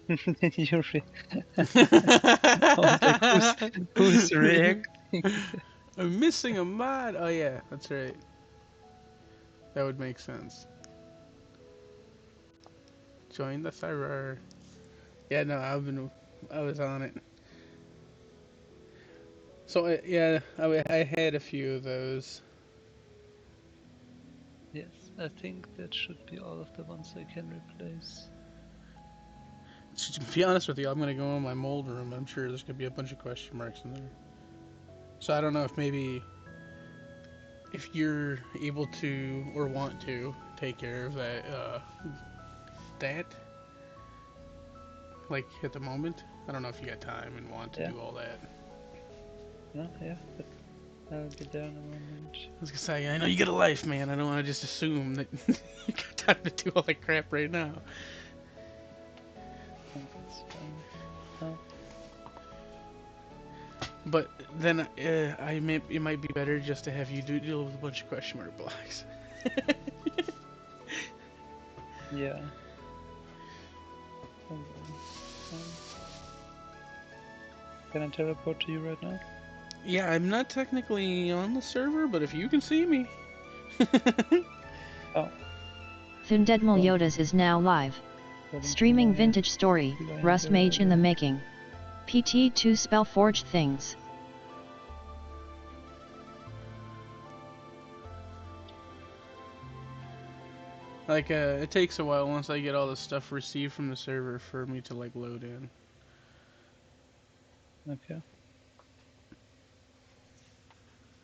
You I was like, who's reacting? I'm missing a mod. Oh yeah, that's right. That would make sense. Join the server. Yeah, no, I was on it. So yeah, I had a few of those. Yes, I think that should be all of the ones I can replace. To be honest with you, I'm gonna go in my mold room. I'm sure there's gonna be a bunch of question marks in there. So I don't know if maybe if you're able to or want to take care of that like at the moment. I don't know if you got time and want to Yeah, do all that. no, yeah, but I'll be there in a moment. I was gonna say, I know you got a life, man. I don't want to just assume that you got time to do all that crap right now. Oh, that's fine. Oh, But then it might be better just to have you deal with a bunch of question mark blocks. yeah. Don't worry. Um, can I teleport to you right now? Yeah, I'm not technically on the server, but if you can see me. Oh, Findead well, Meliodas is now live. according to Streaming my vintage story, blinder Rustmage in the again. making. PT2 SPELLFORGE things. Like, it takes a while once I get all the stuff received from the server for me to, like, load in. Okay.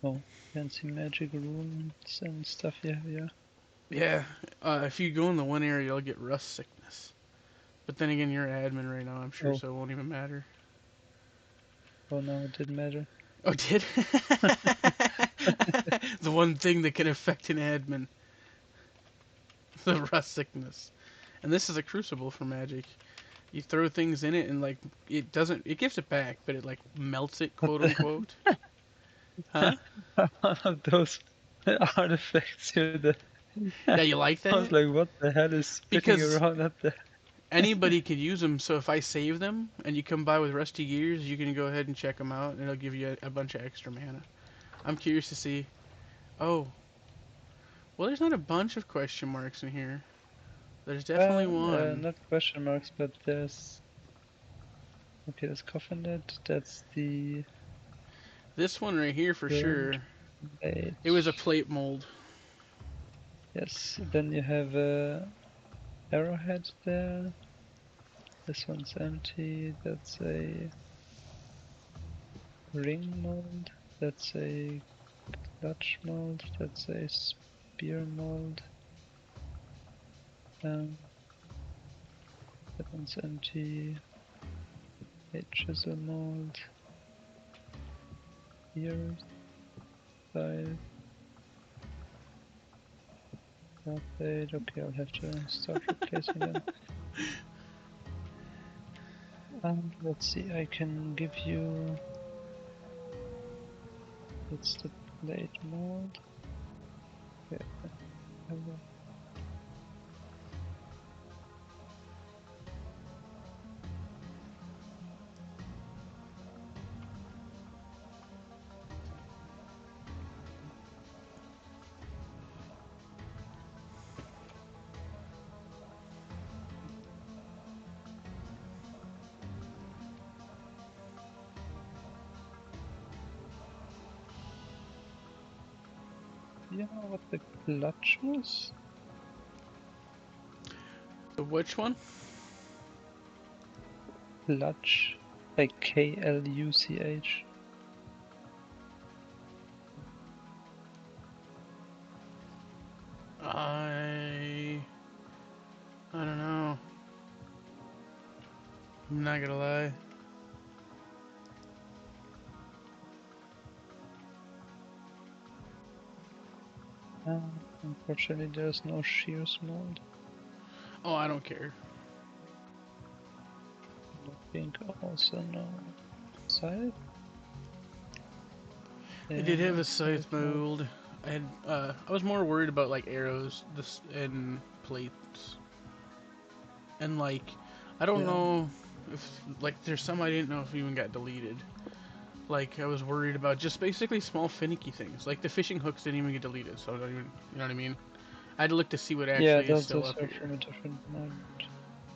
Oh, fancy magic runes and stuff. Yeah, yeah. Yeah, if you go in the one area, you'll get rust sickness. But then again, you're admin right now, I'm sure, Oh, so it won't even matter. oh no, it didn't matter. Oh, did? The one thing that can affect an admin. The rust sickness. And this is a crucible for magic. You throw things in it and, like, it gives it back, but it, like, melts it, What quote the unquote. Huh? one of those artifacts here that Yeah, you like I was that? like, what the hell is spinning Because around up there? anybody can use them. So if I save them and you come by with rusty gears, you can go ahead and check them out, and it'll give you a bunch of extra mana. I'm curious to see. Oh, well, there's not a bunch of question marks in here. There's definitely one. Not question marks, but there's okay. There's coffin lid. That's the This one right here for burned sure. blade. It was a plate mold. Yes. Then you have a arrowhead there. This one's empty. That's a ring mold. That's a clutch mold. That's a spear mold. Um, that one's empty. A chisel mold. Here, 5. Update. Okay, I'll have to start replacing them. Let's see. I can give you. It's the blade mold. Okay, have a- You know what the clutch was? The which one? Clutch, like Kluch. I don't know. I'm not gonna lie. Unfortunately, there's no shears mold. Oh, I don't care. I think also no scythe. I Yeah, did have no a scythe scythe mold. mold. I was more worried about like arrows, this and plates, and like I don't Yeah. know if, like, there's some I didn't know if even got deleted. Like, I was worried about just basically small finicky things. Like, the fishing hooks didn't even get deleted, so I don't even, you know what I mean? I had to look to see what Yeah, actually is those still those up are here. from a different mod.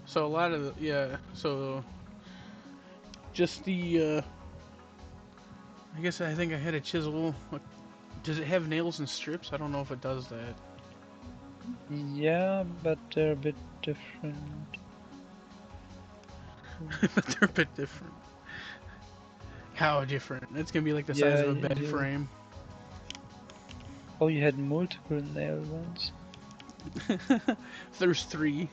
So a lot of the, yeah, so just the, I guess I think I had a chisel. Does it have nails and strips? I don't know if it does that. Yeah, but they're a bit different. But they're a bit different. How different? It's gonna be like the size Yeah, of a bed you. frame. Oh, you had multiple nail ones. There's three.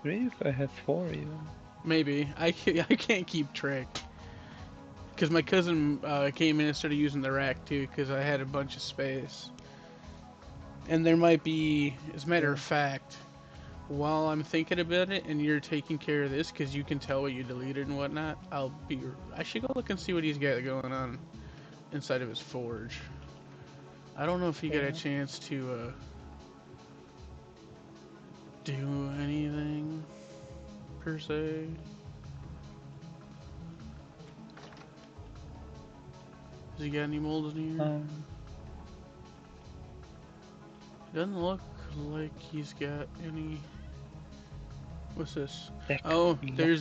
Three? If I have four even. Maybe. I can't keep track. Because my cousin came in and started using the rack too, because I had a bunch of space. And there might be, as a matter Yeah. of fact, while I'm thinking about it and you're taking care of this, because you can tell what you deleted and whatnot, I should go look and see what he's got going on inside of his forge. I don't know if he got a Yeah. chance to do anything per se. Has he got any molds in here? Um. Doesn't look like he's got any. What's this? Deck Oh, locked up.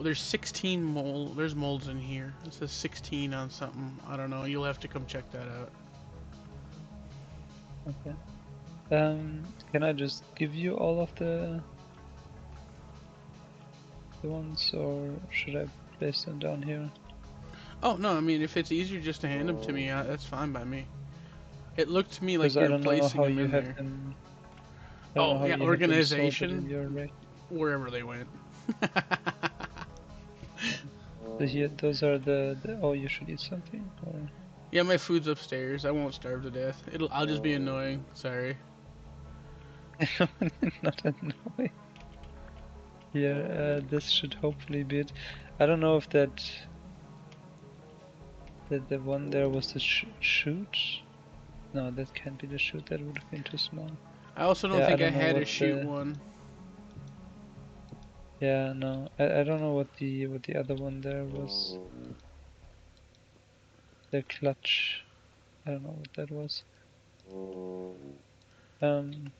there's 16 mold. There's molds in here. It says 16 on something. I don't know. You'll have to come check that out. Okay. Can I just give you all of the ones, or should I place them down here? Oh no, I mean if it's easier just to hand them to me, that's fine by me. It looked to me Because like I you're don't know placing how them you in have there. them. I don't know Oh how yeah, you have them sorted in organization. your rack. Wherever they went. So here, those are the. Oh, you should eat something, or Yeah, my food's upstairs. I won't starve to death. I'll just be annoying. Sorry. not annoying. Here, this should hopefully be it. I don't know if that the one there was the chute. No, that can't be the chute. That would have been too small. I also don't Yeah, I think I don't know had what to shoot the. one. Yeah, no, I don't know what the other one there was. The clutch. I don't know what that was. Um,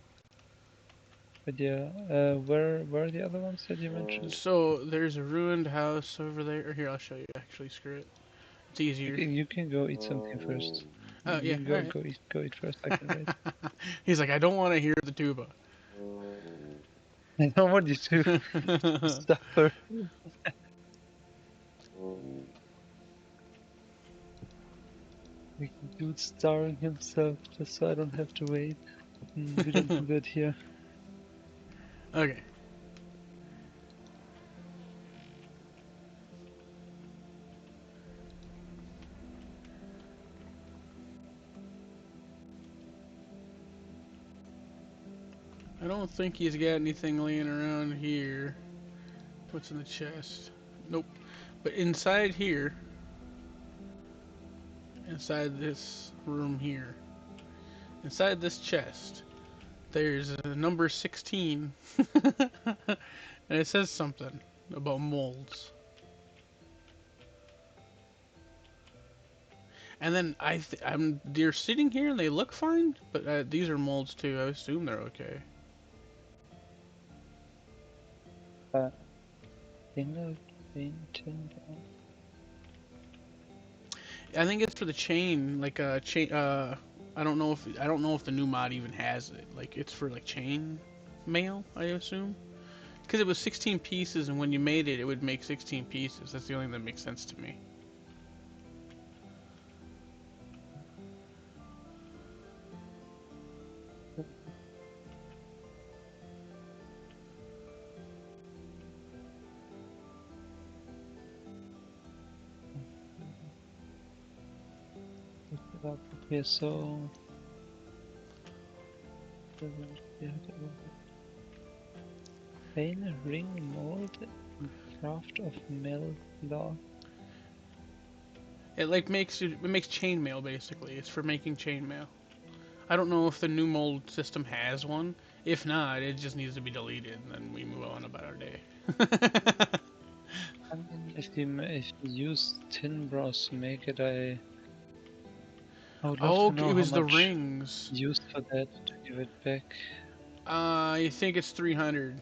but yeah, where are the other ones that you mentioned? So there's a ruined house over there. Here, I'll show you. Actually, screw it. It's easier. You can go eat something first. Oh You yeah, can all right. go eat first. I can wait. He's like, I don't want to hear the tuba. I don't want you to suffer. Like the dude starving himself just so I don't have to wait. We don't do that here. Okay. I don't think he's got anything laying around here. What's in the chest? Nope. But inside here, inside this room here, inside this chest, there's a number 16. And it says something about molds. And then they're sitting here and they look fine, but these are molds too. I assume they're okay. Single chain timber. I think it's for the chain, like chain. I don't know if the new mod even has it. Like it's for like chain mail, I assume. Because it was 16 pieces, and when you made it, it would make 16 pieces. That's the only thing that makes sense to me. Look it up. Okay, so yeah, paint ring mold and craft of mill block. It makes chainmail basically. It's for making chainmail. I don't know if the new mold system has one. If not, it just needs to be deleted, and then we move on about our day. I mean, if you use tin bros to make it, I would love Oh, to know it how was the much rings. you used for that to give it back. I think it's 300.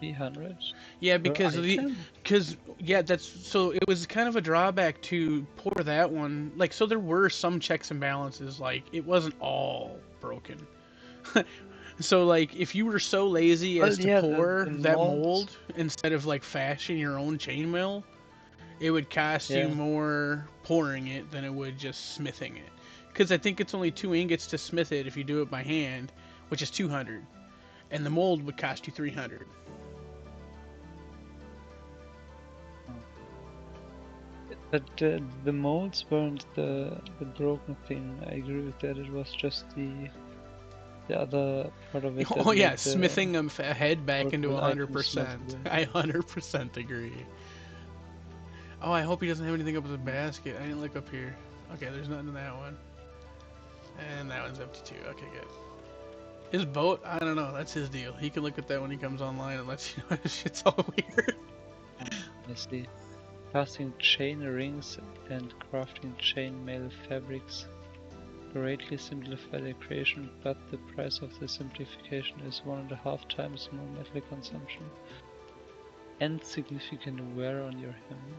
300 Yeah, per item? because yeah, that's so it was kind of a drawback to pour that one. Like, so there were some checks and balances. Like, it wasn't all broken. So like, if you were so lazy Well, as to yeah, pour the that mold. mold instead of like fashion your own chainmail, it would cost you Yeah. more pouring it than it would just smithing it. Because I think it's only 2 ingots to smith it if you do it by hand, which is 200, and the mold would cost you 300. But the molds weren't the broken thing. I agree with that. It was just the other part of it that Oh yeah, made the smithing a head back into portable item 100%. smithable. I 100% agree. Oh, I hope he doesn't have anything up in the basket. I didn't look up here. Okay, there's nothing in that one. And that one's empty too. Okay, good. His boat, I don't know. That's his deal. He can look at that when he comes online and lets you know his shit's all weird. I see. Casting chain rings and crafting chain mail fabrics greatly simplify their creation, but the price of the simplification is 1.5 times more metal consumption and significant wear on your hammer.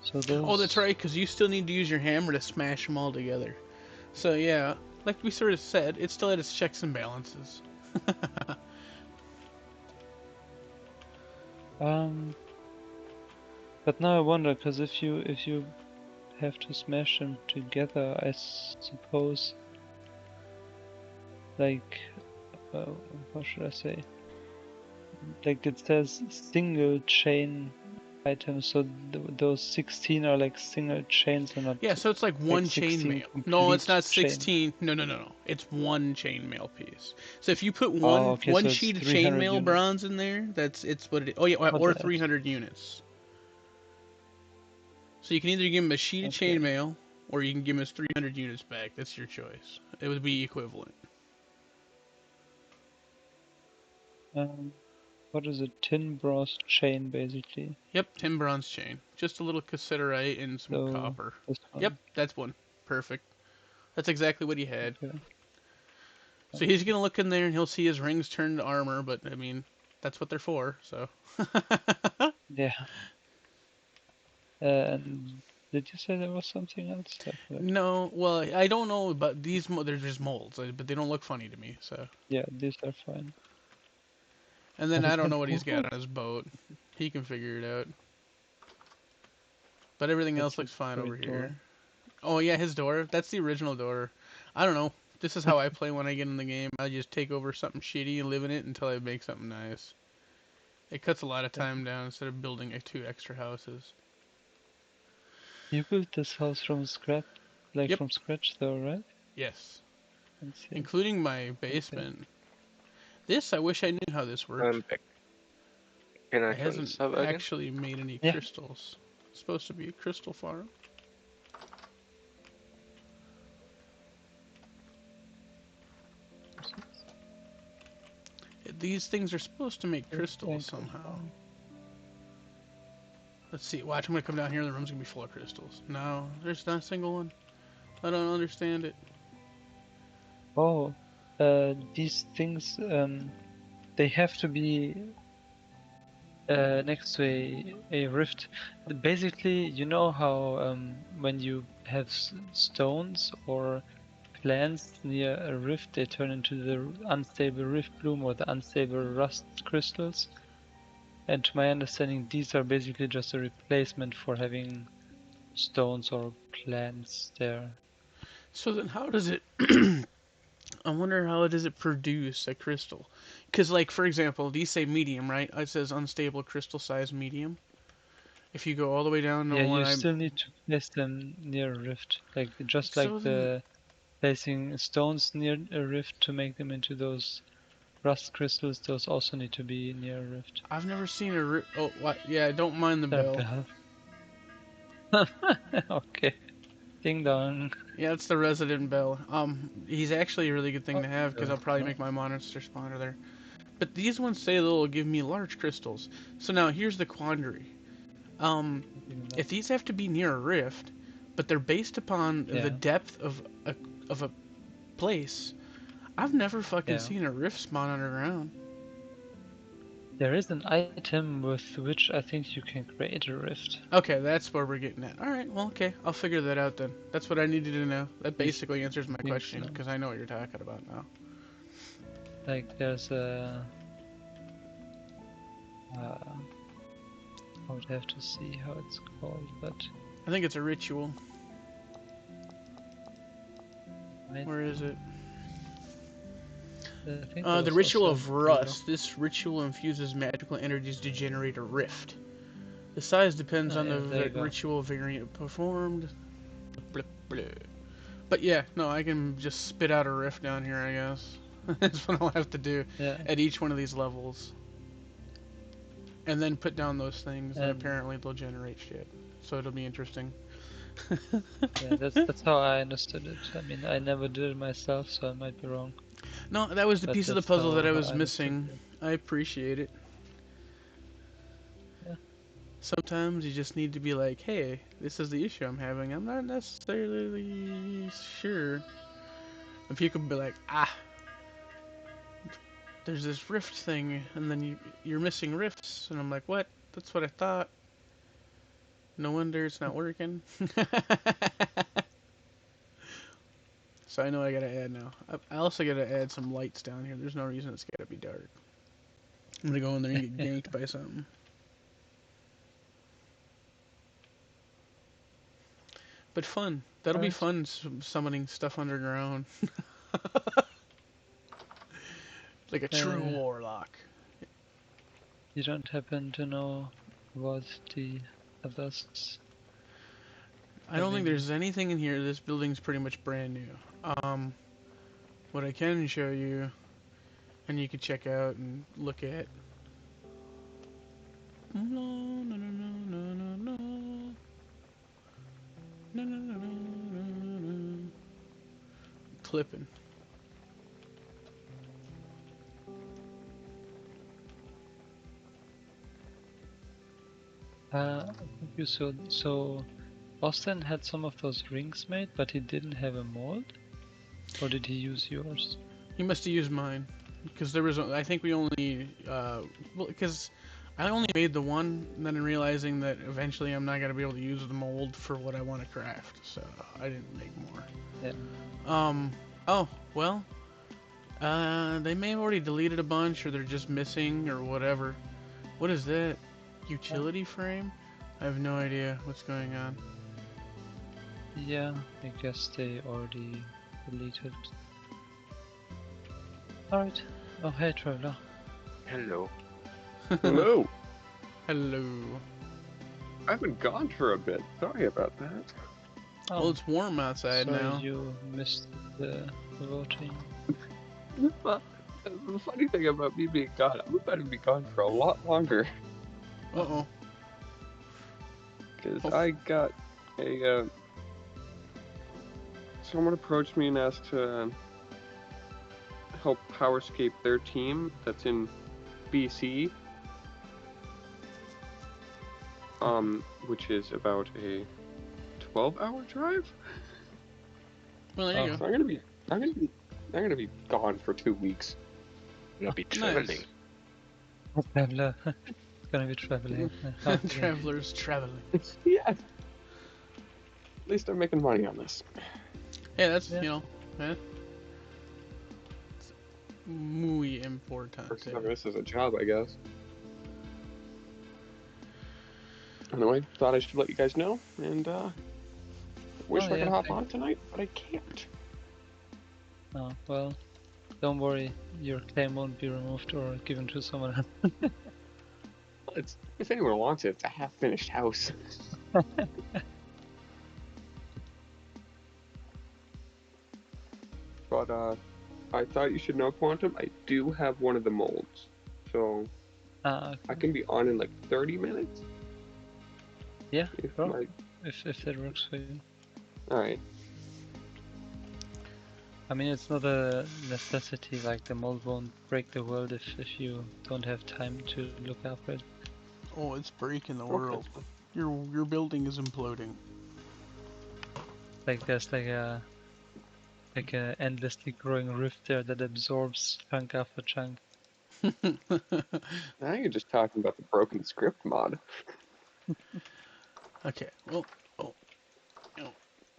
So Oh, that's those. right, because you still need to use your hammer to smash them all together. So yeah, like we sort of said, it still had its checks and balances. But now I wonder, because if you have to smash them together, I suppose, like, how should I say? Like it says single chain items, so those 16 are like single chains and not Yeah, so it's like like one 16 chainmail. No, it's complete not chain. 16. No, no, no, no. It's one chainmail piece. So if you put Oh, one okay, one so it's sheet of 300 chainmail units. bronze in there, it's what it is. Oh yeah, Oh, or that. 300 units. So you can either give him a sheet of Okay. chainmail, or you can give him his 300 units back. That's your choice. It would be equivalent. What is a tin brass chain basically? Yep, 10 bronze chain. Just a little cassiterite and some So copper. this Yep, one. that's one. Perfect. That's exactly what he had. Okay. So he's gonna look in there and he'll see his rings turn to armor, but I mean, that's what they're for. So. Yeah. And did you say there was something else? I forgot. No, well, I don't know, but these they're just molds, but they don't look funny to me. So, Yeah, these are fine. and then What I is don't that? know what he's got What? on his boat. He can figure it out. But everything else That's a looks fine over great here. door. Oh yeah, his door. That's the original door. I don't know. This is how I play when I get in the game. I just take over something shitty and live in it until I make something nice. It cuts a lot of Yeah. time down instead of building two extra houses. You built this house from scratch, like Yep. from scratch though, right? Yes. Let's see. Including my Okay. basement. This, I wish I knew how this worked. I'm back. Can I It join the hasn't server again? actually made any Yeah. crystals. It's supposed to be a crystal farm. These things are supposed to make crystals somehow. Let's see. Watch, I'm gonna come down here and the room's gonna be full of crystals. No, there's not a single one. I don't understand it. Oh, these things, they have to be next to a rift. Basically, you know how when you have stones or plants near a rift, they turn into the unstable rift bloom or the unstable rust crystals. And to my understanding, these are basically just a replacement for having stones or plants there. So then how does it I wonder how does it produce a crystal? Cuz like for example, these say medium, right? It says unstable crystal size medium. If you go all the way down to Yeah, one you I still need to place them near a rift, like just like so then the placing stones near a rift to make them into those rust crystals. Those also need to be near a rift. I've never seen a oh what? Yeah, don't mind the Is that a bell. bell? Okay. Ding dong. Yeah, it's the resident bell. He's actually a really good thing Oh, to have because I'll probably no. make my monster spawner there. But these ones say they'll give me large crystals. So now here's the quandary. Even that. If these have to be near a rift, but they're based upon the Yeah. depth of a place, I've never fucking Yeah. seen a rift spawn underground. There is an item with which I think you can create a rift. Okay, that's where we're getting at. All right, well, okay, I'll figure that out then. That's what I needed to know. That Think basically answers my think question so. because I know what you're talking about now. Like there's a I would have to see how it's called, but I think it's a ritual. Where is it? I think there The was ritual also of rust. This ritual infuses magical energies to generate a rift. The size depends on yeah, there the you go. ritual variant performed. Blah, blah. But yeah, no, I can just spit out a rift down here, I guess. That's what I'll have to do Yeah, at each one of these levels. And then put down those things, and and apparently they'll generate shit. So it'll be interesting. yeah, that's how I understood it. I mean, I never did it myself, so I might be wrong. No, that was the But piece of the that's puzzle that I how was I understood missing. it. I appreciate it. Yeah. Sometimes you just need to be like, hey, this is the issue I'm having. I'm not necessarily sure. And people can be like, ah, there's this rift thing, and then you're missing rifts. And I'm like, what? That's what I thought. No wonder it's not working. So I know I gotta add now. I also gotta add some lights down here. There's no reason it's gotta be dark. I'm gonna go in there and get ganked by something. But fun. That'll be Alright. fun summoning stuff underground. Like a true warlock. You don't happen to know what the others? I don't think mean, there's anything in here. This building's pretty much brand new. What I can show you, and you can check out and look at. No, no, no, no, no, no, no. No, no, no, no, no, no. Clipping. thank you. So Austin had some of those rings made, but he didn't have a mold, or did he use yours? He must have used mine, because there was. I think we only. Well, because I only made the one, and then realizing that eventually I'm not gonna be able to use the mold for what I want to craft, so I didn't make more. Yeah. Oh well. They may have already deleted a bunch, or they're just missing, or whatever. What is that? Utility frame? I have no idea what's going on. Yeah, I guess they already deleted. Alright. Oh, hey, Traveler. Hello. Hello. Hello. I've been gone for a bit. Sorry about that. Oh, Well, it's warm outside sorry now. you missed the voting. Well, the funny thing about me being gone, I'm about to be gone for a lot longer. Uh-oh. Because Oh. I got a, someone approached me and asked to help Powerscape their team that's in BC. Which is about a 12-hour drive. Well, there you Oh. go. So I'm gonna be gone for 2 weeks. I'll be Nice. traveling. Traveler. It's gonna be traveling. Okay. Travelers traveling. Yeah. At least I'm making money on this. Yeah, that's, Yeah. you know, it's muy importante. This is a job, I guess. Anyway, thought I should let you guys know, and wish Oh, I could yeah, hop thanks. on tonight, but I can't. Oh, well, don't worry. Your claim won't be removed or given to someone else. It's, if anyone wants it, it's a half-finished house. But I thought you should know, Quantum, I do have one of the molds, so I Okay. can be on in like 30 minutes. Yeah, If sure. my if that works for you. Alright. I mean, it's not a necessity, like the mold won't break the world if you don't have time to look after it. Oh, it's breaking the Okay. world. Your building is imploding. Like there's like a endlessly growing rift there that absorbs chunk after chunk. Now you're just talking about the broken script mod. Okay, well, oh,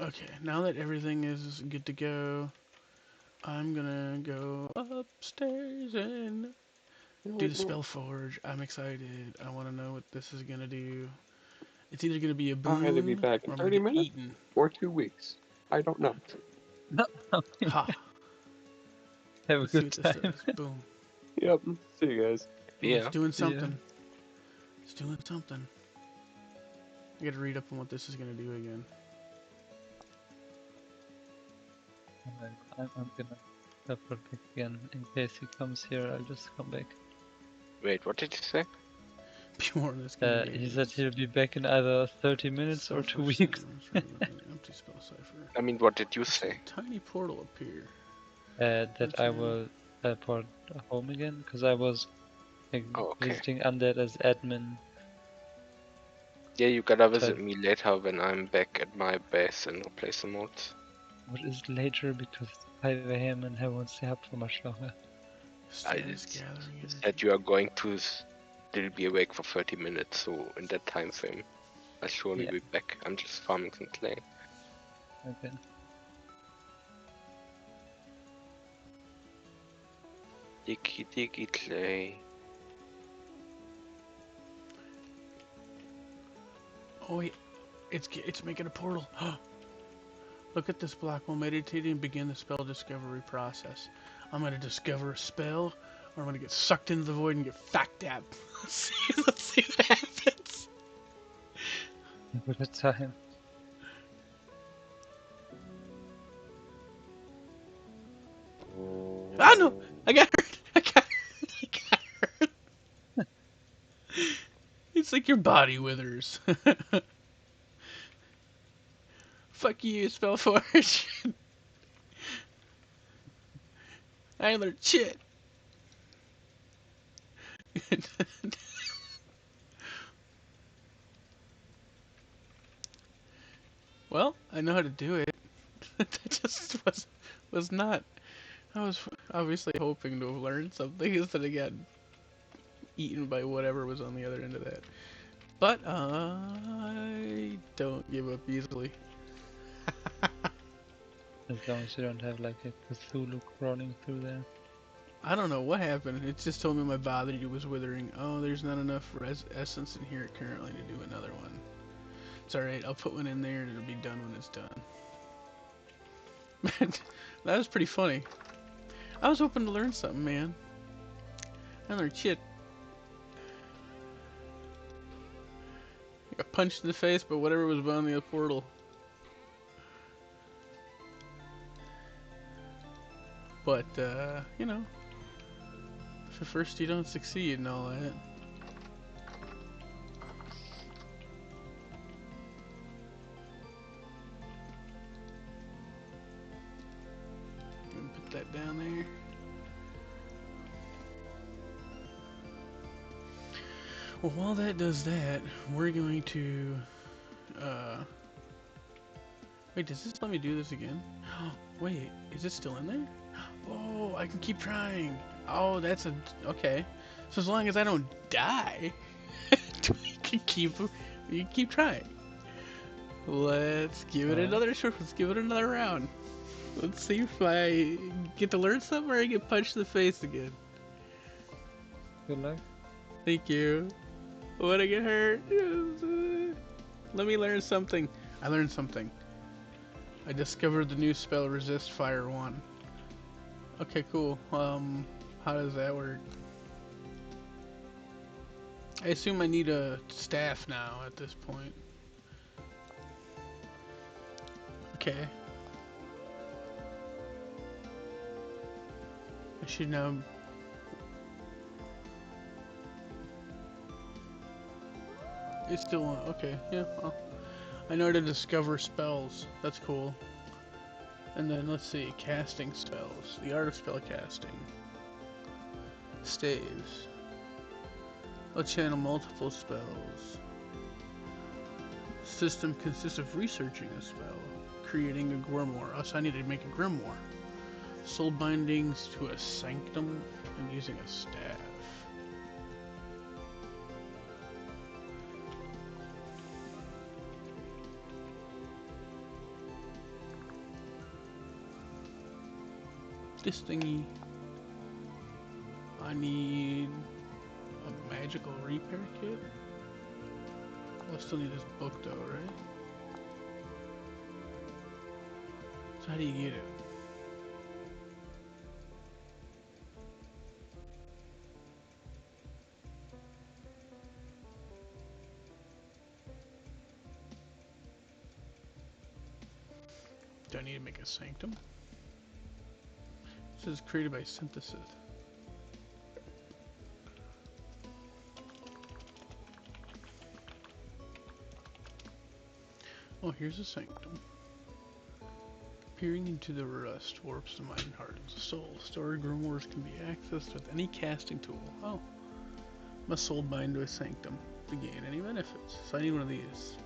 okay, now that everything is good to go, I'm gonna go upstairs and do the SPELLFORGE. I'm excited. I want to know what this is gonna do. It's either gonna be a I'll either be boon back in or I'm gonna 30 get minutes eaten. or 2 weeks. I don't know. Ha! Have a Let's see good what this time. does. Boom. Yep. See you guys. Well, it's Yeah. doing See ya. something. It's doing something. I gotta read up on what this is gonna do again. I'm gonna teleport back again. In case he comes here, I'll just come back. Wait, what did you say? Pure this gonna do. He said he'll be back in either 30 minutes or 2 weeks. Empty spell cipher. I mean, what did you say? Tiny portal appear. That I Okay. will teleport home again, because I was like, Oh, okay. visiting Undead as admin. Yeah, you gotta visit me later when I'm back at my base and I'll play some mods. What is later, because it's 5 AM and I won't stay up for much longer. Status gathering energy. That you are going to still be awake for 30 minutes, so in that time frame, I'll surely Yeah. be back. I'm just farming some clay. Okay. Diggy clay. Oh wait, it's making a portal. Look at this block. While meditating, begin the spell discovery process. I'm gonna discover a spell, or I'm gonna get sucked into the void and get fucked up. Let's see what happens. Have a good time. Ah no! I got hurt! I got hurt! I got hurt! It's like your body withers. Fuck you, SPELLFORGE. I learned shit. Well, I know how to do it. That just was not. I was obviously hoping to have learned something instead of got eaten by whatever was on the other end of that. But I don't give up easily. As long as you don't have like a Cthulhu crawling through there. I don't know what happened. It just told me my body was withering. Oh, there's not enough essence in here currently to do another one. It's alright, I'll put one in there and it'll be done when it's done. That was pretty funny. I was hoping to learn something, man. I learned shit. I got punched in the face by whatever was behind the portal. But, you know, if at first you don't succeed and all that. Gonna put that down there. Well, while that does that, we're going to, wait, does this let me do this again? Wait, is it still in there? Oh, I can keep trying. Oh, that's okay. So as long as I don't die, you can keep trying. Let's give it another shot. Let's give it another round. Let's see if I get to learn something or I get punched in the face again. Good luck. Thank you. When I get hurt, let me learn something. I learned something. I discovered the new spell, Resist Fire 1. Okay, cool. How does that work? I assume I need a staff now at this point. Okay. I should now... It's still on. Okay, yeah, I know to discover spells. That's cool. And then let's see, casting spells. The art of spell casting. Staves. I'll channel multiple spells. System consists of researching a spell, creating a grimoire. Also, I need to make a grimoire. Soul bindings to a sanctum, and using a staff. This thingy. I need a magical repair kit. I still need this book though, right? So how do you get it? Do I need to make a sanctum? This is created by synthesis. Oh, here's a sanctum. Peering into the rust warps the mind and hardens the soul. Stored grimoires can be accessed with any casting tool. Oh. Must soul bind to a sanctum to gain any benefits. So I need one of these.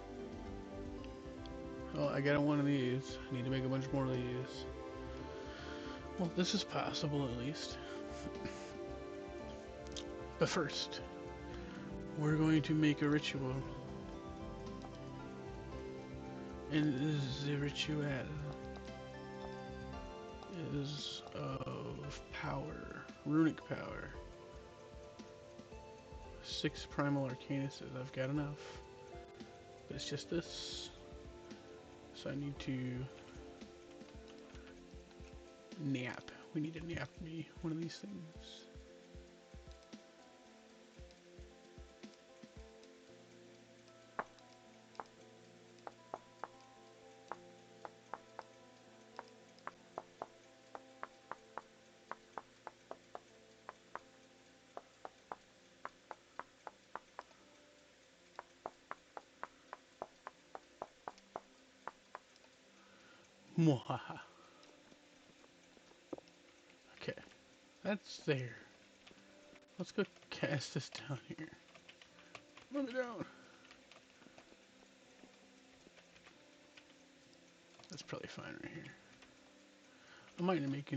Oh, I got one of these. I need to make a bunch more of these. Well, this is possible at least. But first, we're going to make a ritual. And the ritual is of power, runic power. 6 primal arcanuses. I've got enough. But it's just this. So I need to nap. We need to nap me one of these things. Mwahaha. Okay, that's there. Let's go cast this down here. Let me down. That's probably fine right here. I might need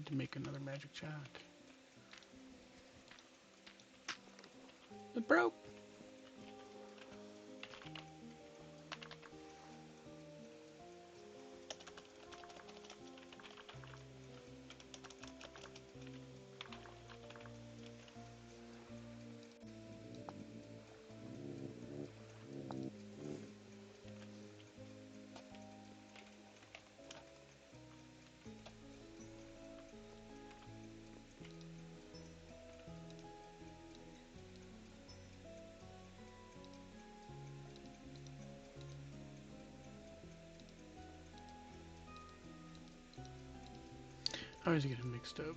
to make another magic chalk. It broke. I always get it mixed up.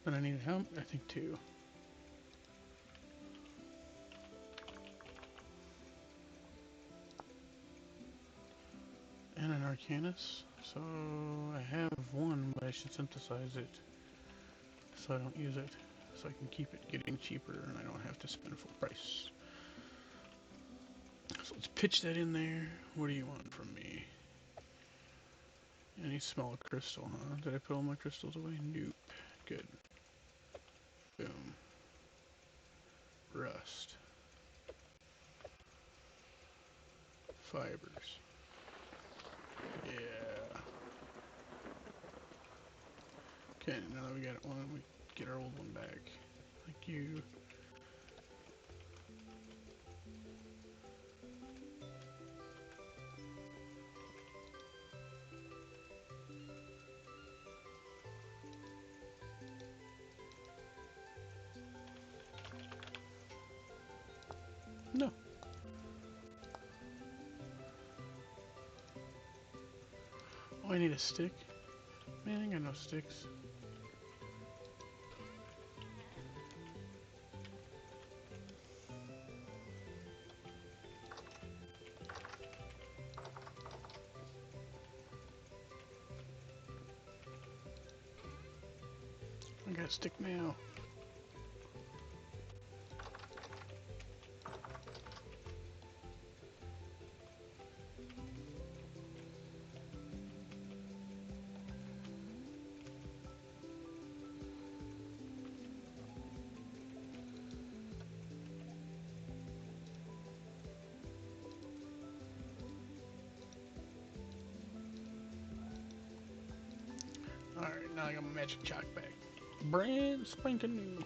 But I need help, I think, too. And an Arcanus. So I have one, but I should synthesize it so I don't use it. So I can keep it getting cheaper and I don't have to spend full price. So let's pitch that in there. What do you want from me? Any small crystal, huh? Did I put all my crystals away? Nope. Good. Boom. Rust. Fibers. Yeah. Okay, now that we got one, we get our old one back. Thank you. No. Oh, I need a stick. Man, I ain't got no sticks. got a stick now. Alright, now I got my magic chalk back. Brand spanking new.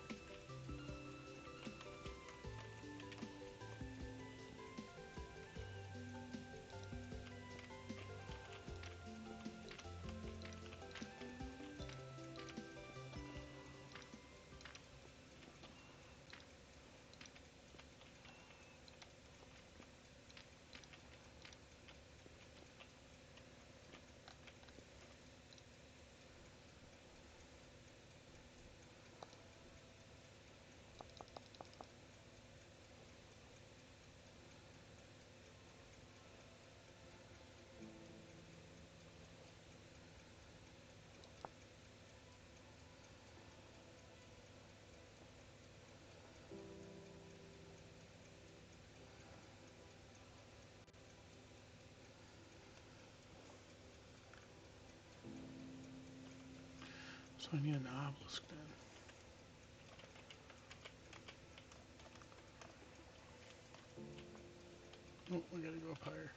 So I need an obelisk then. Oh, I gotta go up higher.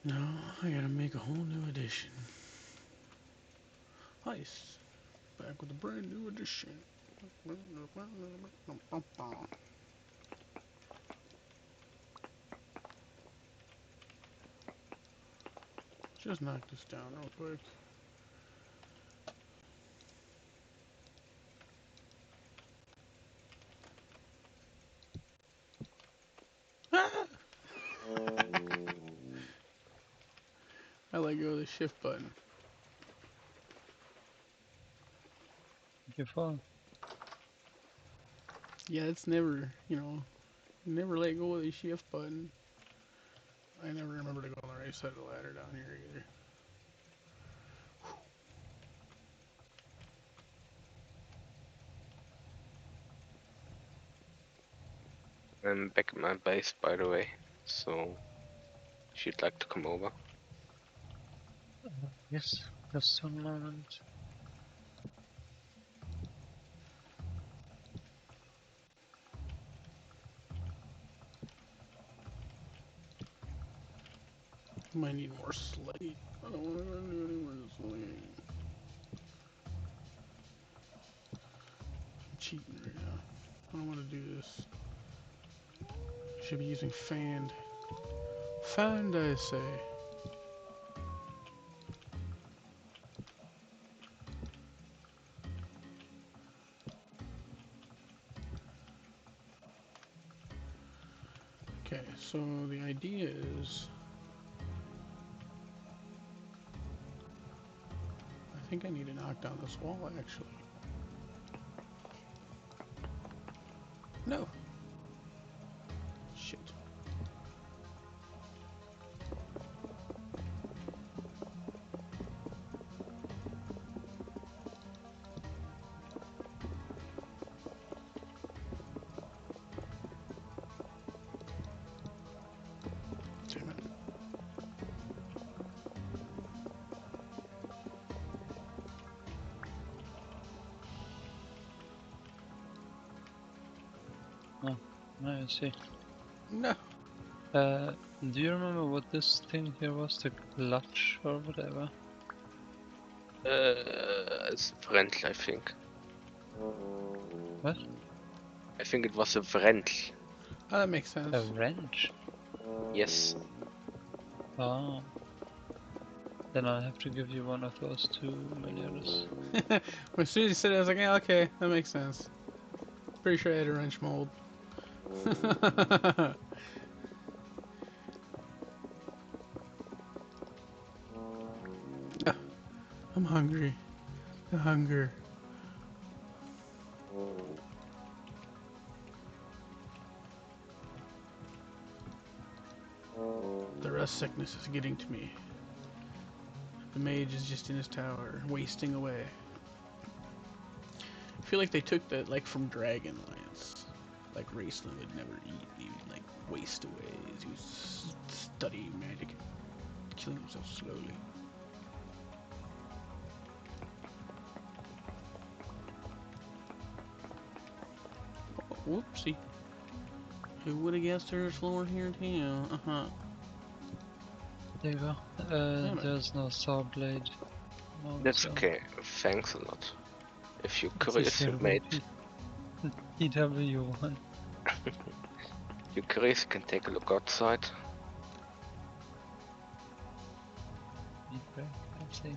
Now I gotta make a whole new edition. Nice. Back with a brand new edition. Just knock this down real quick. Ah! I let go of the shift button. You fall. Yeah, it's never, never let go of the shift button. I never remember to go on the right side of the ladder down here either. I'm back at my base, by the way. So, if you'd like to come over. Yes, just one moment. Might need more slate. I don't want to do any more slate. I'm cheating right now. I don't want to do this. Should be using fanned. Fanned, I say. Okay, so the idea is, I think I need to knock down this wall actually. No. Shit. Damn it. Oh, I see. No. Do you remember what this thing here was? The clutch or whatever? It's Vrentl, I think. What? I think it was a Vrentl. Oh, that makes sense. A wrench? Yes. Oh. Then I'll have to give you one of those 2 million. As soon as you said it, I was like, yeah, okay, that makes sense. Pretty sure I had a wrench mold. Ah, I'm hungry. The hunger. The rust sickness is getting to me. The mage is just in his tower, wasting away. I feel like they took that, like, from Dragonlance. Like, Raceland would never eat, he would, like, waste away as he was studying magic, killing himself slowly. Oh, whoopsie. Who would have guessed there's floor here too? Uh-huh. There you go. Damn it. There's no saw blade. No, That's so okay. Thanks a lot. If you're it's curious, you made. TW1. If you're curious, you can take a look outside. Okay, I see.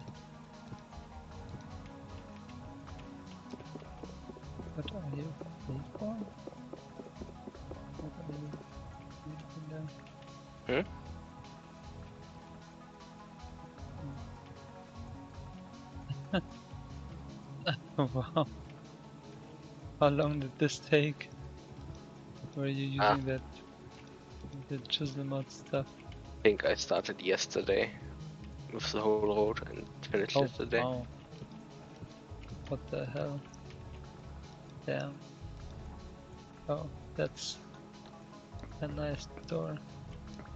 What are you? People? What are you doing there? Hmm? Oh, wow. How long did this take? Were you Ah, using that the chisel mod stuff? I think I started yesterday with the whole road and finished Oh, yesterday. wow. What the hell? Damn. Oh, that's a nice door.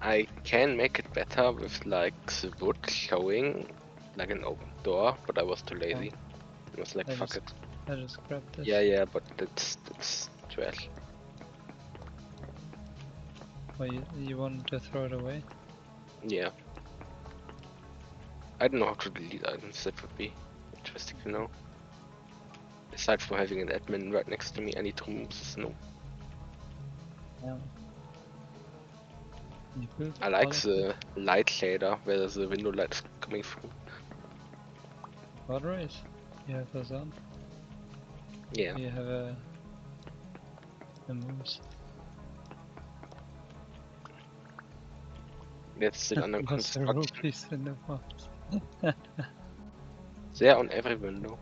I can make it better with like the wood showing like an open door, but I was too lazy. I was like, I fuck just it. I just grabbed this. Yeah, but that's trash. Or you wanted to throw it away? Yeah. I don't know how to delete items, that would be interesting to know. Aside from having an admin right next to me, I need to remove the snow. Yeah. You could I like all of the light shader where the window light is coming through. What race? You have those on? Yeah. You have a moose. That's still under Lots of construction. rupees in the box. They're on every window.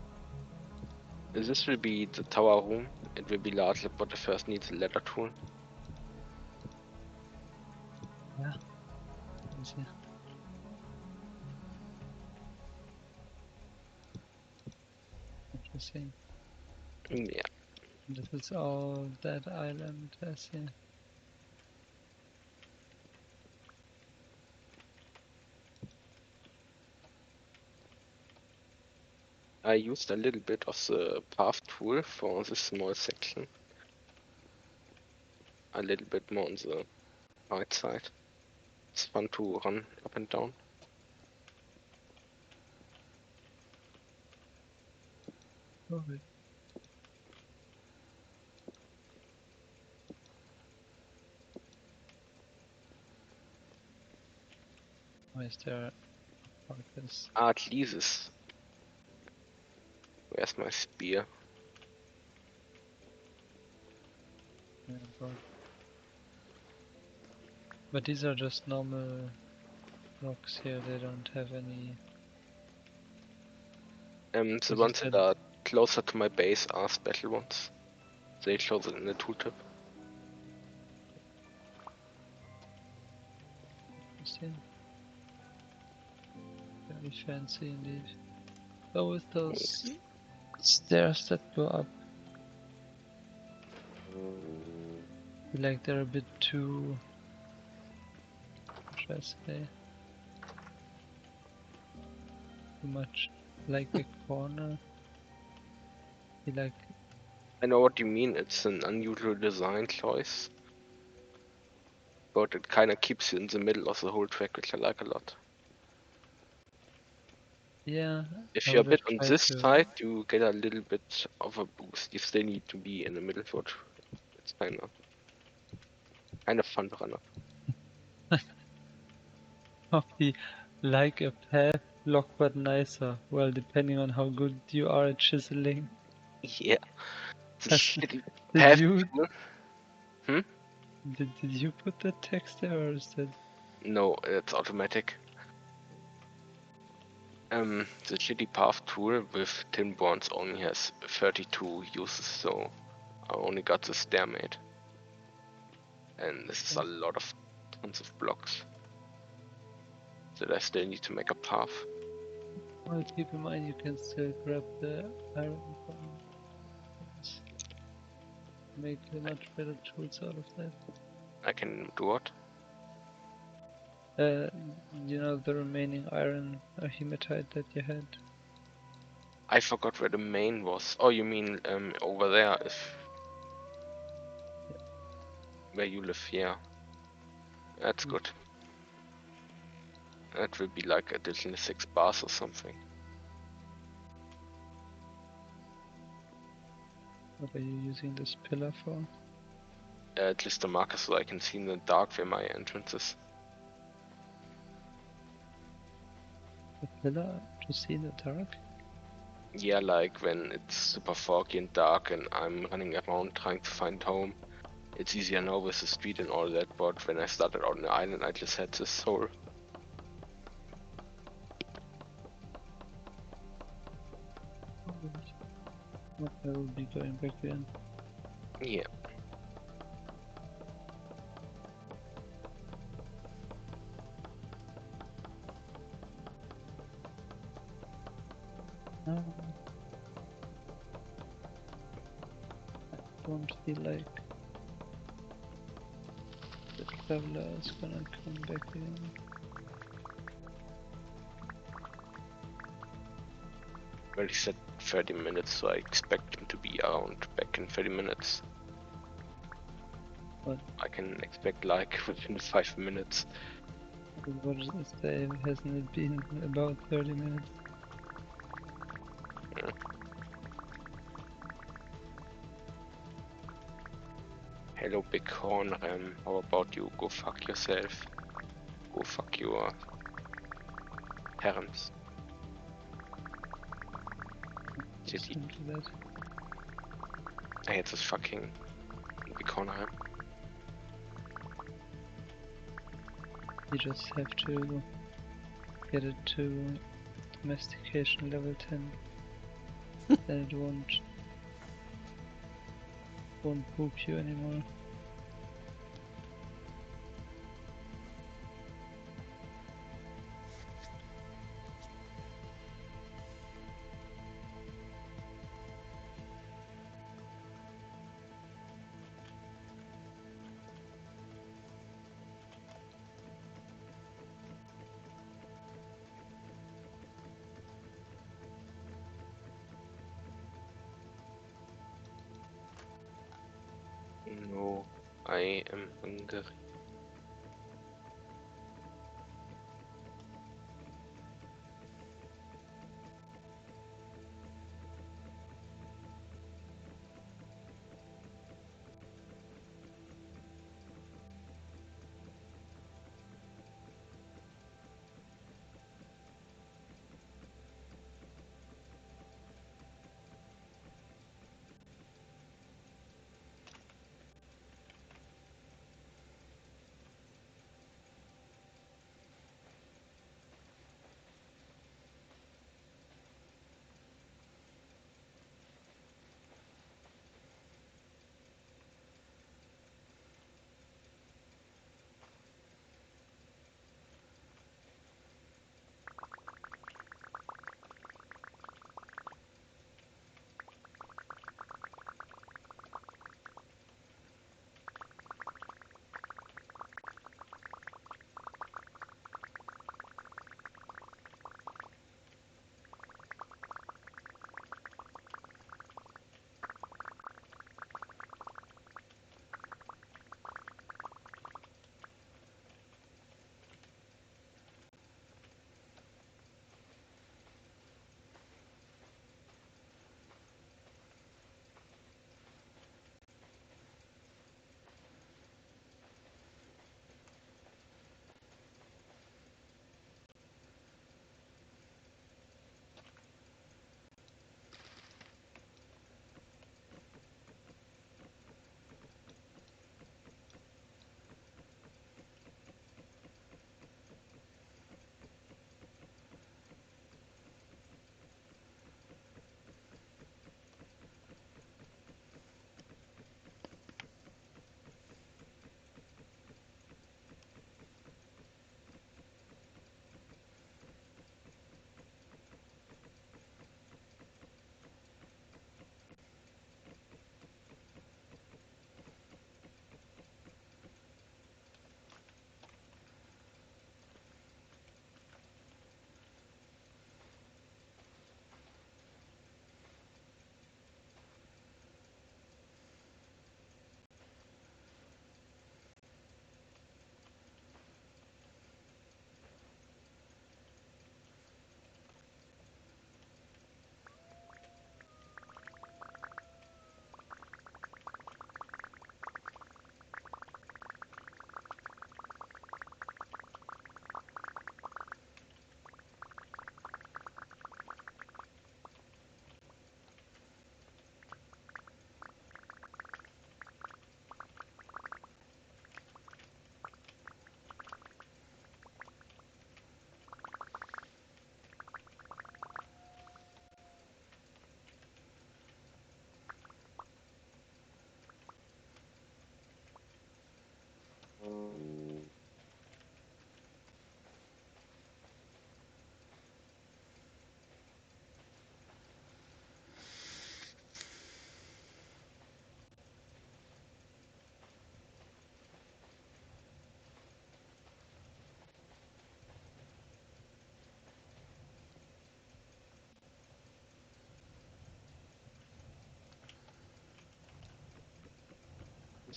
This will be the tower room. It will be larger, but it first needs a ladder tool. Yeah. Easy. Interesting. Yeah. This is all that island, I see. I used a little bit of the path tool for this small section. A little bit more on the right side. It's fun to run up and down. Okay. Why is there this? Ah, Jesus. Where's my spear? Yeah, but these are just normal rocks here, they don't have any. The As you ones said, that are closer to my base are special ones. They show it in the tooltip. interesting. Very fancy indeed. Oh, with those stairs that go up. Feel like they're a bit too, what should I say? Too much like a corner. Feel like, I know what you mean, it's an unusual design choice. But it kinda keeps you in the middle of the whole track, which I like a lot. yeah, If I you're a would have bit on tried this to. side, you get a little bit of a boost. You still need to be in the middle for it. It's kind of fun to run up. Copy like a path block but nicer. Well, depending on how good you are at chiseling. Yeah, the shitty Did path you tool. Hmm? did you put that text there or is that? No, it's automatic. The shitty path tool with tin bonds only has 32 uses, so I only got the stairmate. And this is a lot of tons of blocks that I still need to make a path. Well, keep in mind you can still grab the iron from this. Make a much better tools out of that. I can do what? Uh, you know the remaining iron hematite that you had. I forgot where the main was. Oh, you mean over there, where you live? Yeah, that's Mm. good. That will be like additional 6 bars or something. What are you using this pillar for? At least the marker so I can see in the dark where my entrance is. The pillar to see in the dark? Yeah, like when it's super foggy and dark and I'm running around trying to find home. It's easier now with the street and all that, but when I started on the island I just had this hole. Okay, I will be going back again. Yeah. No, I don't feel like the traveler is gonna come back again. Well, he said 30 minutes, so I expect him to be around back in 30 minutes. What? I can expect like within 5 minutes. What is this day? Hasn't it been about 30 minutes? Yeah. Hello, big horn ram. How about you go fuck yourself? Go fuck your parents. Just City. into that. I hate this fucking big horn ram. You just have to get it to domestication level 10. Then it won't poop you anymore. No, I am hungry.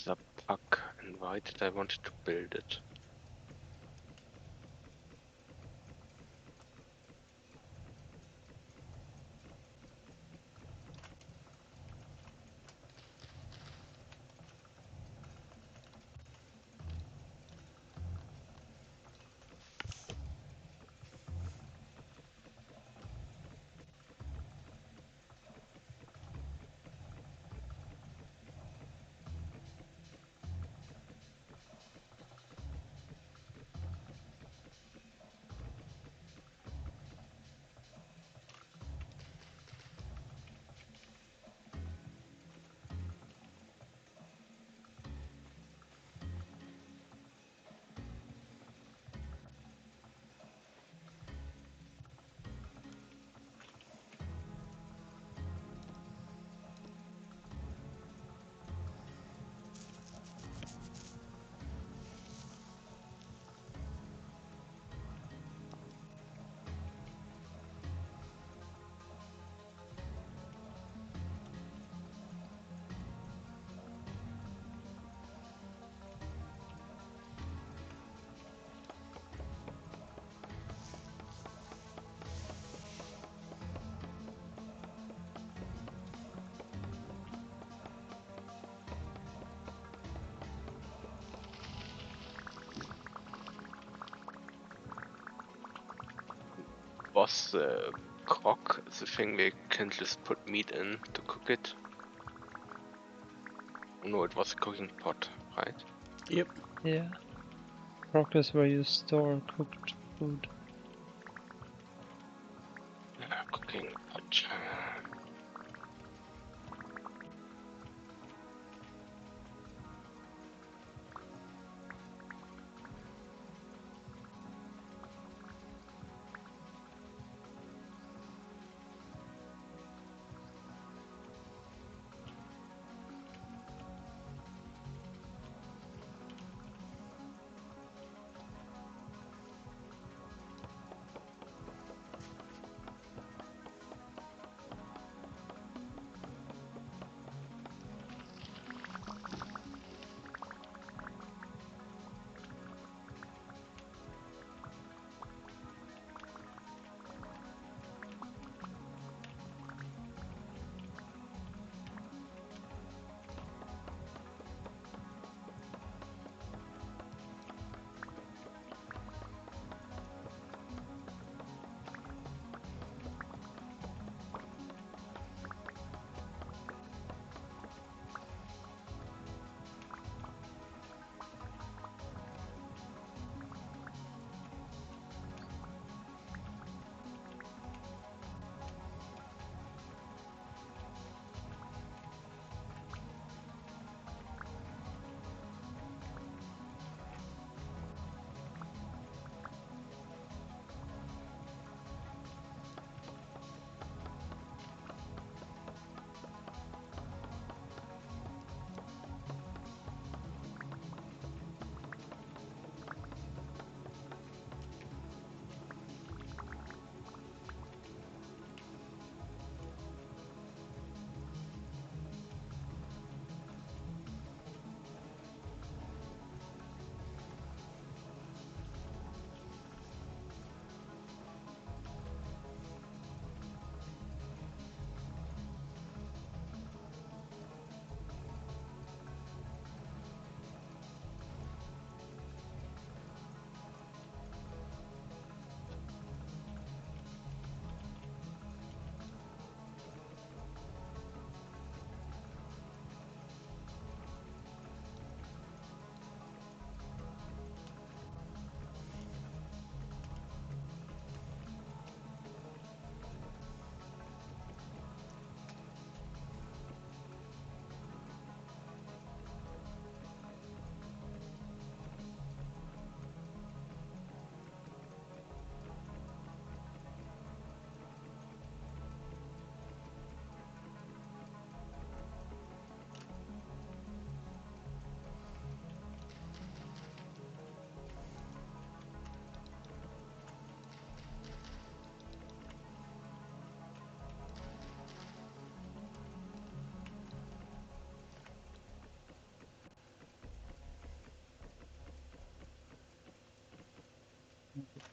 The pack, and why did I want to build it? Was the crock the thing we can just put meat in to cook it? No, it was a cooking pot, right? Yep. Yeah. Crock is where you store cooked food. Yeah, cooking pot.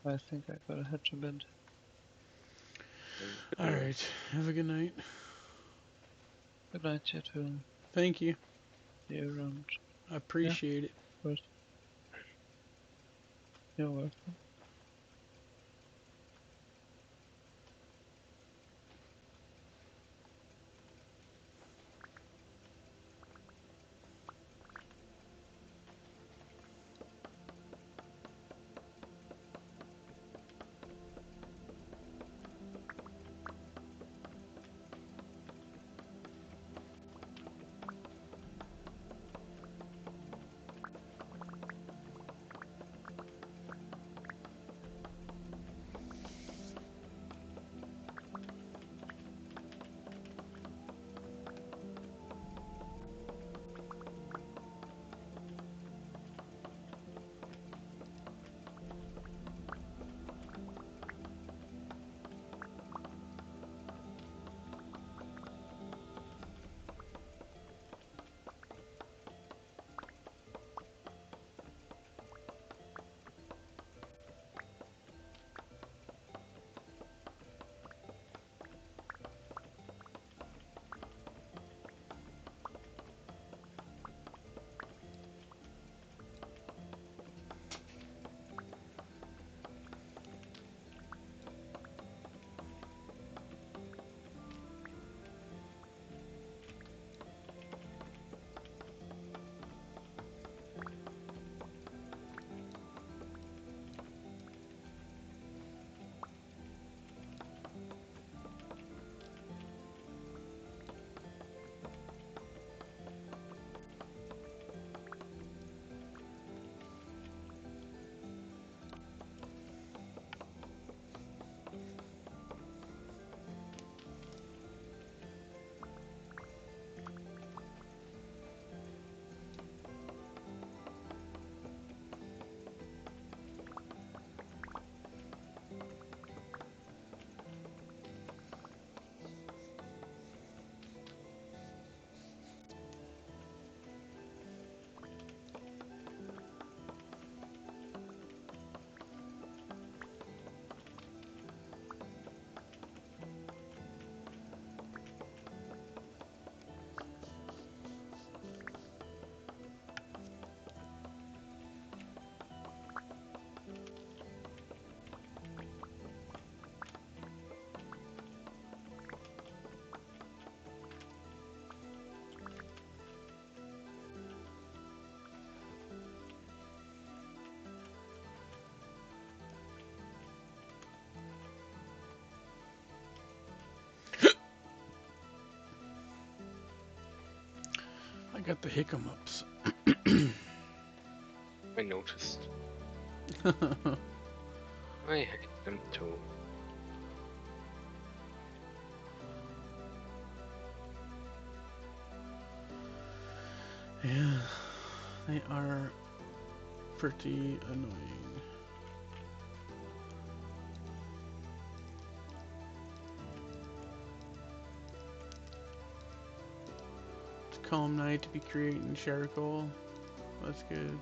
I think I gotta head to bed. Good All night. right. Have a good night. Good night, you too. Thank you. See you around. I appreciate it. First, you're welcome. I got the hiccups. I noticed. I hate them too. Yeah, they are pretty annoying. It's a calm night to be creating charcoal. That's good.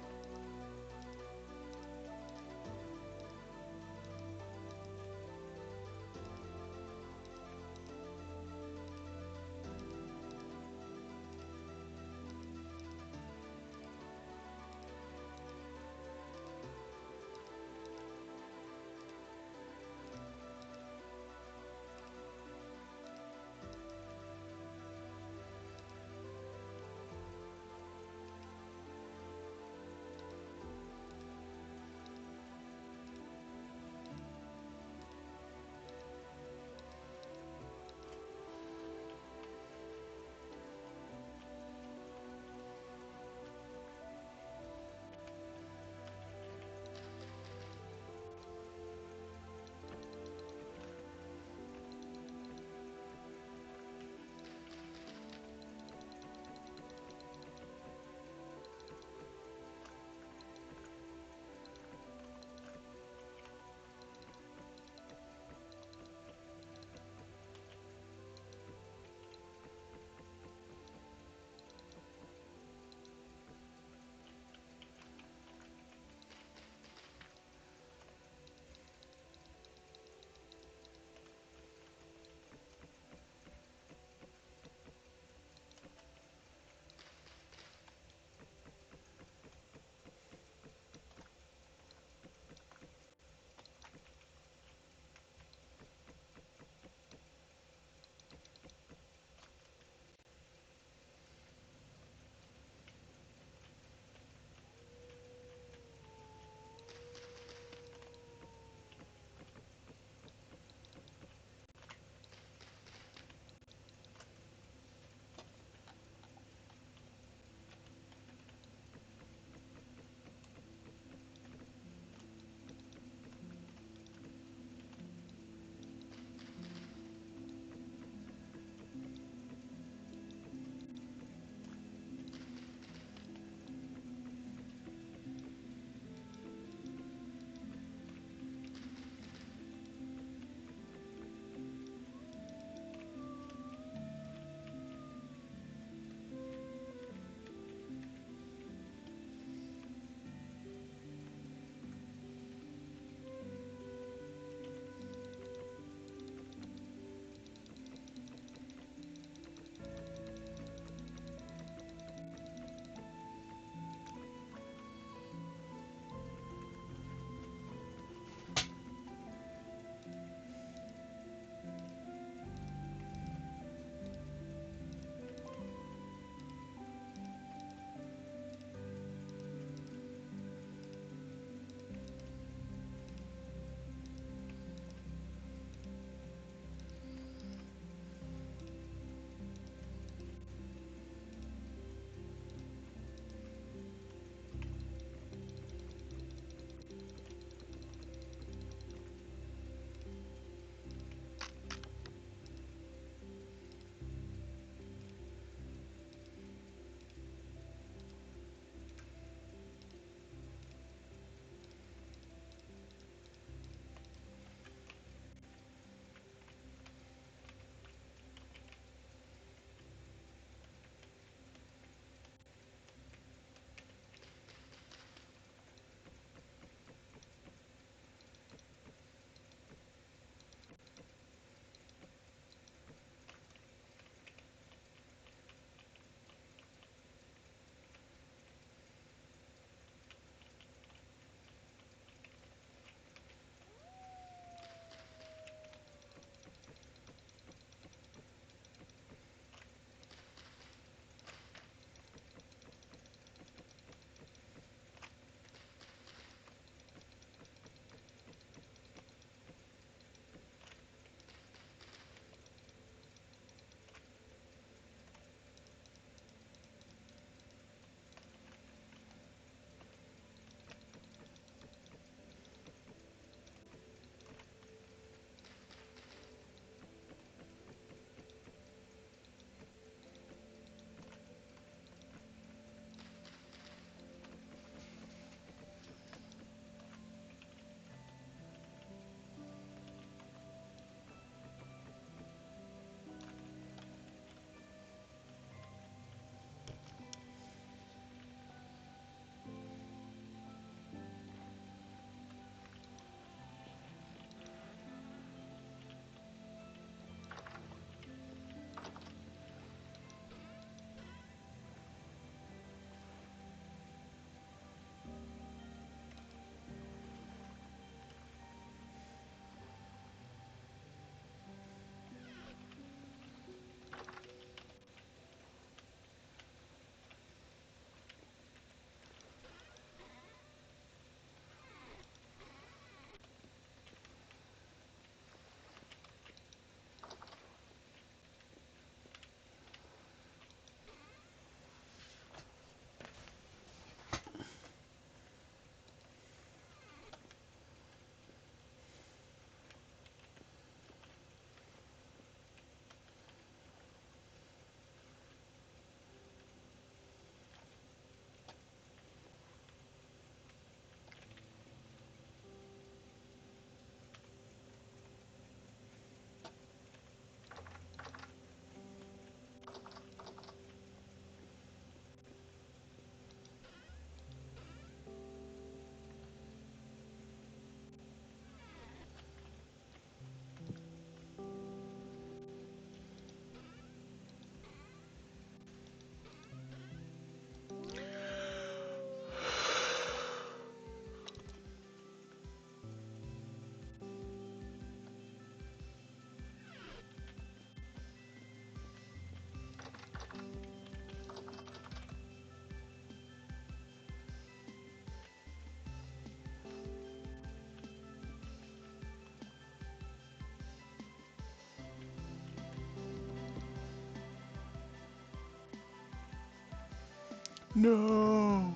No!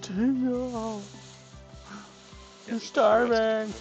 No! Yeah, I'm me too. starving!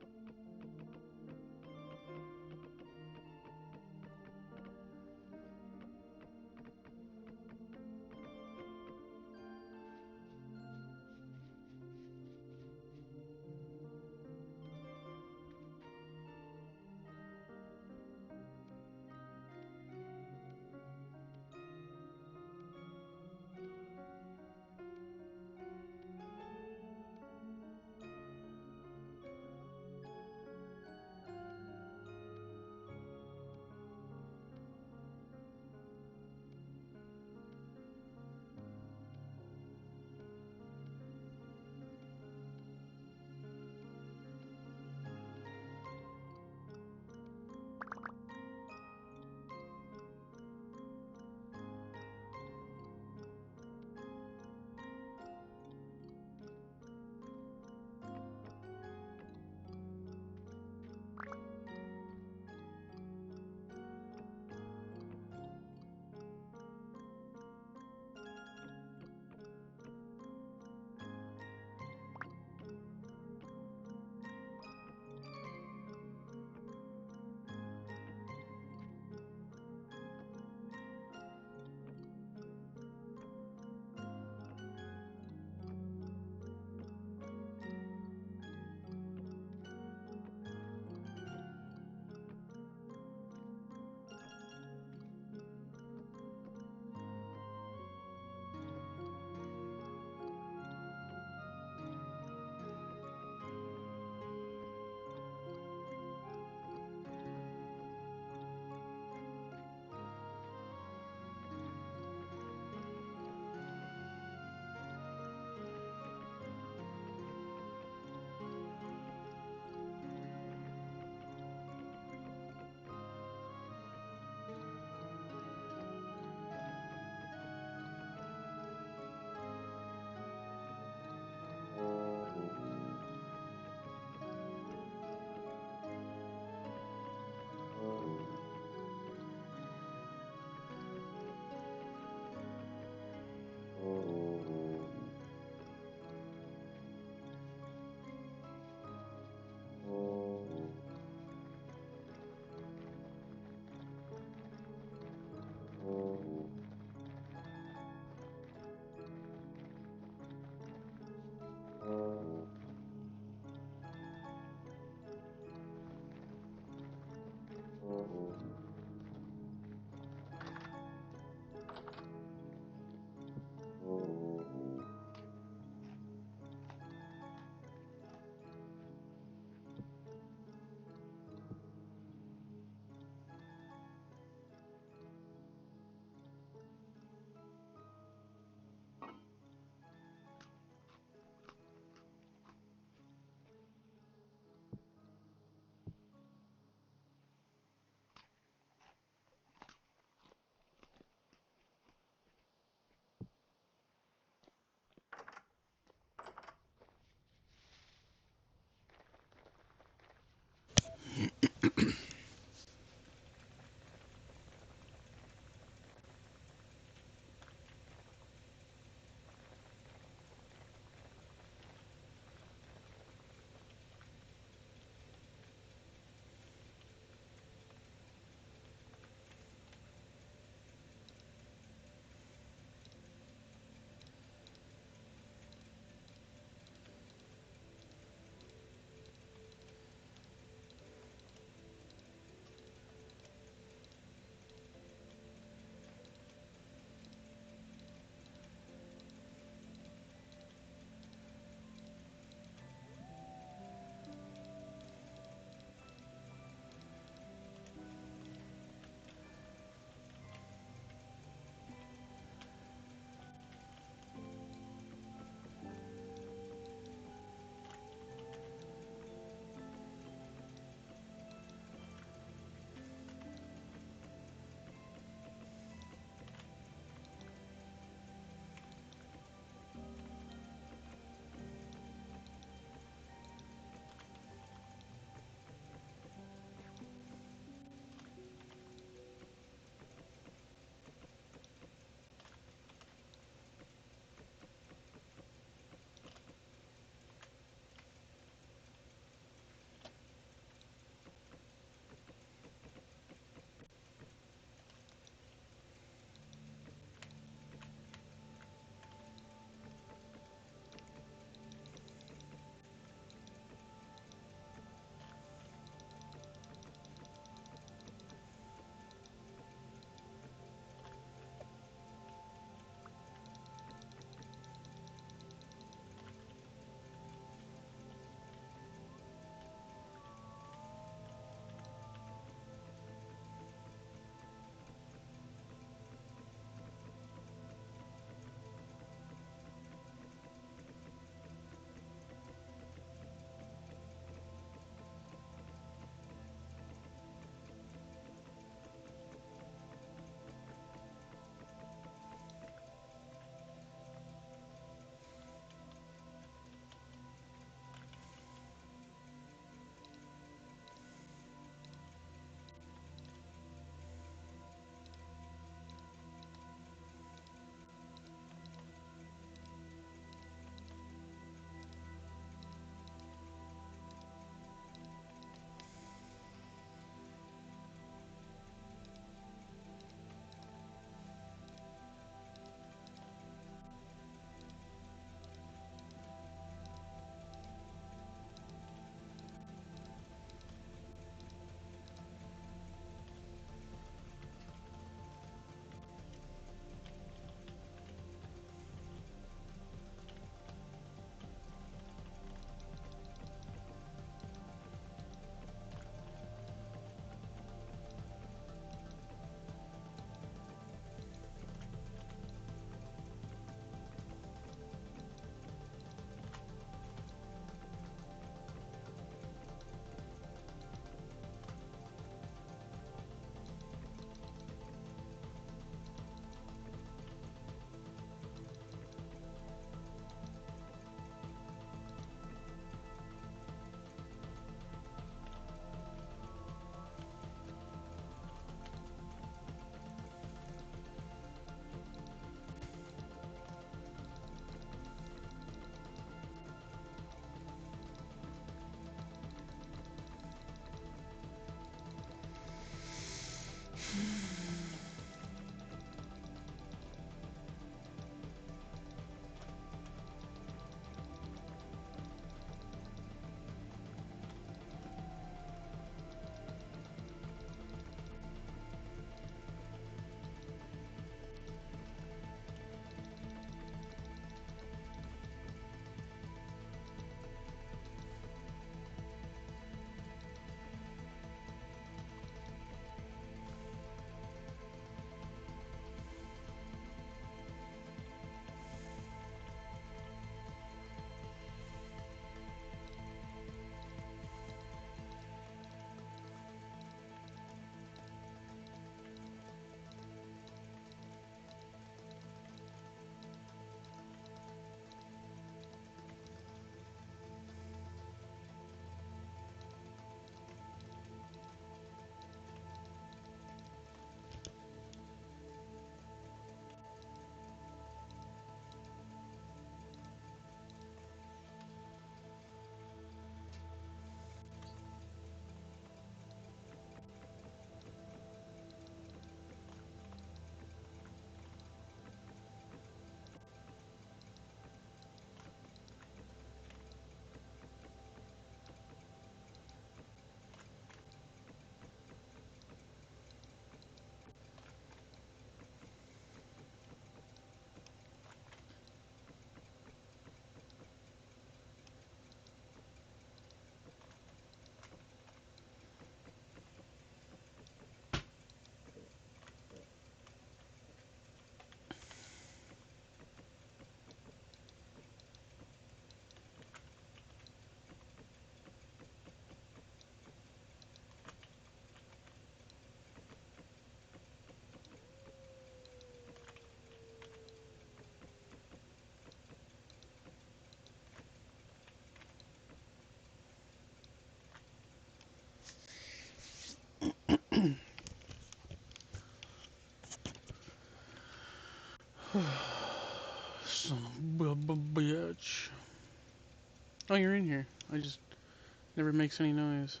Never makes any noise.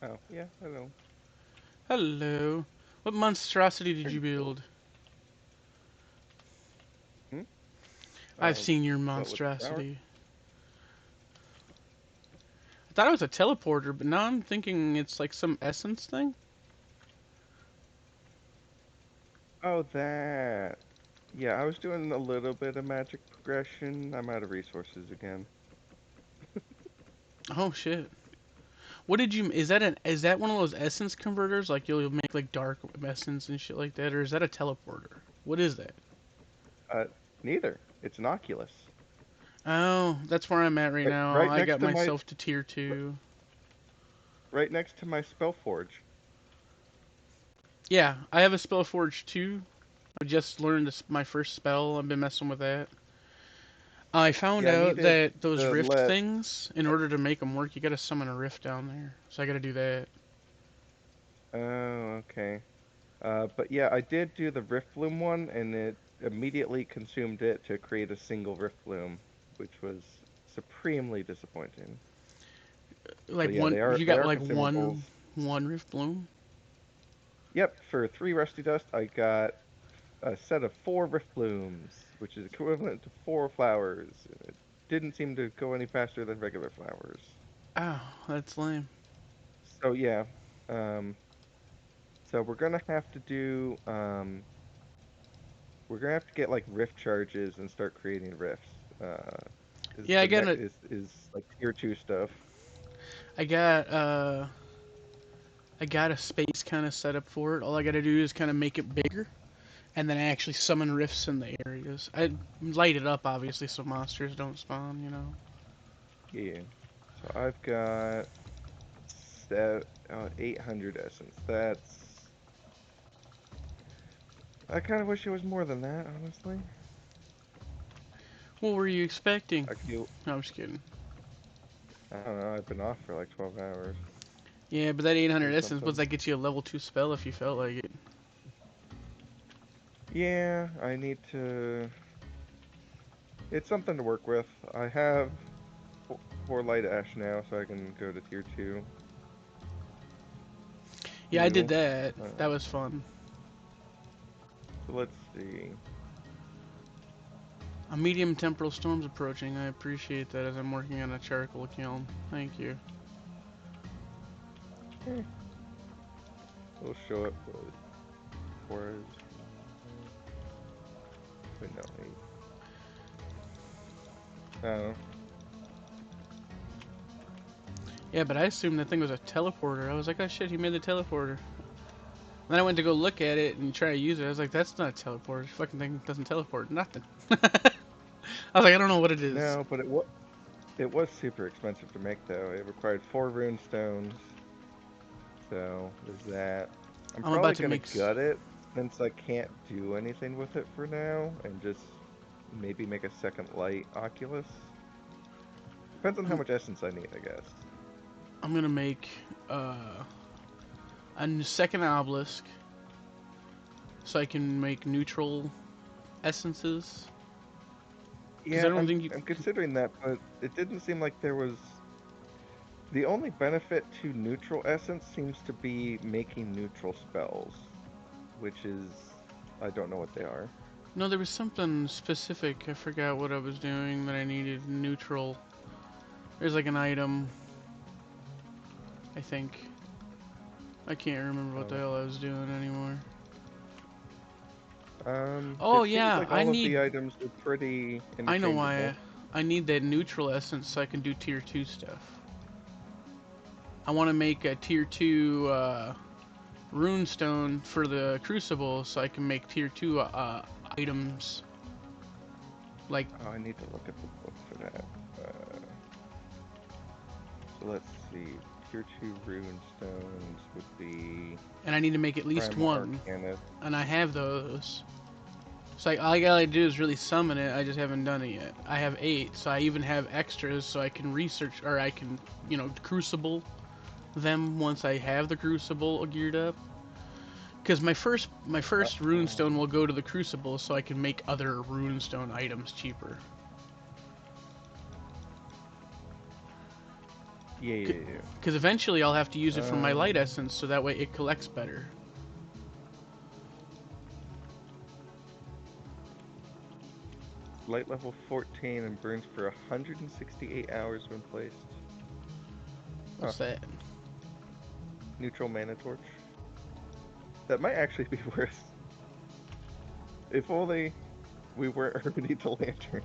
Oh, yeah, I know. Hello. What monstrosity did you build? Hmm? I've seen your What with the tower? monstrosity. I thought it was a teleporter, but now I'm thinking it's like some essence thing. Oh, that. Yeah, I was doing a little bit of magic progression. I'm out of resources again. Oh shit. What did you? Is that one of those essence converters? Like you'll make like dark essence and shit like that, or is that a teleporter? What is that? Uh, Neither. It's an Oculus. Oh, that's where I'm at right Right, now. right I next got to my myself to tier 2. right next to my SpellForge. Yeah, I have a SpellForge 2. I just learned my first spell. I've been messing with that. I found Yeah, I out needed that those to rift let. things, in order to make them work, you gotta summon a rift down there. So I gotta do that. Oh, okay. But yeah, I did do the Rift Bloom one, and it immediately consumed it to create a single Rift Bloom, which was supremely disappointing. So Like yeah, one, you they got are like consumables. one rift bloom. Yep, for 3 Rusty Dust, I got a set of 4 Rift Blooms, which is equivalent to 4 flowers. It didn't seem to go any faster than regular flowers. Oh, that's lame. So yeah, um, so we're gonna have to get like rift charges and start creating rifts. Is Yeah, the next is like tier 2 stuff. I got, uh, I got a space kind of set up for it. All I gotta do is kind of make it bigger, and then I actually summon rifts in the areas. I light it up, obviously, so monsters don't spawn, you know. Yeah. So I've got 800 essence. I kind of wish it was more than that, honestly. What were you expecting? I could do. No, I'm just kidding. I don't know. I've been off for like 12 hours Yeah, but that 800 or essence, would something. that get you a level 2 spell if you felt like it? Yeah, I need to. It's something to work with. I have 4 light ash now, so I can go to tier 2. Yeah, I did Two. that. That Uh, was fun. so let's see. A medium temporal storm's approaching. I appreciate that as I'm working on a charcoal kiln. Thank you. Eh, we'll show it for wait, no, 8. Oh, Yeah, but I assumed that thing was a teleporter. I was like, oh shit, he made the teleporter. Then I went to go look at it and try to use it. I was like, that's not a teleporter. This fucking thing doesn't teleport. Nothing. I was like, I don't know what it is. no, but it was super expensive to make though. It required 4 rune stones. So there's that. I'm I'm about probably to gonna make. gut it since I can't do anything with it for now, and just maybe make a second light Oculus. Depends on how I'm, much essence I need, I guess. I'm gonna make uh, a second obelisk so I can make neutral essences. Because I Yeah, don't I'm think you. I'm considering that, but it didn't seem like there was. The only benefit to neutral essence seems to be making neutral spells, which is I don't know what they are. No, there was something specific. I forgot what I was doing that I needed neutral. There's like an item, I think. I can't remember what the Oh. hell I was doing anymore. Oh It seems yeah, like all of the items are pretty I know interchangeable. why. I need that neutral essence so I can do tier 2 stuff. I want to make a tier 2 runestone for the crucible so I can make tier 2 items. Like, Oh, I need to look at the book for that. So let's see. Tier 2 rune stones would be and I need to make at least Primal one. Arcanist. And I have those. So all I gotta do is really summon it. I just haven't done it yet. I have 8, so I even have extras, so I can research or I can, crucible them once I have the crucible geared up. Because my first runestone will go to the crucible, so I can make other runestone items cheaper. Yeah. Because eventually I'll have to use it for my light Um, essence, so that way it collects better. Light level 14 and burns for 168 hours when placed. Huh. What's that? Neutral mana torch. That might actually be worth. If only we weren't urban to lanterns.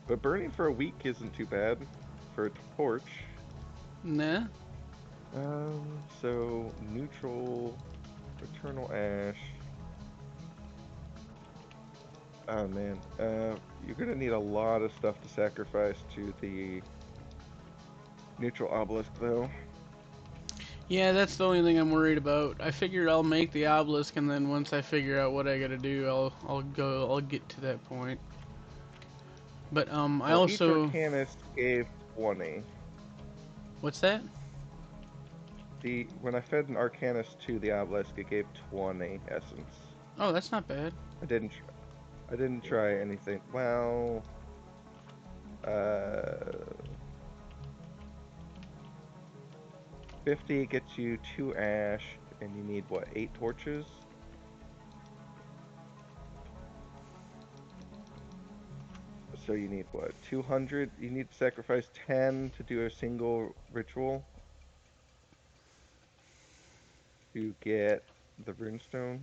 But burning for a week isn't too bad for a torch. Nah. So neutral, eternal ash. Oh man, you're gonna need a lot of stuff to sacrifice to the neutral obelisk, though. Yeah, that's the only thing I'm worried about. I figured I'll make the obelisk, and then once I figure out what I gotta do, I'll get to that point. But I Well, each also, arcanist gave 20. what's that? When I fed an arcanist to the obelisk, it gave 20 essence. Oh, that's not bad. I didn't try anything. Well, uh, 50 gets you 2 ash, and you need what, 8 torches? So you need what, 200? You need to sacrifice 10 to do a single ritual to get the runestone.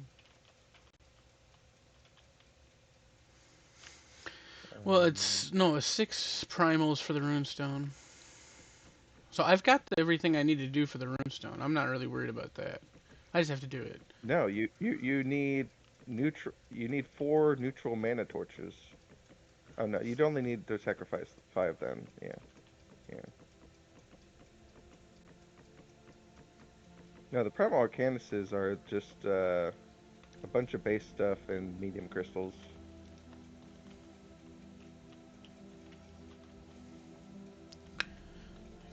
Well, it's 6 primals for the runestone. So I've got everything I need to do for the runestone. I'm not really worried about that. I just have to do it. No, you need neutral. You need 4 neutral mana torches. Oh no, you'd only need to sacrifice 5 then. Yeah. No, the primal arcanists are just a bunch of base stuff and medium crystals.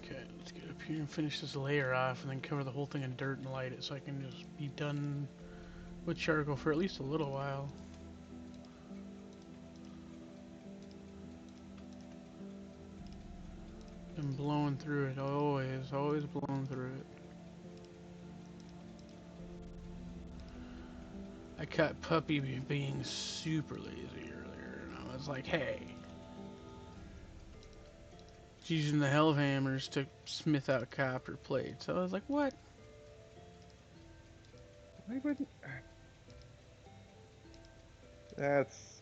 Okay, let's get up here and finish this layer off, and then cover the whole thing in dirt and light it, so I can just be done with charcoal for at least a little while. And blowing through it, always blowing through it. I caught Puppy being super lazy earlier, and I was like, hey. She's using the Hellhammers to smith out copper plates. So I was like, what? Why wouldn't? That's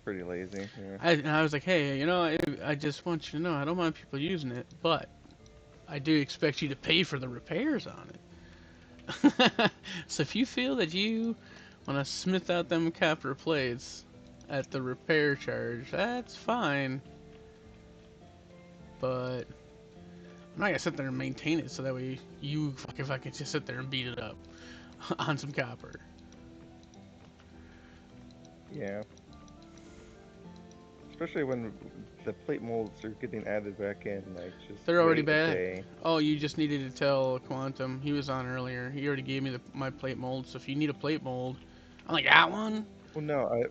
pretty lazy. Yeah. I was like, hey, you know, I just want you to know, I don't mind people using it, but I do expect you to pay for the repairs on it. So if you feel that you want to smith out them copper plates at the repair charge, that's fine. But I'm not gonna sit there and maintain it so that way you fucking just sit there and beat it up on some copper. Yeah. Especially when the plate molds are getting added back in, like just They're already wait a back. day. Oh, you just needed to tell Quantum. He was on earlier. He already gave me my plate mold. So if you need a plate mold, I'm like, that one? Well, no,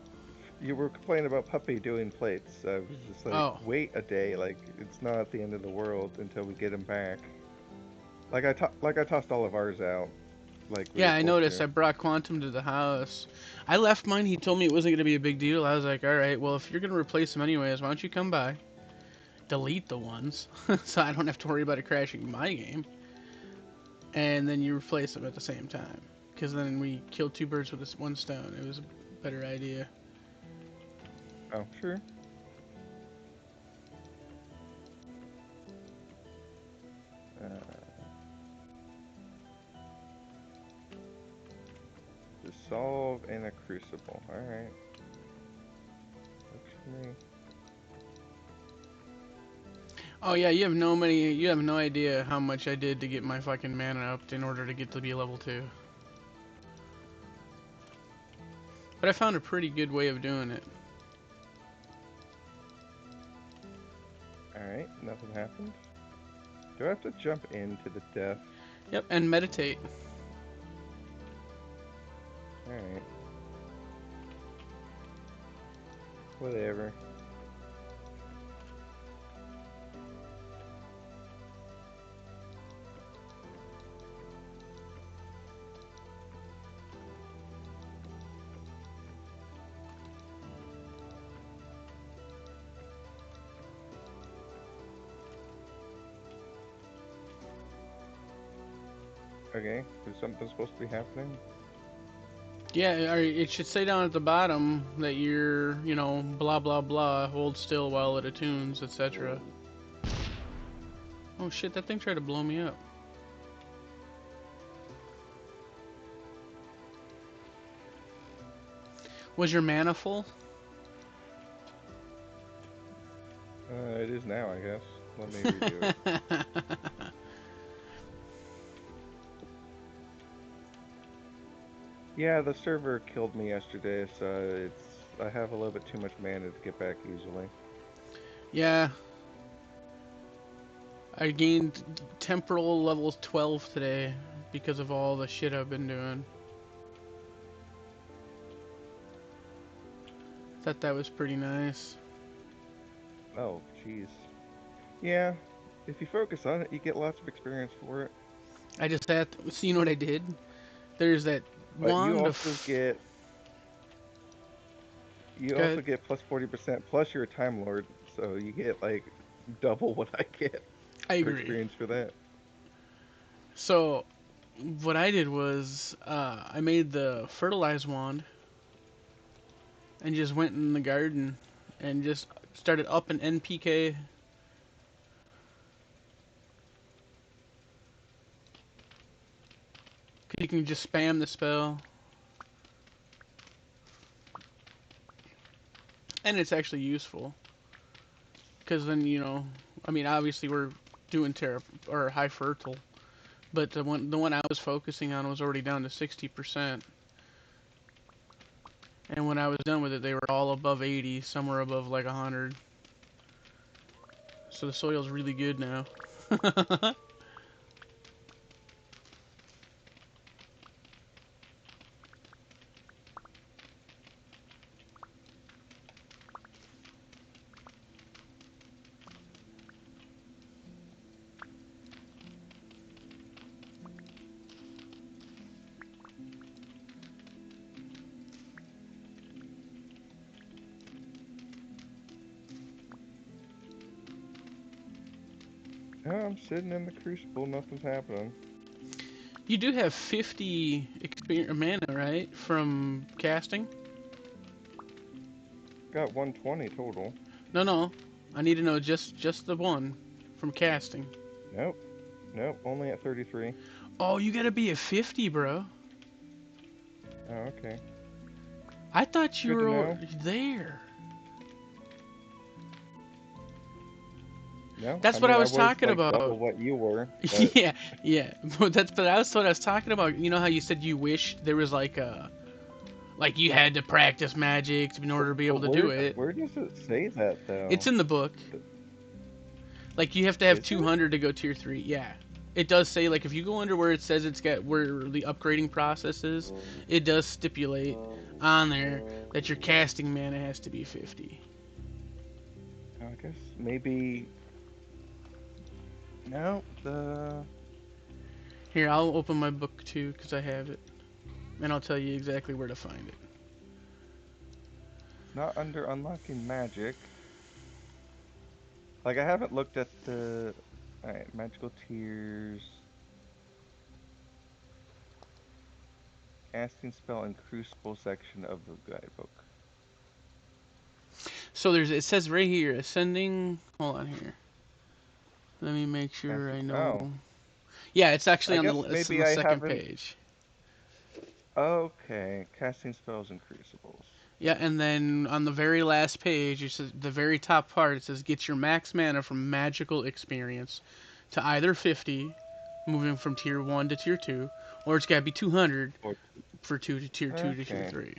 you were complaining about Puppy doing plates. I was just like, Oh. wait a day. Like it's not the end of the world until we get him back. Like I tossed all of ours out. Like we Yeah, were I supposed noticed. to. I brought Quantum to the house. I left mine. He told me it wasn't going to be a big deal. I was like, all right, well, if you're going to replace them anyways, why don't you come by? Delete the ones so I don't have to worry about it crashing my game. And then you replace them at the same time. Because then we killed 2 birds with this 1 stone. It was a better idea. Oh, sure. Dissolve in a crucible. Alright. Works for me. Oh yeah, you have no idea how much I did to get my fucking mana up in order to get to be level 2. But I found a pretty good way of doing it. Alright, nothing happened. Do I have to jump into the death? Yep, and meditate. Alright. Whatever. Okay, is something supposed to be happening? Yeah, it should say down at the bottom that you're, blah blah blah, hold still while it attunes, etc. Oh shit, that thing tried to blow me up. Was your mana full? It is now, I guess. Let me review it. Yeah, the server killed me yesterday, so I have a little bit too much mana to get back easily. Yeah. I gained temporal level 12 today because of all the shit I've been doing. Thought that was pretty nice. Oh, jeez. Yeah, if you focus on it, you get lots of experience for it. I just had to, so you know what I did? There's that But wand of... you Go also ahead. get plus 40%, plus you're a Time Lord, so you get like double what I get I for agree. experience for that. So, what I did was, I made the fertilized wand and just went in the garden and just started up an NPK. You can just spam the spell. And it's actually useful. Because then, I mean, obviously we're doing terra or high fertile. But the one I was focusing on was already down to 60%. And when I was done with it, they were all above 80, somewhere above like 100. So the soil's really good now. Oh, I'm sitting in the crucible, nothing's happening. You do have 50 mana, right? From casting? Got 120 total. No. I need to know just the one from casting. Nope. Nope, only at 33. Oh, you gotta be at 50, bro. Oh, okay. I thought you Good to were know. there. No, I That's what mean, I I was was talking like double about. what you were, but Yeah. But that's what I was talking about. You know how you said you wished there was like you had to practice magic in order to be but able to do it. where does it say that It's though? in the book. Th- Like you have to have Is it? 200 to go tier 3. Yeah. It does say like if you go under where it says it's got where the upgrading process is, it does stipulate on there that your casting mana has to be 50. I guess maybe. No, the Here, I'll open my book too cuz I have it and I'll tell you exactly where to find it. not under unlocking magic. Like I haven't looked at the alright, magical tiers, casting spell and crucible section of the guidebook. So it says right here ascending. Hold on here. Let me make sure Casting. I Oh, know. Yeah, it's actually I on guess it's on maybe the I second haven't. page. Okay, casting spells and crucibles. Yeah, and then on the very last page, it says the very top part. It says get your max mana from magical experience to either 50, moving from tier 1 to tier 2, or it's got to be 200 Or for tier 2 to tier okay, 3.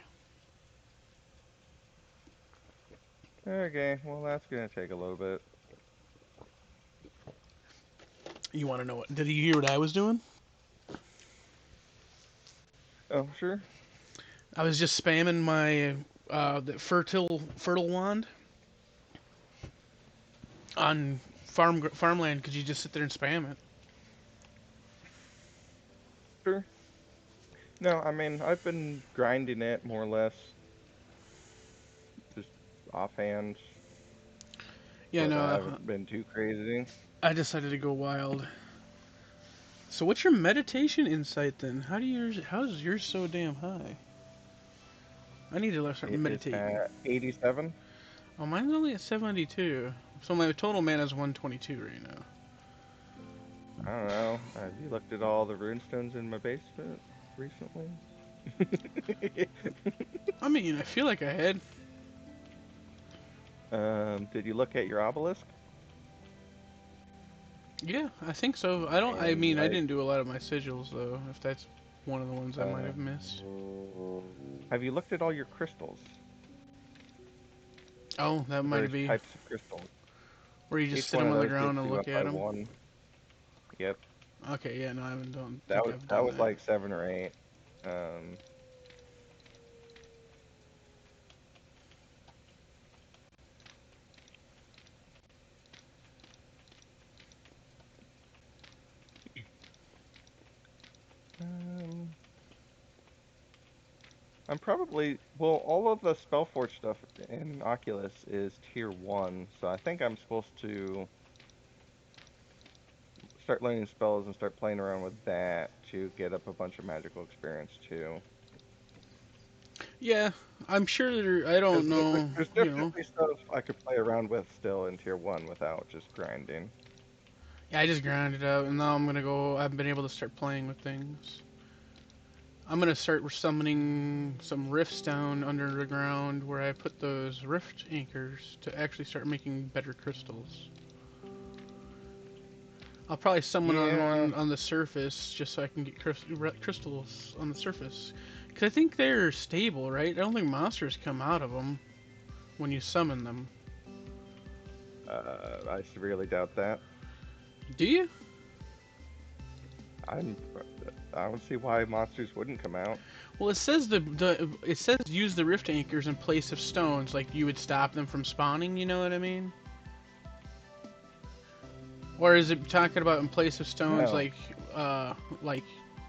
okay. Well, that's gonna take a little bit. You want to know what? Did you hear what I was doing? Oh, sure. I was just spamming my the fertile wand on farmland because you just sit there and spam it. Sure. No, I mean, I've been grinding it more or less, just offhand, Yeah, but no, I haven't been too crazy. I decided to go wild. So what's your meditation insight then? How's yours so damn high? I need to start It is meditating. at 87. Oh, mine's only at 72. So my total mana is 122 right now. I don't know. Have you looked at all the runestones in my basement recently? I mean, I feel like I had. Did you look at your obelisk? Yeah, I think so. I And mean, I like, didn't do a lot of my sigils though. If that's one of the ones I might uh, have missed. have you looked at all your crystals? Oh, that The might various be types of crystals. where you just Each sit one them of on the those ground gives and you look up at by them. one. Yep. Okay, yeah, no, don't That think was I've that done was that. like 7 or 8. Um, um, I'm probably well. All of the Spellforge stuff in Oculus is tier 1, so I think I'm supposed to start learning spells and start playing around with that to get up a bunch of magical experience too. Yeah, I'm sure I don't Because know, there's you know. definitely stuff I could play around with still in tier 1 without just grinding. Yeah, I just grinded out, and now I'm gonna go. I've been able to start playing with things. I'm gonna start summoning some rifts down under the ground where I put those rift anchors to actually start making better crystals. I'll probably summon on Yeah, one on the surface just so I can get crystals on the surface. Cause I think they're stable, right? I don't think monsters come out of them when you summon them. I severely doubt that. Do you? I'm, I don't see why monsters wouldn't come out. Well, it says it says use the rift anchors in place of stones, like you would stop them from spawning. You know what I mean? Or is it talking about in place of stones, No. like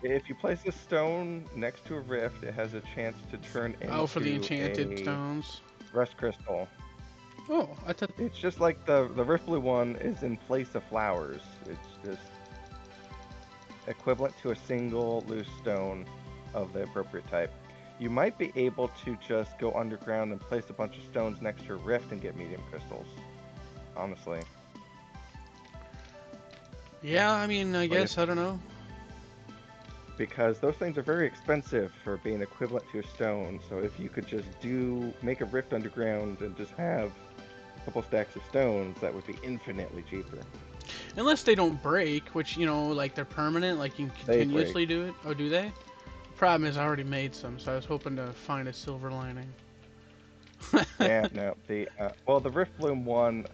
If you place a stone next to a rift, it has a chance to turn oh, for the into enchanted a stones? rust crystal. Oh, I thought. It's just like the rift blue one is in place of flowers. It's just equivalent to a single loose stone of the appropriate type. You might be able to just go underground and place a bunch of stones next to a rift and get medium crystals. Honestly. Yeah, I mean, I But if guess I don't know. because those things are very expensive for being equivalent to a stone. So if you could just make a rift underground and just have a couple stacks of stones, that would be infinitely cheaper. Unless they don't break, which like they're permanent, like you can They break. continuously do it. Oh, do they? Problem is, I already made some, so I was hoping to find a silver lining. Yeah, no. The Rift Bloom one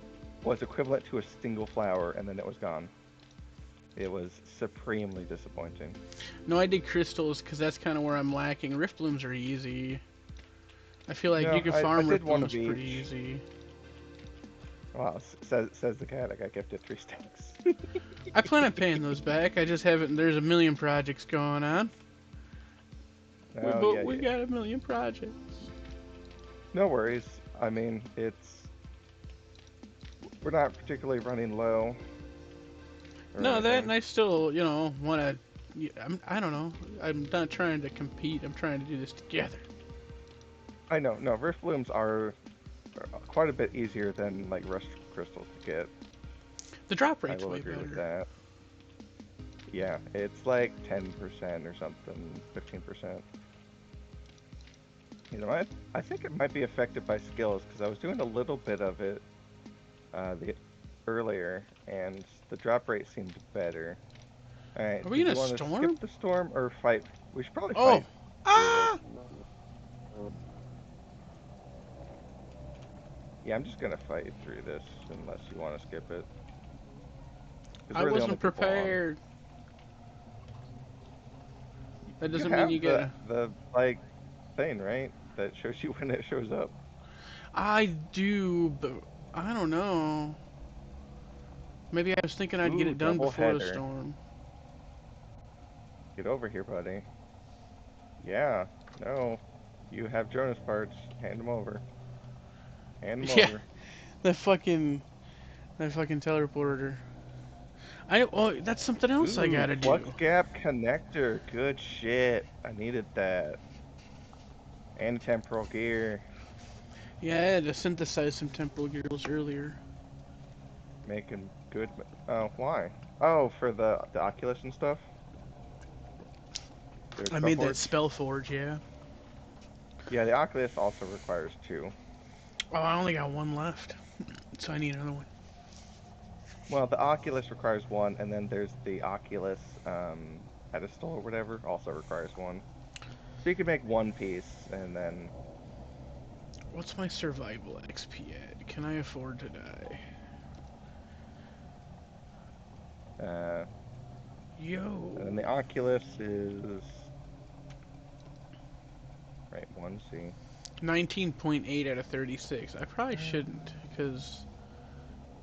was equivalent to a single flower, and then it was gone. It was supremely disappointing. No, I did crystals because that's kind of where I'm lacking. Rift blooms are easy. I feel like you No, can I farm did rift one blooms of pretty each. easy. Well, says the cat. I got gifted 3 stacks. I plan on paying those back. I just haven't. There's a million projects going on. Oh yeah, We yeah. got a million projects. No worries. I mean, we're not particularly running low. Or No, that, and anything. I still, want to. I don't know. I'm not trying to compete. I'm trying to do this together. I know. No, Rift Blooms are quite a bit easier than like rust crystals to get. The drop I rate's will way agree with better. that. Yeah, it's like 10% or something, 15%. I think it might be affected by skills because I was doing a little bit of it earlier, and the drop rate seemed better. All right, Are we did in you a want to skip storm? the storm or fight? We should probably Oh! fight through this. Ah! Yeah, I'm just gonna fight you through this unless you want to skip it, because I we're the only wasn't people on. prepared. That You doesn't mean you have get a. the like thing, right? That shows you when it shows up. I do, but I don't know. Maybe I was thinking I'd get Ooh, it done double before the header. storm. Get over here, buddy. Yeah, no. You have Jonas parts. Hand them over. Hand them Yeah, over. that fucking, that fucking teleporter. Oh, that's something else I Ooh, gotta flux do. gap connector. Good shit. I needed that. And temporal gear. Yeah, I had to synthesize some temporal girls earlier. Making good. Oh, why? Oh, for the Oculus and stuff? There's I made that Spellforge? SPELLFORGE, yeah. Yeah, the Oculus also requires two. Oh, I only got one left, so I need another one. Well, the Oculus requires one, and then there's the Oculus pedestal or whatever, also requires one. So you can make one piece, and then What's my survival XP at? Can I afford to die? uh, Yo. and then the Oculus is right 1C. 19.8 out of 36. I probably shouldn't, because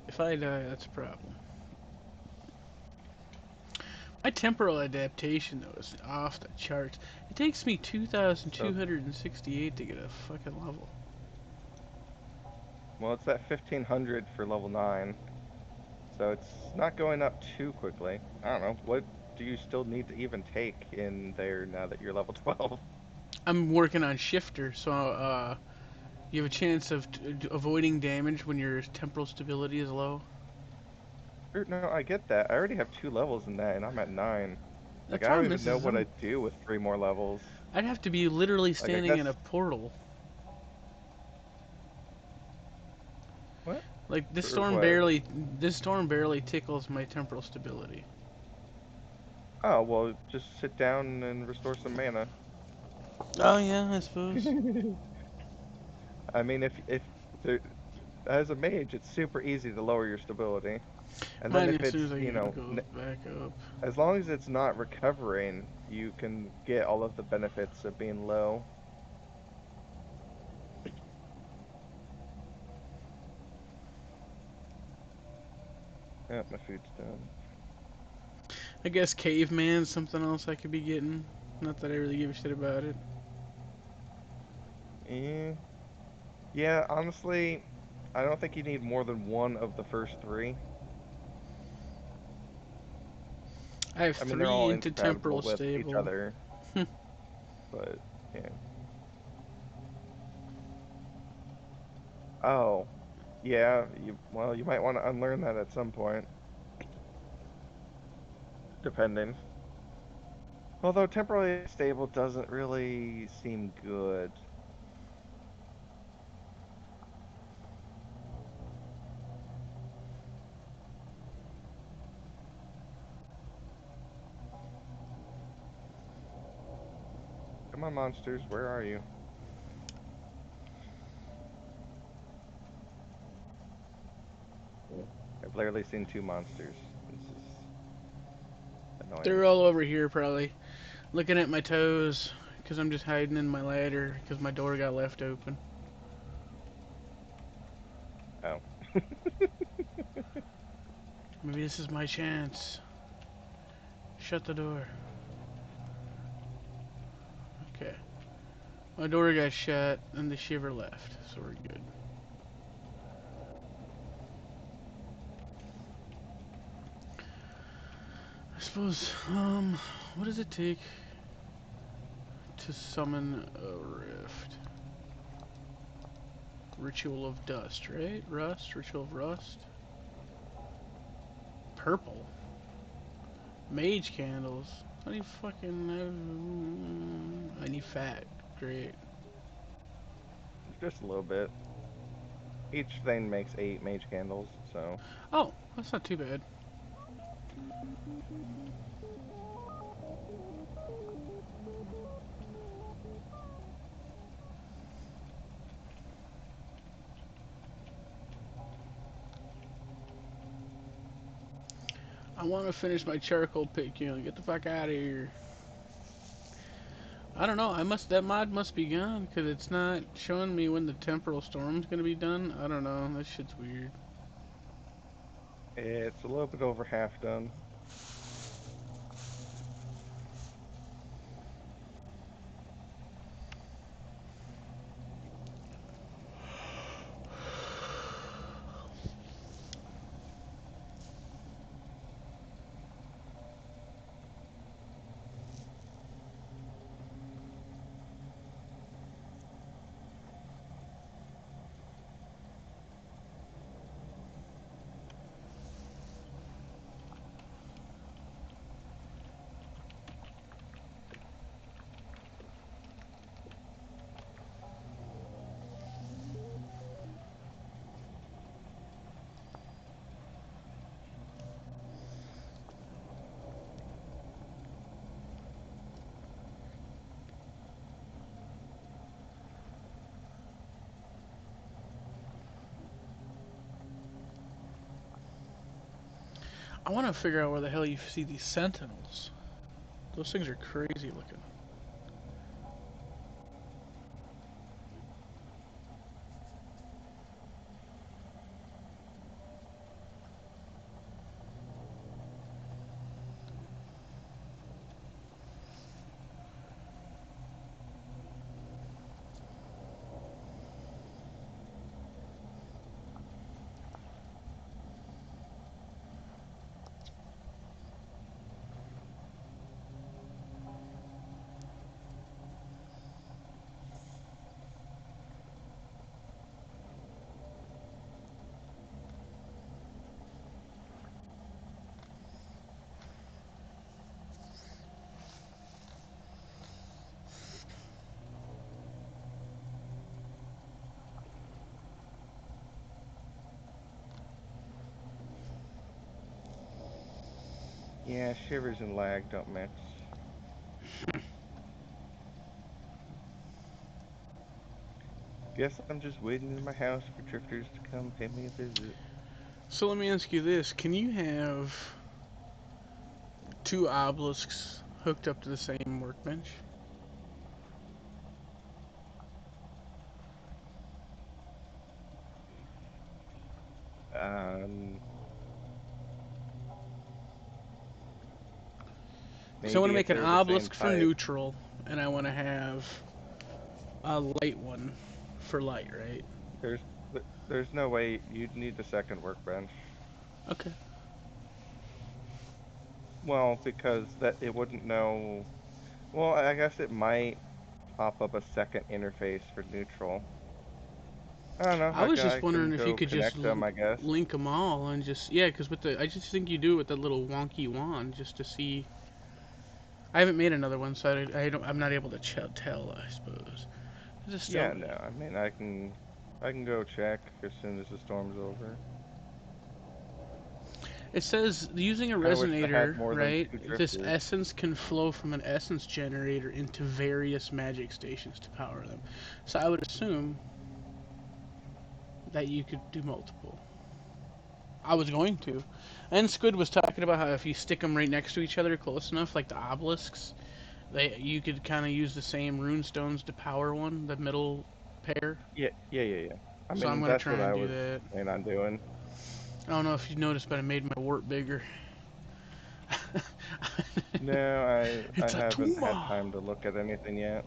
if I die, that's a problem. My temporal adaptation, though, is off the charts. It takes me So 2,268 to get a fucking level. well, it's at 1500 for level 9, so it's not going up too quickly. I don't know. What do you still need to even take in there now that you're level 12? I'm working on shifter, so you have a chance of avoiding damage when your temporal stability is low. No, I get that. I already have 2 levels in that, and I'm at 9. The Like, I don't problem even know is what I'd do with 3 more levels. I'd have to be literally Like, I standing guess... in a portal. What? Like For what? this storm barely tickles my temporal stability. Oh, well, just sit down and restore some mana. Oh yeah, I suppose. I mean, if there, as a mage, it's super easy to lower your stability. And then Mine, if as soon it's, as I get it, goes back up. as long as it's not recovering, you can get all of the benefits of being low. Yep, my food's done. I guess caveman's something else I could be getting. Not that I really give a shit about it. Eh. Yeah, honestly, I don't think you need more than one of the first three. I have I mean, they're 3 all into temporal incompatible with each stable. other, but yeah. Oh, yeah, well, you might want to unlearn that at some point, depending. Although temporarily stable doesn't really seem good. Come on, monsters, where are you? I've literally seen 2 monsters. This is annoying. They're all over here probably. Looking at my toes. Because I'm just hiding in my ladder. Because my door got left open. Oh. Maybe this is my chance. Shut the door. Okay. My door got shut and the shiver left. So we're good. I suppose, what does it take to summon a rift? Ritual of Dust, right? Ritual of Rust. Purple. Mage candles. I need fucking, I need fat. Great. Just a little bit. Each thing makes 8 mage candles, so... Oh, that's not too bad. I want to finish my charcoal pick, get the fuck out of here. I don't know, that mod must be gone, because it's not showing me when the temporal storm's gonna be done. I don't know, that shit's weird. It's a little bit over half done. I want to figure out where the hell you see these sentinels. Those things are crazy looking. Yeah, shivers and lag don't mix. Guess I'm just waiting in my house for drifters to come pay me a visit. So let me ask you this: can you have two obelisks hooked up to the same workbench? Um, Because I want to maybe if make an they're the same obelisk for type. neutral, and I want to have a light one for light, right? There's there's no way you'd need the second workbench. Okay. Well, because that it wouldn't know. Well, I guess it might pop up a second interface for neutral. I don't know. I was I just can wondering if you go could just connect them, I guess. link them all and just yeah, because with the I just think you do it with that little wonky wand just to see. I haven't made another one, so I don't. I'm not able to tell. I suppose. Just Yeah, still. no. I mean, I can go check as soon as the storm's over. It says using a Kind of wish I had resonator, more than right? two This drifters. essence can flow from an essence generator into various magic stations to power them. So I would assume that you could do multiple. I was going to. And Squid was talking about how if you stick them right next to each other close enough, like the obelisks, you could kind of use the same rune stones to power one, the middle pair. Yeah. I So I'm mean, gonna that's what try and I do was that. planning on doing. I don't know if you noticed, but I made my warp bigger. No, I It's a haven't had tumor. time to look at anything yet.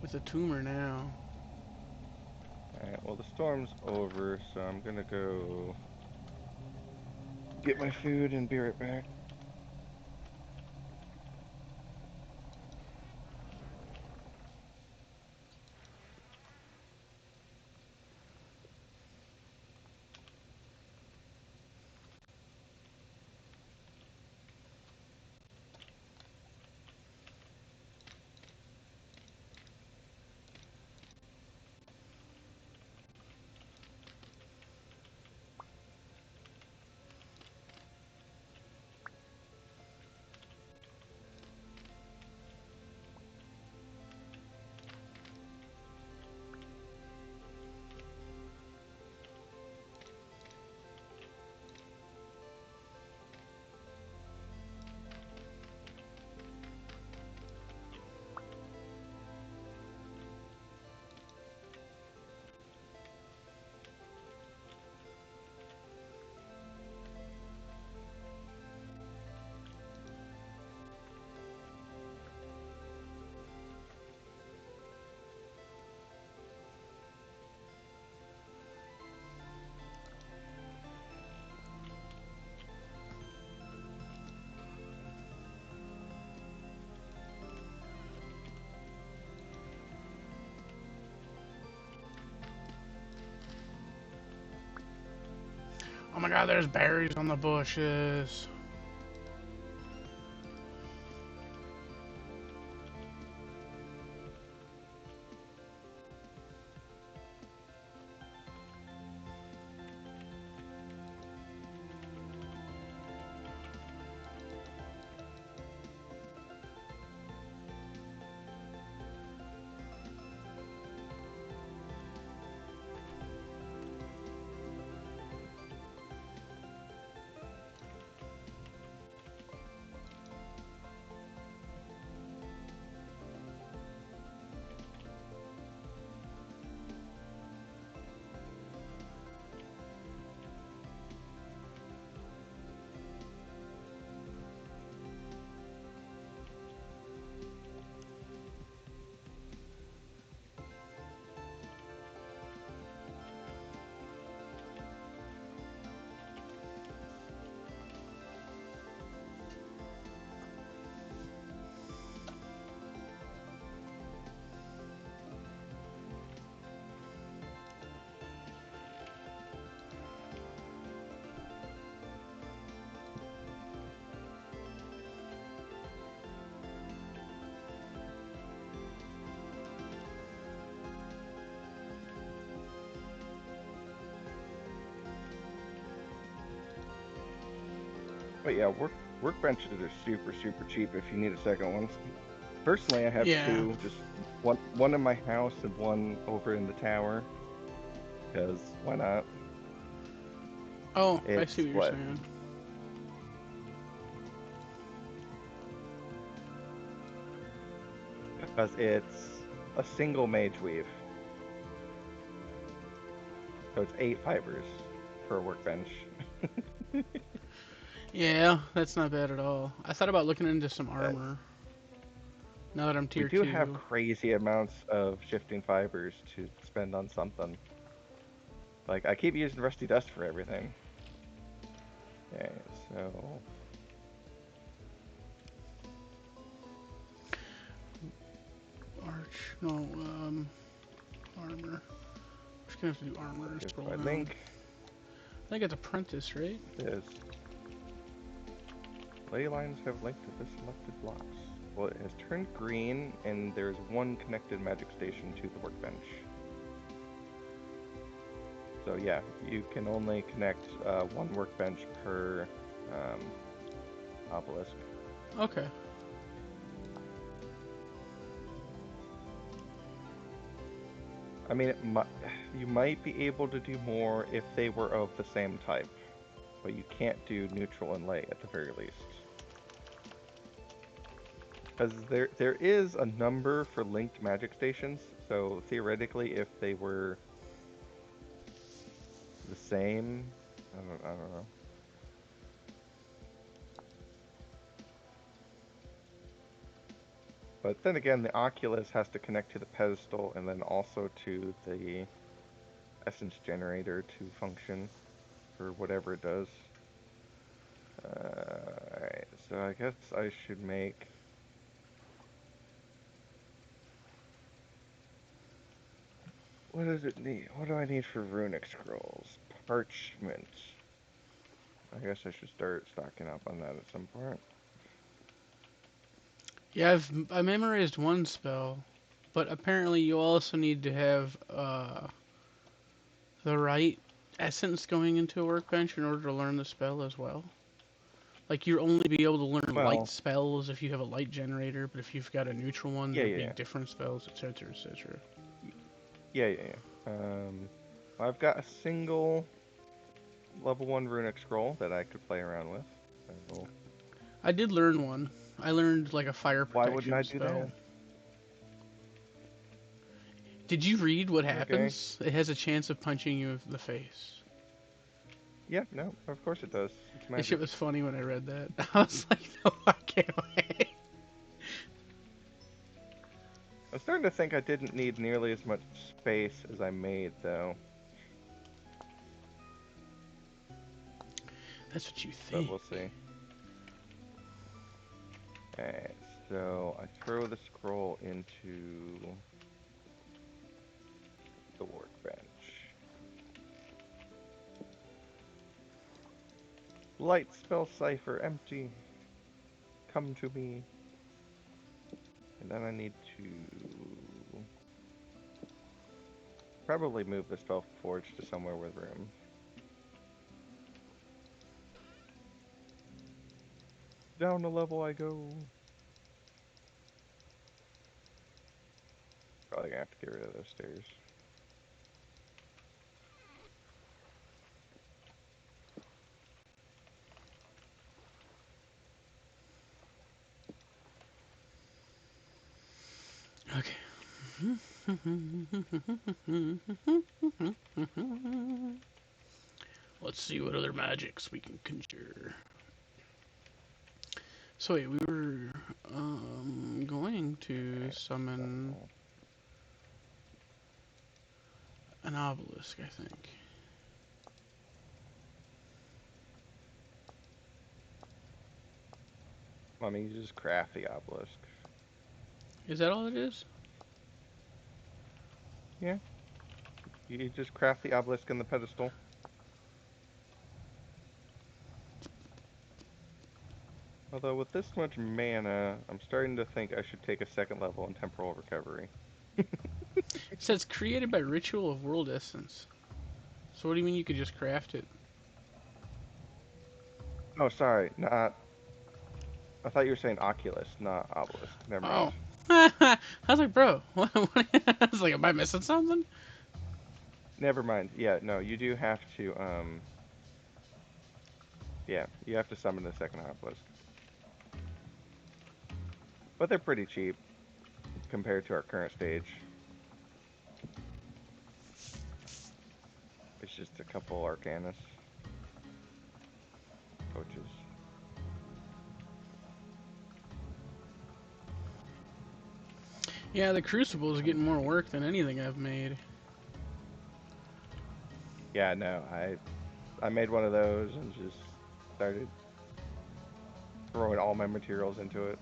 It's a tumor now. Alright, well the storm's over, so I'm gonna go get my food and be right back. Oh my god, there's berries on the bushes. But yeah, workbenches are super cheap if you need a second one. Personally, I have Yeah. two, just one in my house and one over in the tower. Because why not? Oh, I It's see what you're what? saying. Because it's a single mage weave. So it's 8 fibers for a workbench. Yeah, that's not bad at all. I thought about looking into some armor. Now that I'm We tier do 2. have crazy amounts of shifting fibers to spend on something. Like, I keep using Rusty Dust for everything. Okay, so... Arch, no, armor. I'm just gonna have to do armor. If Scroll I down. link I think it's apprentice, right? this... Ley lines have linked to the selected blocks. Well, it has turned green, and there's one connected magic station to the workbench. So yeah, you can only connect one workbench per obelisk. Okay. I mean, you might be able to do more if they were of the same type, but you can't do neutral and ley at the very least. Because there is a number for linked magic stations, so theoretically, if they were the same, I don't know. But then again, the Oculus has to connect to the pedestal and then also to the essence generator to function for whatever it does. Alright, so I guess I should make... What does it need? What do I need for runic scrolls? Parchment. I guess I should start stocking up on that at some point. Yeah, I memorized one spell, but apparently you also need to have the right essence going into a workbench in order to learn the spell as well. Like, you only be able to learn Well, light spells if you have a light generator, but if you've got a neutral one, yeah, there'll be yeah. different spells, etc., etc. Yeah. I've got a single level 1 runic scroll that I could play around with. So I did learn one. I learned like a fire why wouldn't I protection do spell. that? Did you read what Okay. happens? It has a chance of punching you in the face. Yeah, no, of course it does. It's This shit magic. was funny when I read that. I was like, no, I can't wait. I'm starting to think I didn't need nearly as much space as I made, though. That's what you But think. we'll see. Alright, so I throw the scroll into the workbench. Light spell cipher empty. Come to me. And then I need to probably move the SPELLFORGE to somewhere with room. Down a level I go. Probably gonna have to get rid of those stairs. Okay. Let's see what other magics we can conjure. So wait, we were going to summon an obelisk, I think. I mean, you just craft the obelisk. Is that all it is? Yeah. You just craft the obelisk and the pedestal. Although with this much mana, I'm starting to think I should take a second level in temporal recovery. It says created by ritual of world essence. So what do you mean you could just craft it? Oh, sorry, not. I thought you were saying Oculus, not Obelisk. Never mind. Oh. I was like, bro, I was like, am I missing something? Never mind. Yeah, no, you do have to. Yeah, you have to summon the second Obelisk, but they're pretty cheap compared to our current stage. It's just a couple Arcanus coaches. Yeah, the Crucible is getting more Something. work than anything I've made. Yeah, no, I made one of those and just started throwing all my materials into it.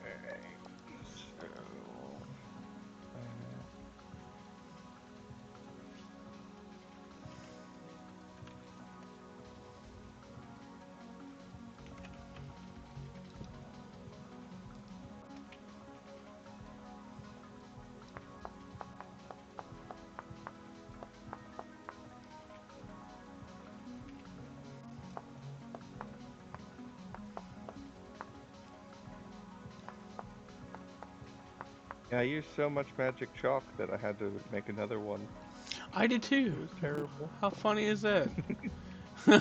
Alright, so uh, yeah, I used so much magic chalk that I had to make another one. I did too. It was terrible. How funny is that? You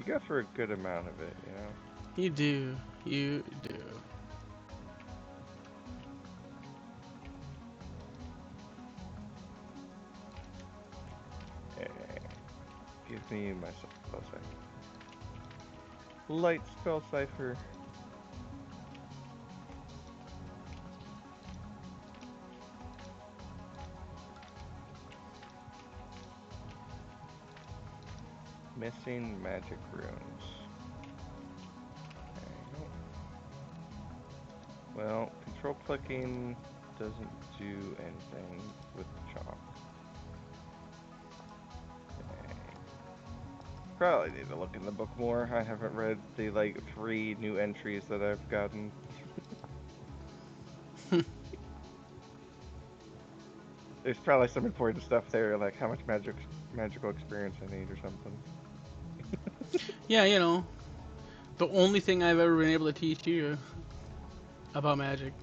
go for a good amount of it, you know. You do. You do. Eh, give me my spell cipher. Light spell cipher. Missing magic runes. Alright. Well, control clicking doesn't do anything with chalk. Okay. Probably need to look in the book more. I haven't read the like 3 new entries that I've gotten. There's probably some important stuff there, like how much magical experience I need or something. Yeah, you know, the only thing I've ever been able to teach you about magic.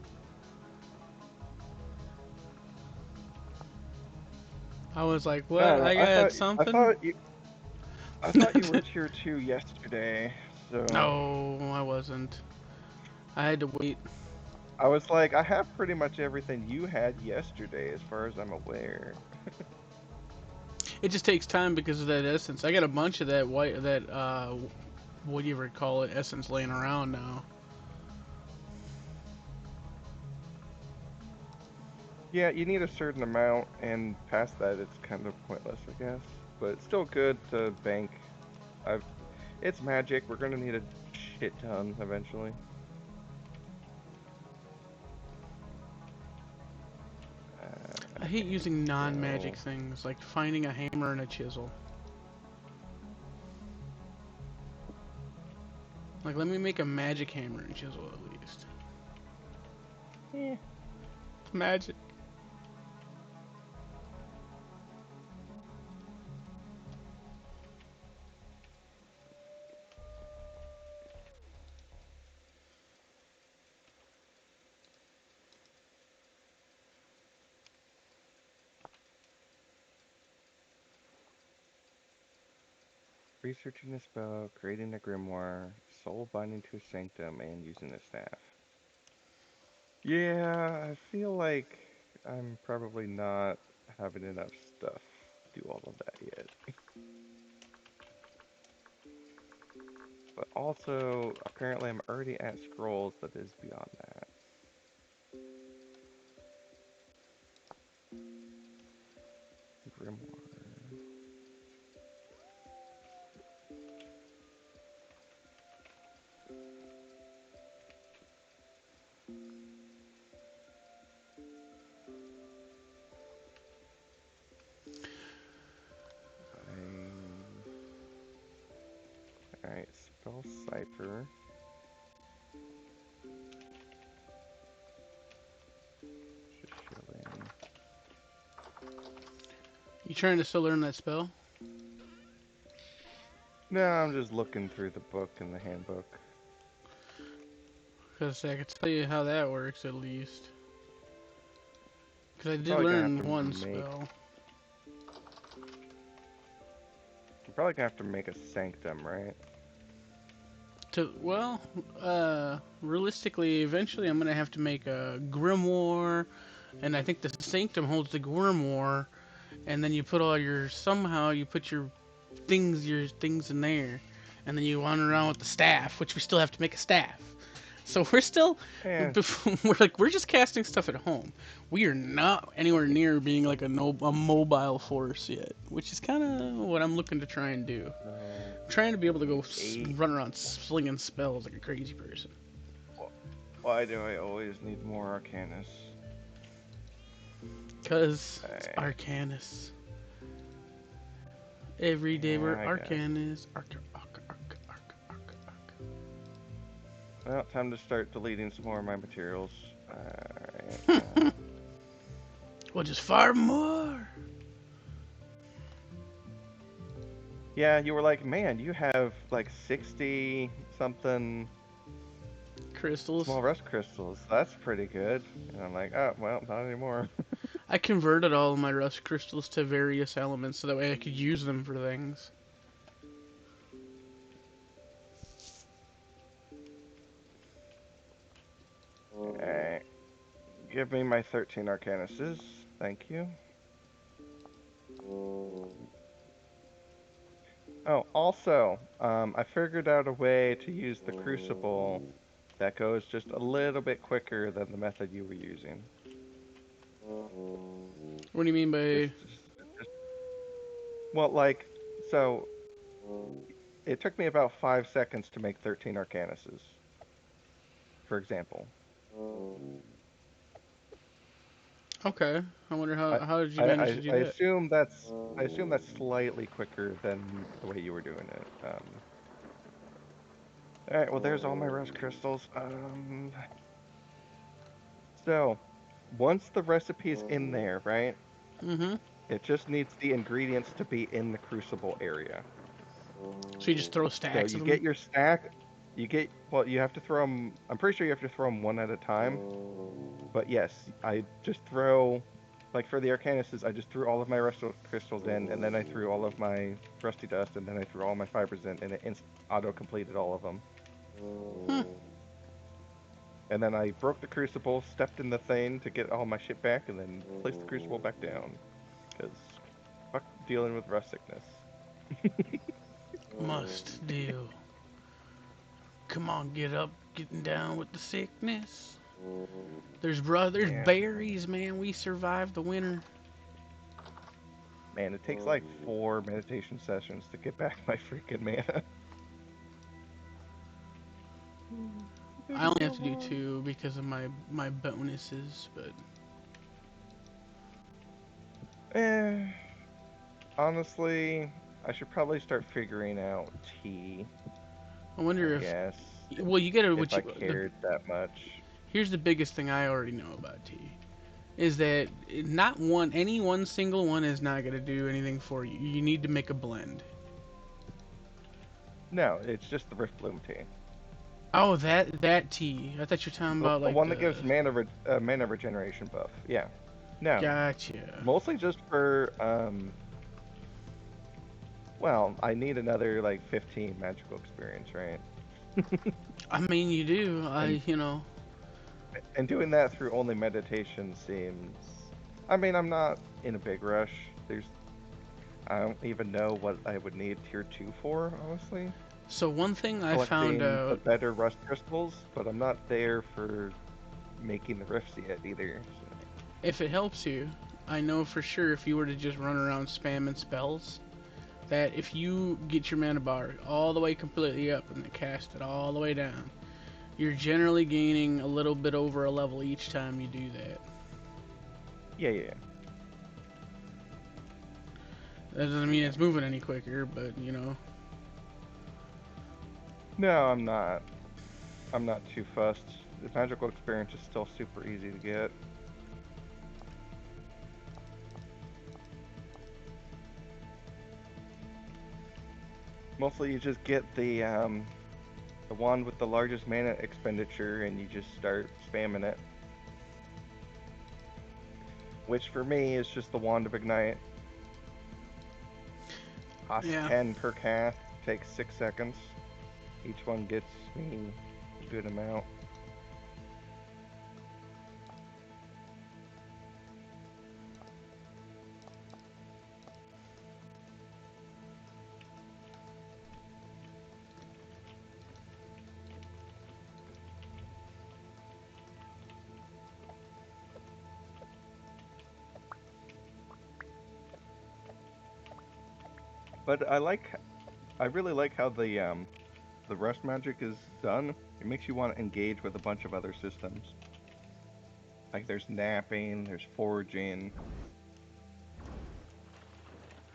I was like, I what? don't know. I I got thought something? I thought you were tier 2 yesterday, so No, I wasn't. I had to wait. I was like, I have pretty much everything you had yesterday, as far as I'm aware. It just takes time because of that essence. I got a bunch of that what do you ever call it, essence laying around now. Yeah, you need a certain amount, and past that, it's kind of pointless, I guess. But it's still good to bank. I've, it's magic. We're gonna need a shit ton eventually. I hate using non-magic So things, like finding a hammer and a chisel. Like, let me make a magic hammer and chisel at least. yeah. Magic. Researching a spell, creating a grimoire, soul binding to a sanctum, and using a staff. Yeah, I feel like I'm probably not having enough stuff to do all of that yet. But also, apparently I'm already at scrolls that is beyond that. Grimoire. Alright, spell cipher. Should fill in. You trying to still learn that spell? No, I'm just looking through the book and the handbook. Because I could tell you how that works at least. Because I did Probably gonna have learn to one make. spell. I'm probably gonna have to make a sanctum, right? Well, realistically, eventually I'm gonna have to make a grimoire, and I think the sanctum holds the grimoire, and then you put somehow you put your things in there, and then you wander around with the staff, which we still have to make a staff. So we're still, Yeah. we're just casting stuff at home. We are not anywhere near being like a mobile force yet, which is kind of what I'm looking to try and do. I'm trying to be able to go run around slinging spells like a crazy person. Why do I always need more Arcanus? Cause it's Arcanus. Every day we're Arcanus. Well, time to start deleting some more of my materials. Alright. We'll just farm more. Yeah, you were like, man, you have like 60 something Crystals. small rust crystals. That's pretty good. And I'm like, oh, well, not anymore. I converted all of my rust crystals to various elements so that way I could use them for things. Alright. Give me my 13 Arcanuses. Thank you. Oh, also, I figured out a way to use the Crucible that goes just a little bit quicker than the method you were using. What do you mean by... Well, like, so, it took me about 5 seconds to make 13 Arcanuses, for example. Okay, I wonder how did you manage to do I that? assume that's slightly quicker than the way you were doing it. All right, well, there's all my rust crystals. So once the recipe's in there, right? Mm-hmm. It just needs the ingredients to be in the crucible area. So you just throw So stacks you of get them? your stack. Well, you have to throw them. I'm pretty sure you have to throw them one at a time. But yes, I just throw, like for the Arcanuses, I just threw all of my rust crystals in, and then I threw all of my rusty dust, and then I threw all my fibers in, and it auto-completed all of them. And then I broke the crucible, stepped in the thing to get all my shit back, and then placed the crucible back down. Because fuck dealing with rust sickness. Must do. Come on, get up, getting down with the sickness. There's berries, man. We survived the winter. Man, it takes like 4 meditation sessions to get back my freaking mana. I only have to do 2 because of my bonuses, but... Honestly, I should probably start figuring out tea. I wonder Yes. Well, you gotta... If I cared that much. Here's the biggest thing I already know about tea. Is that any one single one is not gonna do anything for you. You need to make a blend. No, it's just the Rift Bloom tea. Oh, that tea. I thought you were talking about the like one that gives mana regeneration buff. Yeah. No. Gotcha. Mostly just for well, I need another like 15 magical experience, right? I mean, you do. You know. And doing that through only meditation seems I mean, I'm not in a big rush. I don't even know what I would need tier 2 for, honestly. So one thing I found Collecting the out, better rust crystals, but I'm not there for making the rifts yet either. So. if it helps you, I know for sure if you were to just run around spamming spells, that if you get your mana bar all the way completely up and then cast it all the way down, you're generally gaining a little bit over a level each time you do that. Yeah. That doesn't mean it's moving any quicker, but you know. No, I'm not. I'm not too fussed. The magical experience is still super easy to get. Mostly you just get the wand with the largest mana expenditure and you just start spamming it. Which for me is just the wand of ignite. Costs Yeah. 10 per cast, takes 6 seconds. Each one gets me a good amount. But I really like how the rust magic is done. It makes you want to engage with a bunch of other systems. Like there's napping, there's foraging,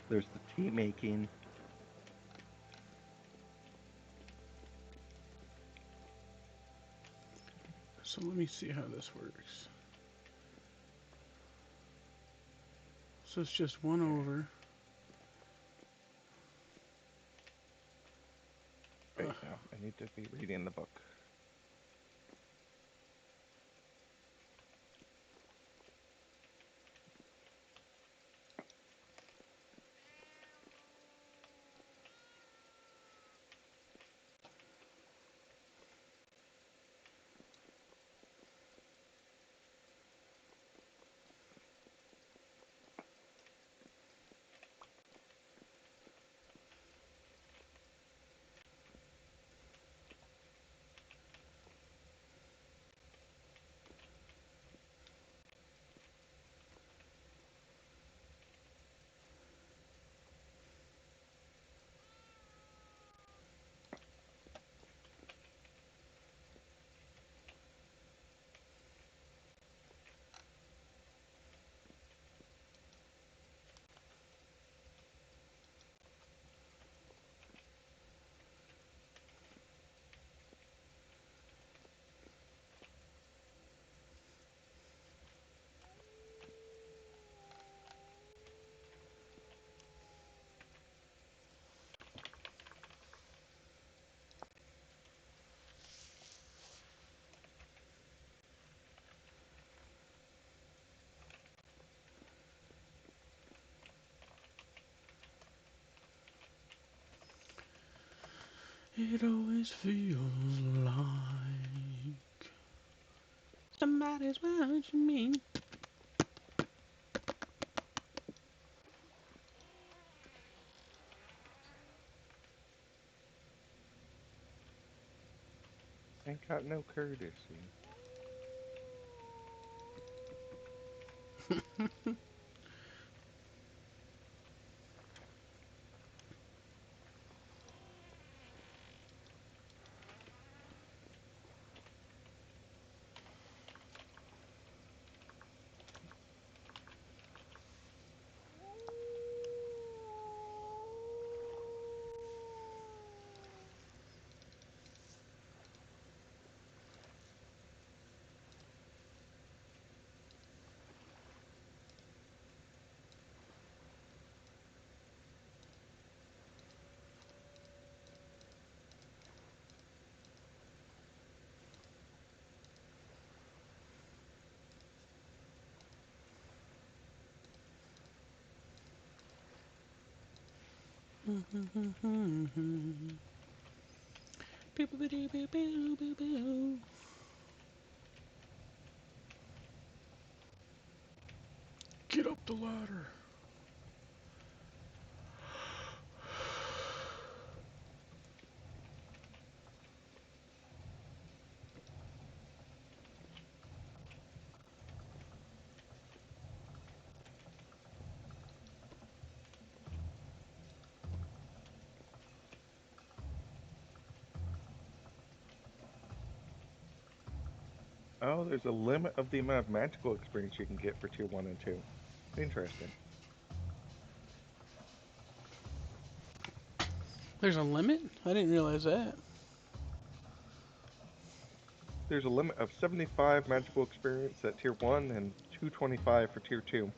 there's the tea making. So let me see how this works. So it's just one over. Wait, no, I need to be reading the book. It always feels like somebody's watching me. Ain't got no courtesy. the ladder. Oh, there's a limit of the amount of magical experience you can get for tier 1 and 2. Interesting. There's a limit? I didn't realize that. There's a limit of 75 magical experience at tier 1 and 225 for tier 2.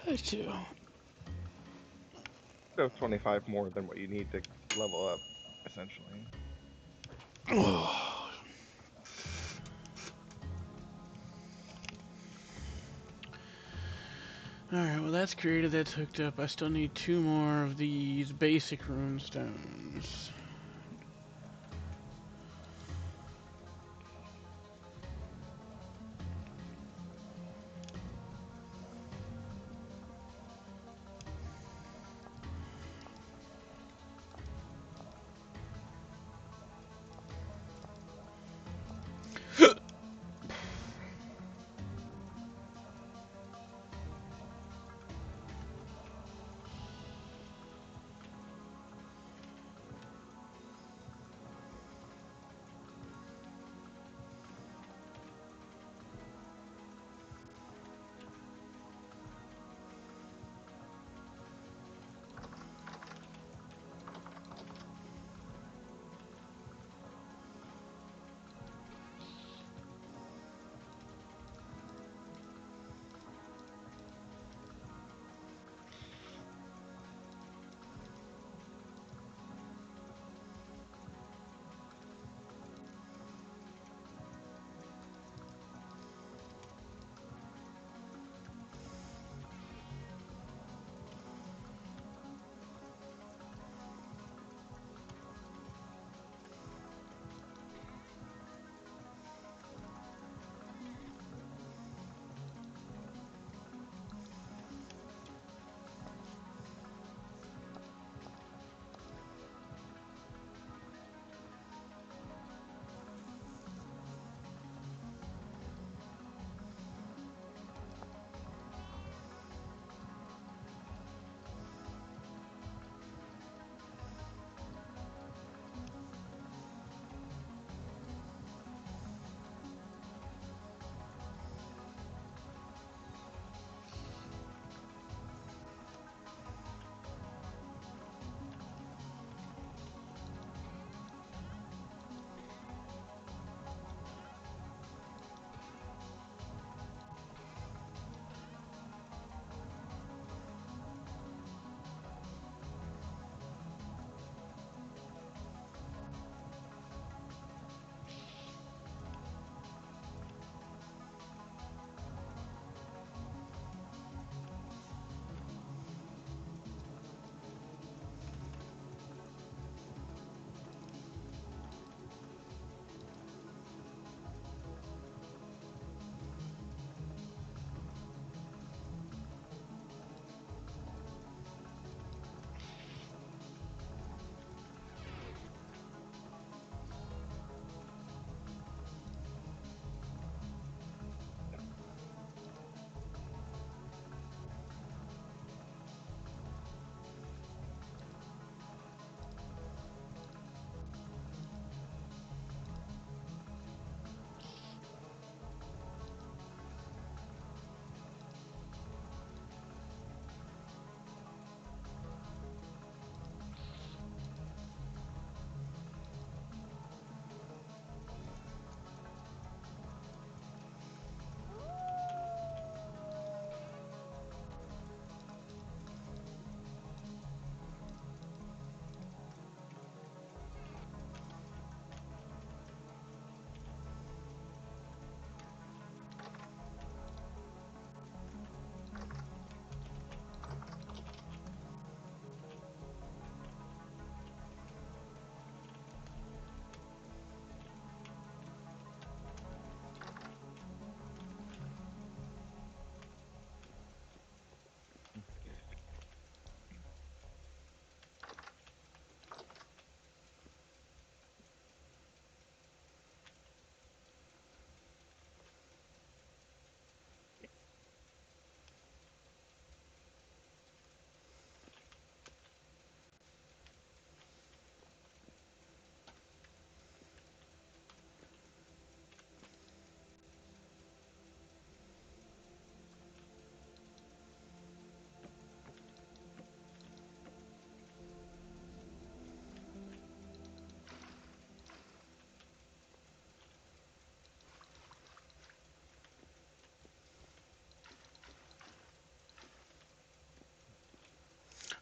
Gotcha. So 25 more than what you need to level up, essentially. Alright, well that's created, that's hooked up. I still need 2 more of these basic rune stones.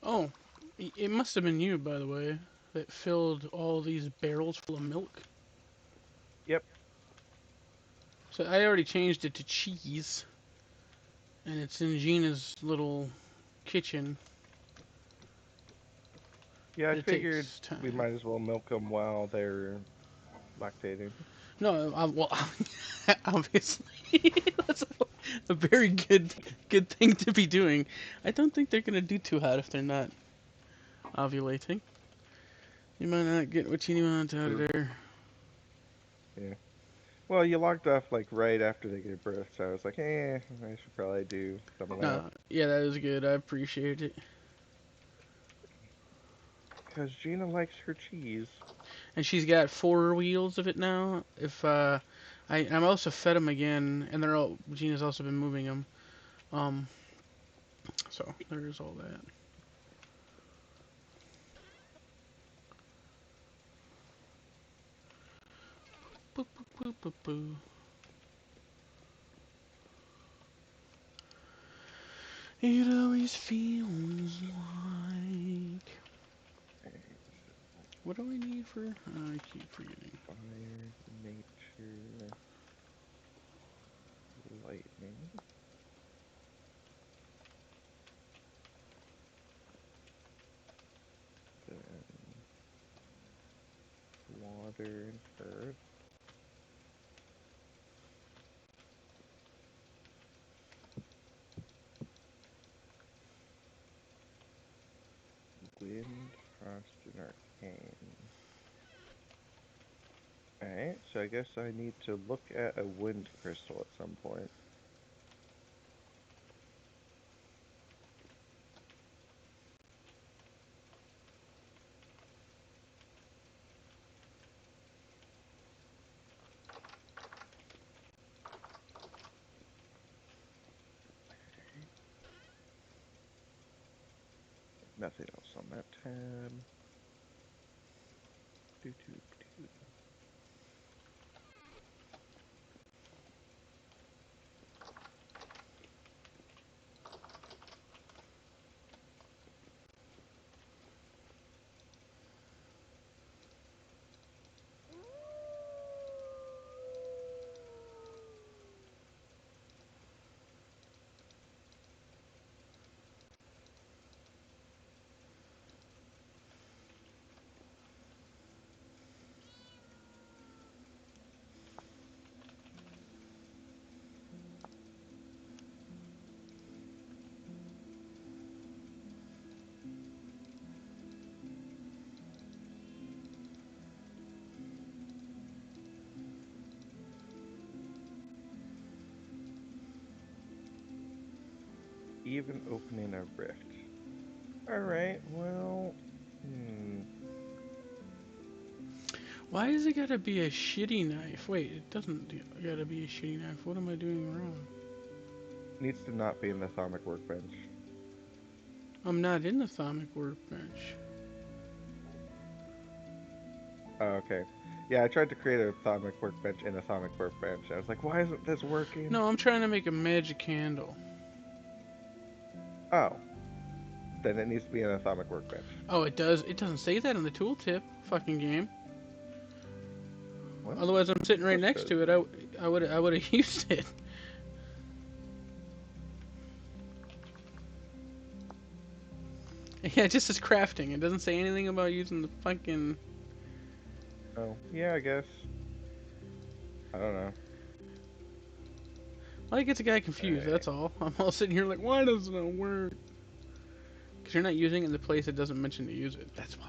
Oh, it must have been you, by the way, that filled all these barrels full of milk. Yep. So I already changed it to cheese, and it's in Gina's little kitchen, Yeah, I but it figured takes we time. might as well milk them while they're lactating. No, well, obviously, that's a very good thing to be doing. I don't think they're gonna do too hot if they're not ovulating. You might not get what you want out of True. there. Yeah. Well, you logged off like right after they gave birth, so I was like, I should probably do some of that. No, yeah, that is good. I appreciate it. Because Gina likes her cheese. And she's got 4 wheels of it now. If I'm also fed them again, and they're all Gina's also been moving them. Um, so there's all that. Boop, boop, boop, boop, boop. It always feels like. What do I need for? I keep forgetting. Fire, nature, lightning. Then water and earth. Wind, frost, and arcane. Alright, so I guess I need to look at a wind crystal at some point. Nothing else on that tab. Doo -doo -doo. Even opening a rift. Alright, well, Why is it gotta be a shitty knife? Wait, it doesn't gotta be a shitty knife. What am I doing wrong? needs to not be in the atomic workbench. I'm not in the Atomic Workbench. Oh, okay. Yeah, I tried to create an atomic workbench in atomic workbench. I was like, why isn't this working? No, I'm trying to make a magic candle. Oh, then it needs to be an atomic workbench. Oh, it does. It doesn't say that in the tooltip. Fucking game. What? Otherwise, I'm sitting Of right course it next does. to it. I would have used it. Yeah, it just says crafting. It doesn't say anything about using the fucking. Oh, yeah, I guess. I don't know. I get the guy confused. Alright. That's all. I'm all sitting here like, why doesn't it work? Because you're not using it in the place that doesn't mention to use it. That's why.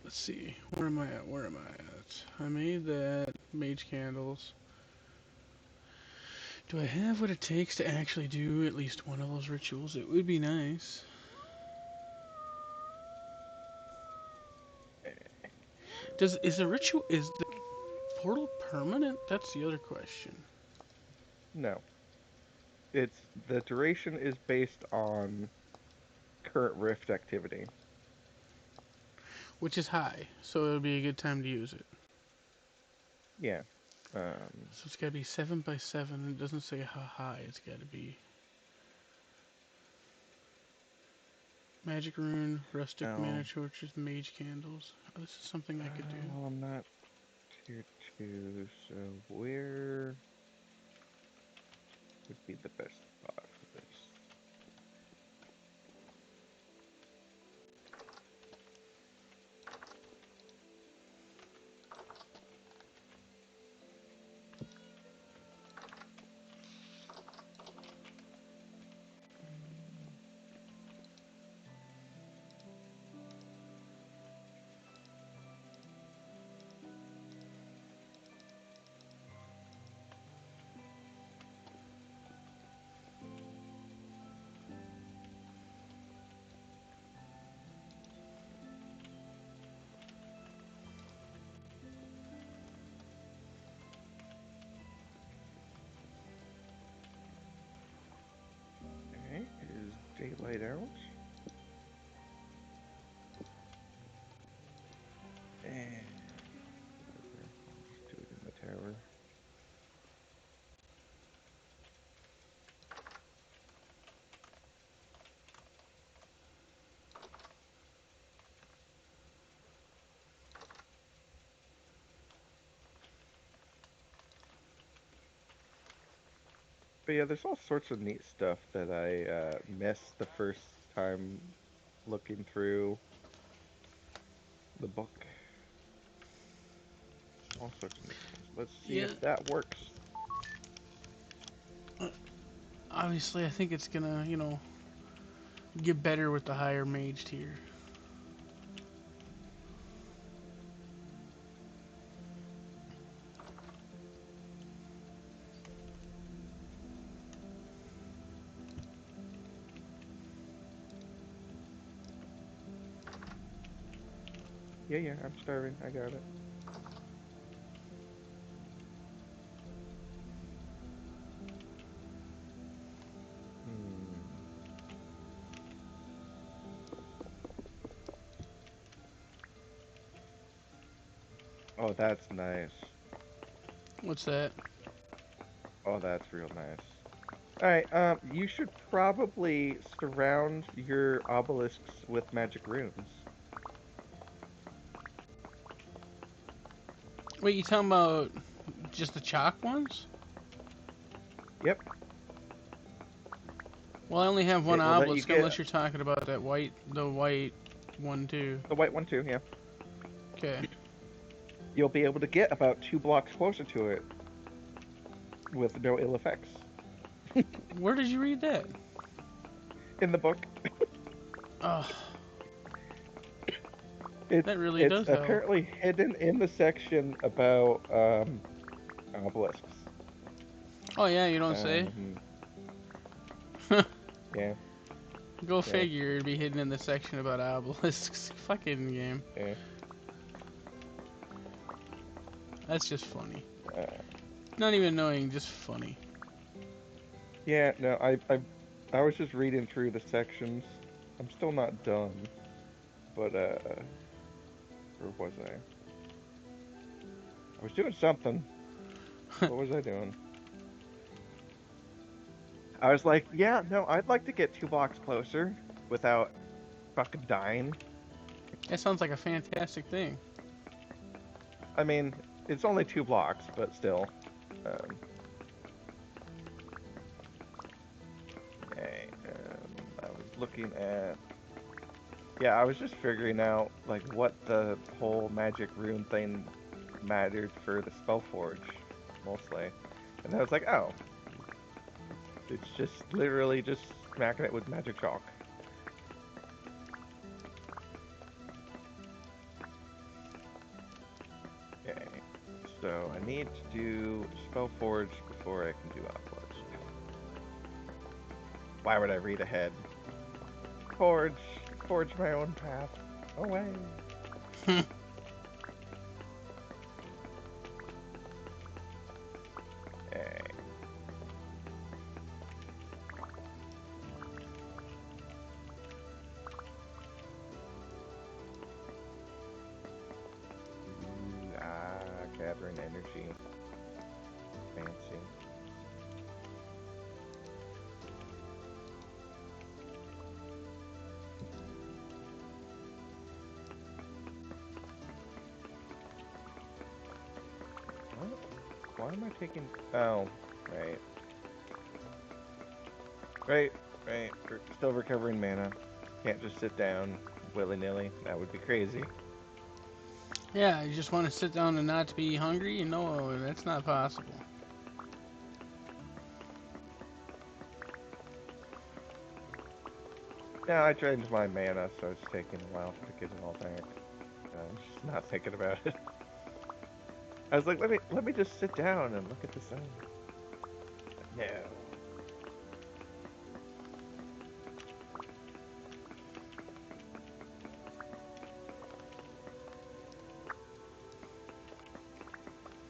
Let's see. Where am I at? Where am I at? I made that. Mage candles. Do I have what it takes to actually do at least one of those rituals? It would be nice. Is the portal permanent? That's the other question. No. The duration is based on current rift activity. which is high, so it'll be a good time to use it. Yeah. So it's gotta be 7 by 7. It doesn't say how high it's gotta be. Magic rune, rustic No. mana torches, mage candles. Oh, this is something I could do. Well, I'm not tier 2, so where would be the best spot for this? Okay, is daylight out? And I'll just do it in the tower. But yeah, there's all sorts of neat stuff that I missed the first time looking through the book. All sorts of neat things. Let's see Yeah. if that works. Obviously, I think it's gonna, get better with the higher mage tier. Yeah, I'm starving. I got it. Hmm. Oh, that's nice. What's that? Oh, that's real nice. Alright, you should probably surround your obelisks with magic runes. Wait, you talking about just the chalk ones? Yep. Well, I only have one It will let you obelisk, get unless you're talking about the white one too. the white one too, yeah. Okay. You'll be able to get about 2 blocks closer to it with no ill effects. Where did you read that? In the book. Oh, that really It's does help. apparently hidden in the section about obelisks. Oh yeah, you don't say? Yeah. Go figure, it'd be hidden in the section about obelisks. Fucking game. Yeah. That's just funny. Uh, Not even annoying, just funny. yeah, no, I was just reading through the sections. I'm still not done. But where was I? I was doing something. What was I doing? I was like, yeah, no, I'd like to get 2 blocks closer without fucking dying. That sounds like a fantastic thing. I mean, it's only 2 blocks, but still. Okay, I was looking at... Yeah, I was just figuring out, like, what the whole magic rune thing mattered for the SPELLFORGE, mostly. And I was like, oh. It's just literally just smacking it with magic chalk. Okay, so I need to do SPELLFORGE before I can do Obelisk. Why would I read ahead? Forge my own path. Away. Okay. gathering energy. Fancy. What? Why am I taking... Oh, right. Right. Still recovering mana. Can't just sit down willy-nilly. That would be crazy. Yeah, you just want to sit down and not be hungry? No, that's not possible. Yeah, I drained my mana, so it's taking a while to get it all back. I'm just not thinking about it. I was like, let me just sit down and look at the sun. No.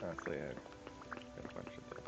Honestly, I've got a bunch of this.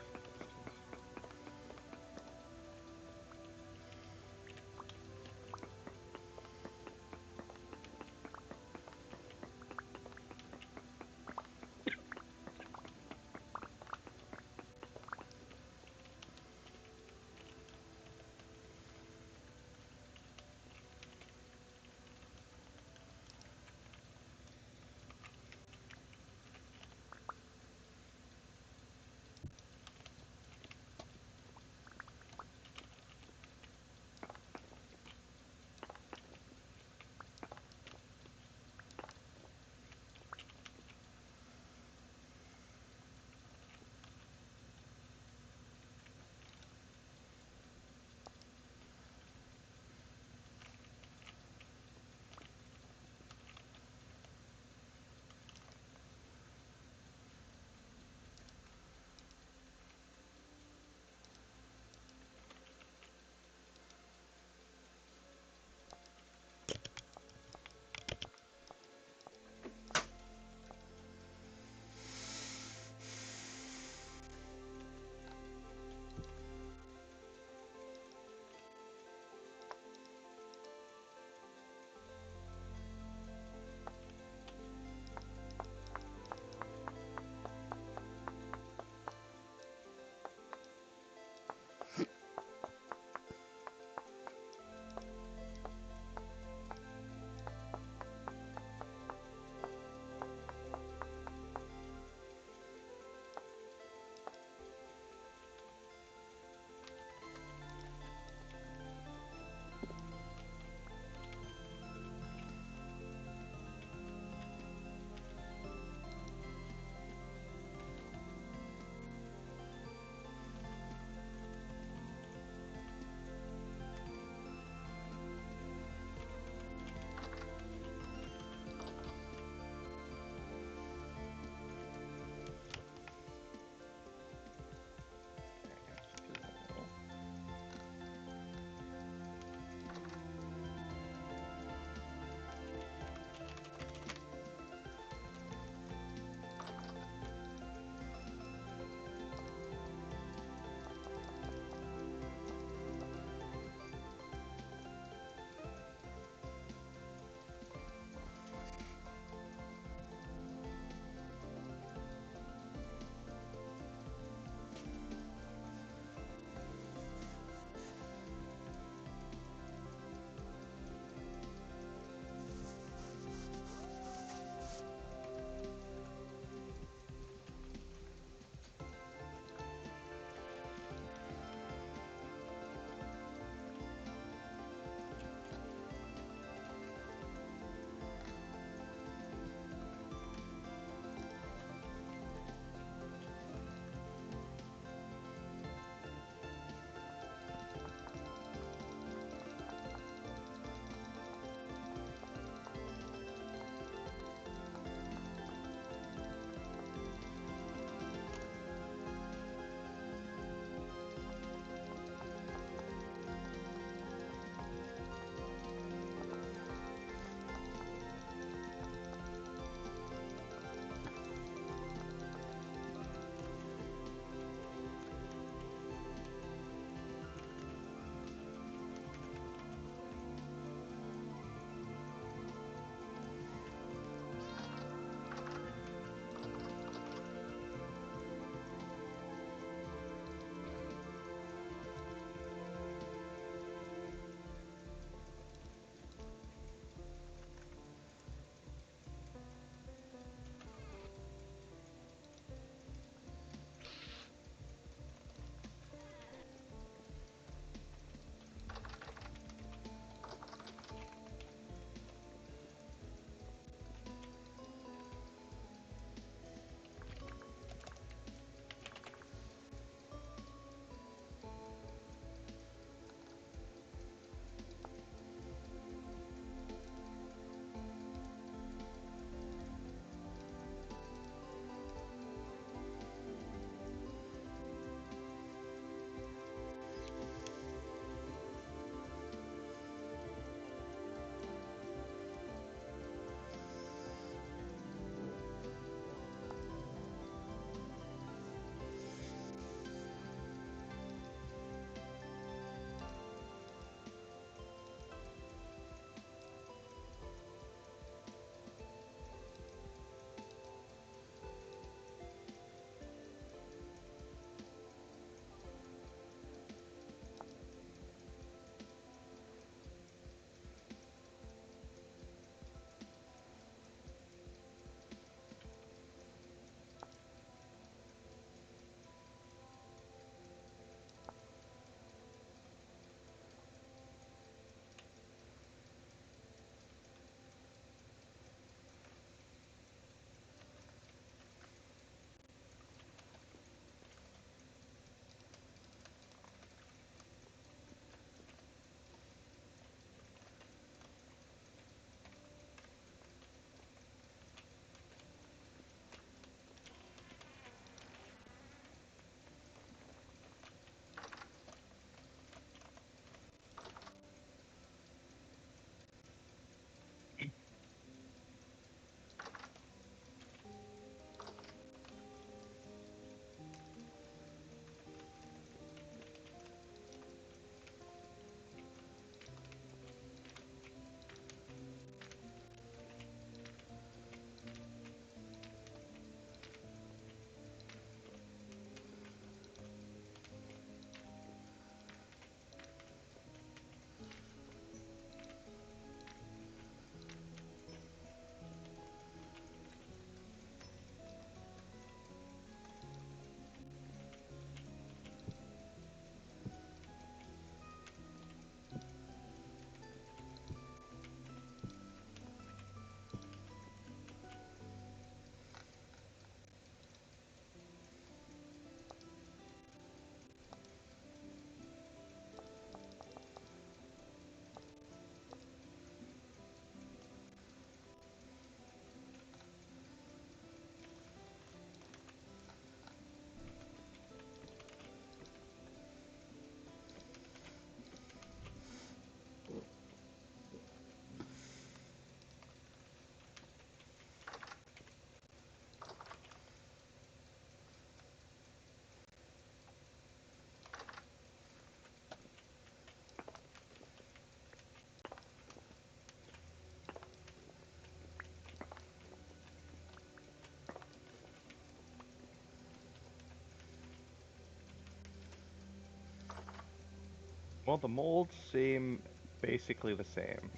Well, the molds seem basically the same.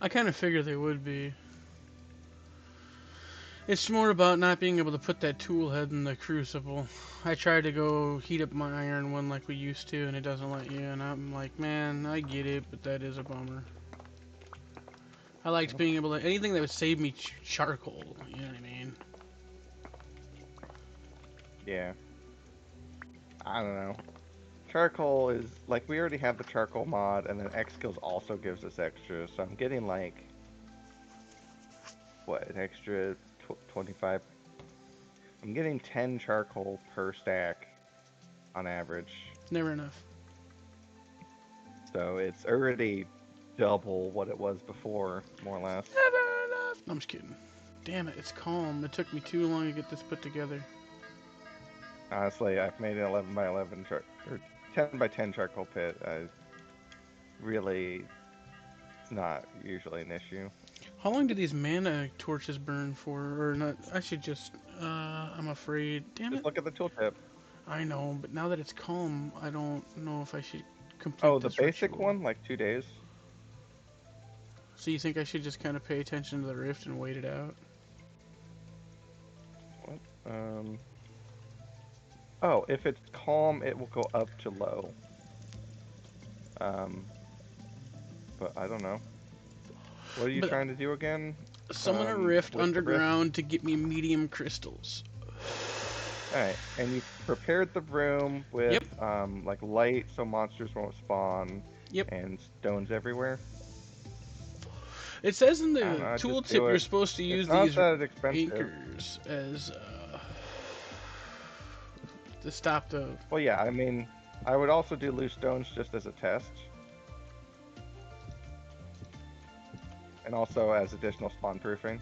I kind of figured they would be. It's more about not being able to put that tool head in the crucible. I tried to go heat up my iron one like we used to, and it doesn't let you, and I'm like, man, I get it, but that is a bummer. I liked being able to, anything that would save me charcoal, you know what I mean? Yeah. I don't know. Charcoal is, like, we already have the charcoal mod, and then X skills also gives us extra, so I'm getting, like, what, an extra 25? I'm getting 10 charcoal per stack on average. Never enough. So it's already double what it was before, more or less. Never enough. No, I'm just kidding. Damn it, it's calm. It took me too long to get this put together. Honestly, I've made an 11 by 11 or 10 by 10 charcoal pit. Really, it's not usually an issue. How long do these mana torches burn for? Or not? I should just, I'm afraid. Damn it. Just look at the tooltip. I know, but now that it's calm, I don't know if I should complete Oh, the this basic ritual. one, like 2 days. So you think I should just kind of pay attention to the rift and wait it out? What? Oh, if it's calm, it will go up to low. But I don't know. What are you But trying to do again? summon a rift with the underground to get me medium crystals. Alright, and you prepared the room with Yep. like light so monsters won't spawn. Yep. And stones everywhere. It says in the I don't know, just do tooltip it. you're supposed to use It's not these that expensive. anchors as to stop the. Well, yeah, I mean, I would also do loose stones just as a test. And also as additional spawn proofing.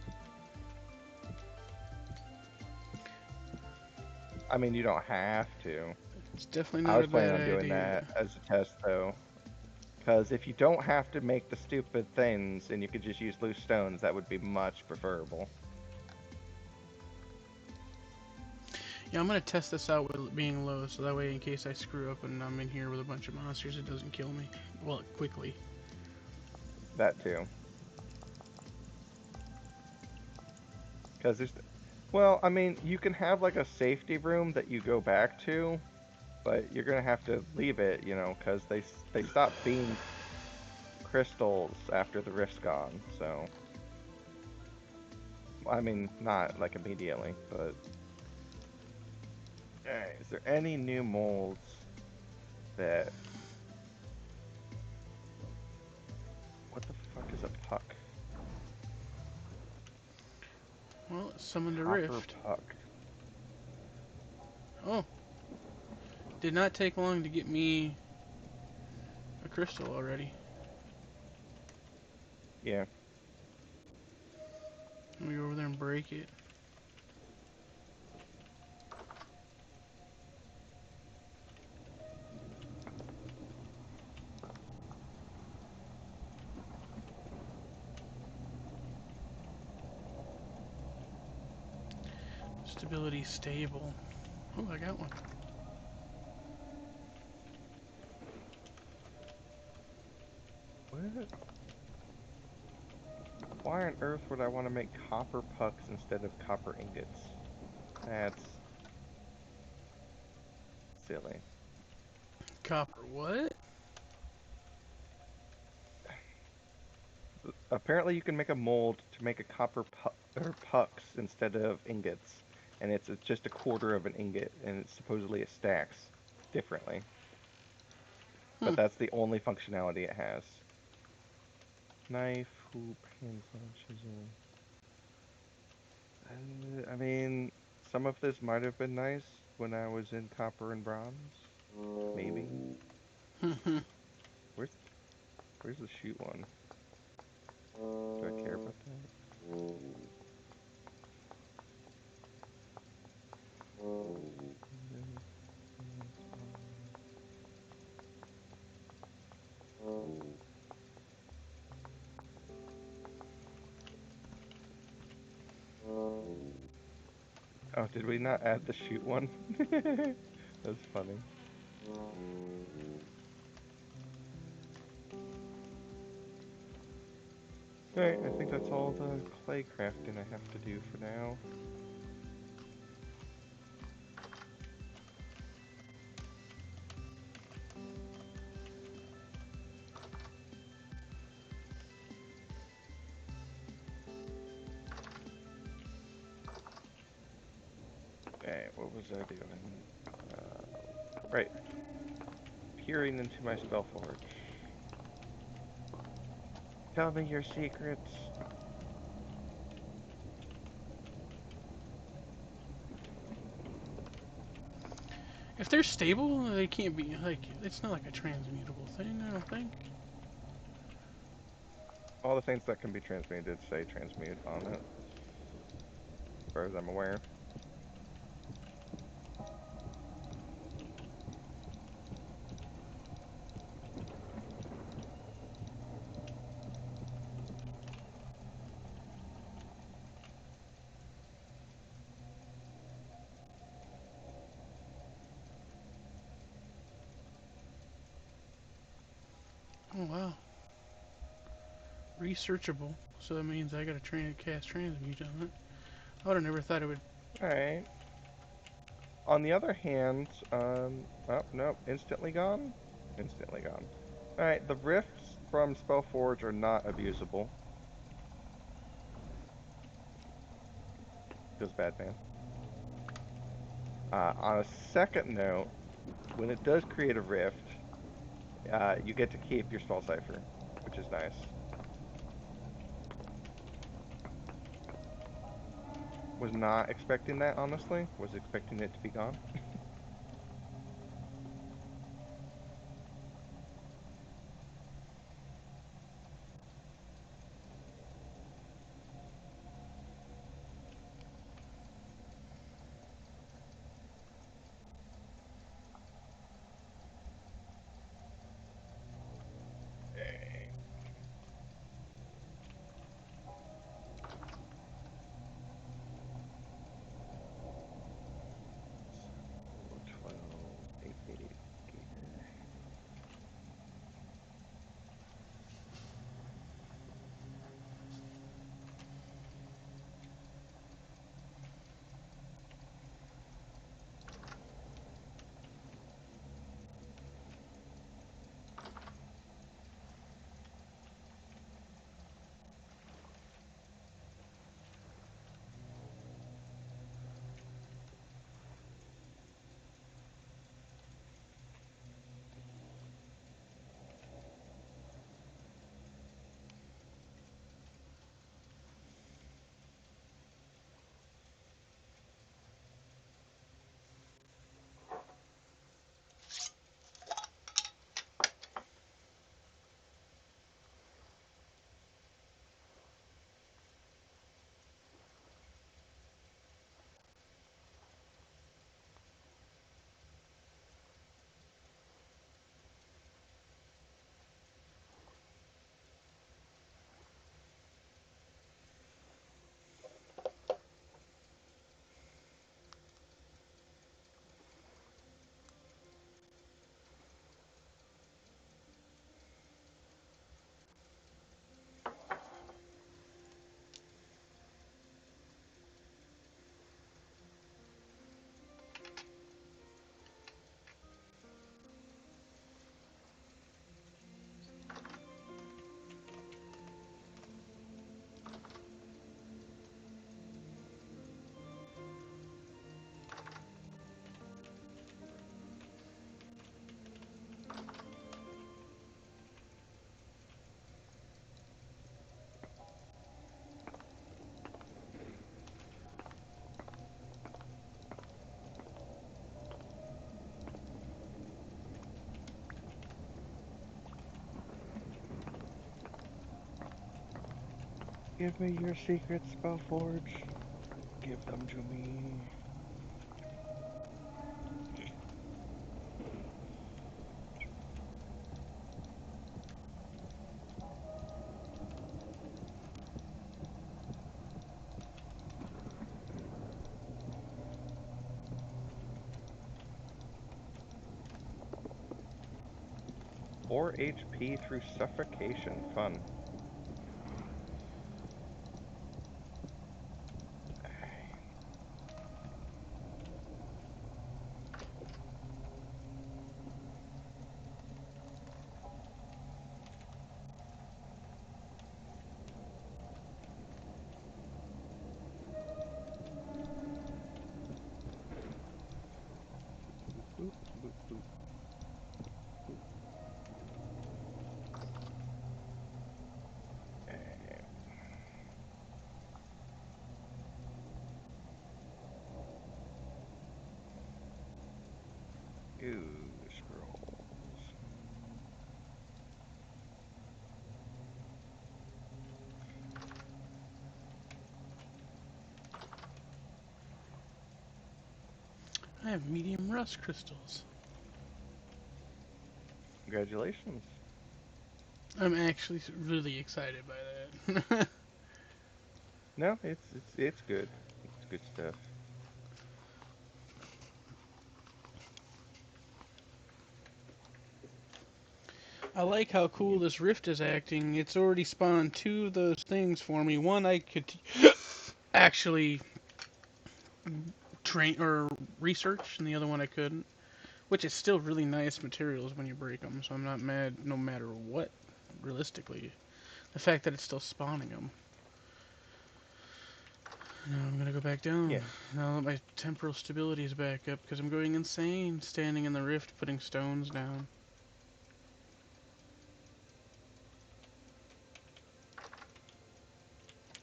I mean, you don't have to. It's definitely I not was a planning bad on doing idea. that as a test, though. Because if you don't have to make the stupid things and you could just use loose stones, that would be much preferable. Yeah, I'm gonna test this out with it being low, so that way in case I screw up and I'm in here with a bunch of monsters, it doesn't kill me. Well, quickly. That too. Because there's... Well, I mean, you can have like a safety room that you go back to, but you're gonna have to leave it, you know, because they stop being crystals after the rift's gone, so... I mean, not like immediately, but... Alright, is there any new molds that... What the fuck is a puck? Well, it summoned a Copper rift. puck. Oh. Did not take long to get me a crystal already. Yeah. Let me go over there and break it. Stability stable. Oh, I got one. What? Why on earth would I want to make copper pucks instead of copper ingots? That's silly. Copper what? Apparently you can make a mold to make a copper pucks instead of ingots. And it's just a quarter of an ingot, and supposedly it stacks differently. But that's the only functionality it has. Knife, hoop, handsaw, chisel. I mean, some of this might have been nice when I was in copper and bronze. Maybe. Where's the shoot one? Do I care about that? Oh, did we not add the shoot one? That's funny. Alright, I think that's all the clay crafting I have to do for now. Okay, what was I doing? Right, peering into my SPELLFORGE. Tell me your secrets. If they're stable, they can't be like. It's not like a transmutable thing. I don't think. All the things that can be transmuted say transmute on it, as far as I'm aware. Oh wow. Researchable. So that means I gotta cast transmute on it. I would have never thought it would. Alright. On the other hand, oh, nope, instantly gone? Instantly gone. Alright, the rifts from SPELLFORGE are not abusable. Feels bad, man. On a second note, when it does create a rift, you get to keep your spell cipher, which is nice. Was not expecting that, honestly. Was expecting it to be gone. So, 12, 8 gear. Give me your secrets, SPELLFORGE. Give them to me. Or HP through suffocation. Fun. have medium rust crystals. Congratulations. I'm actually really excited by that. No, it's good. It's good stuff. I like how cool this rift is acting. It's already spawned 2 of those things for me. One I could actually train or research, and the other one I couldn't. Which is still really nice materials when you break them, so I'm not mad no matter what, realistically. The fact that it's still spawning them. Now I'm gonna go back down. Yeah. Now that my temporal stability is back up, because I'm going insane standing in the rift putting stones down.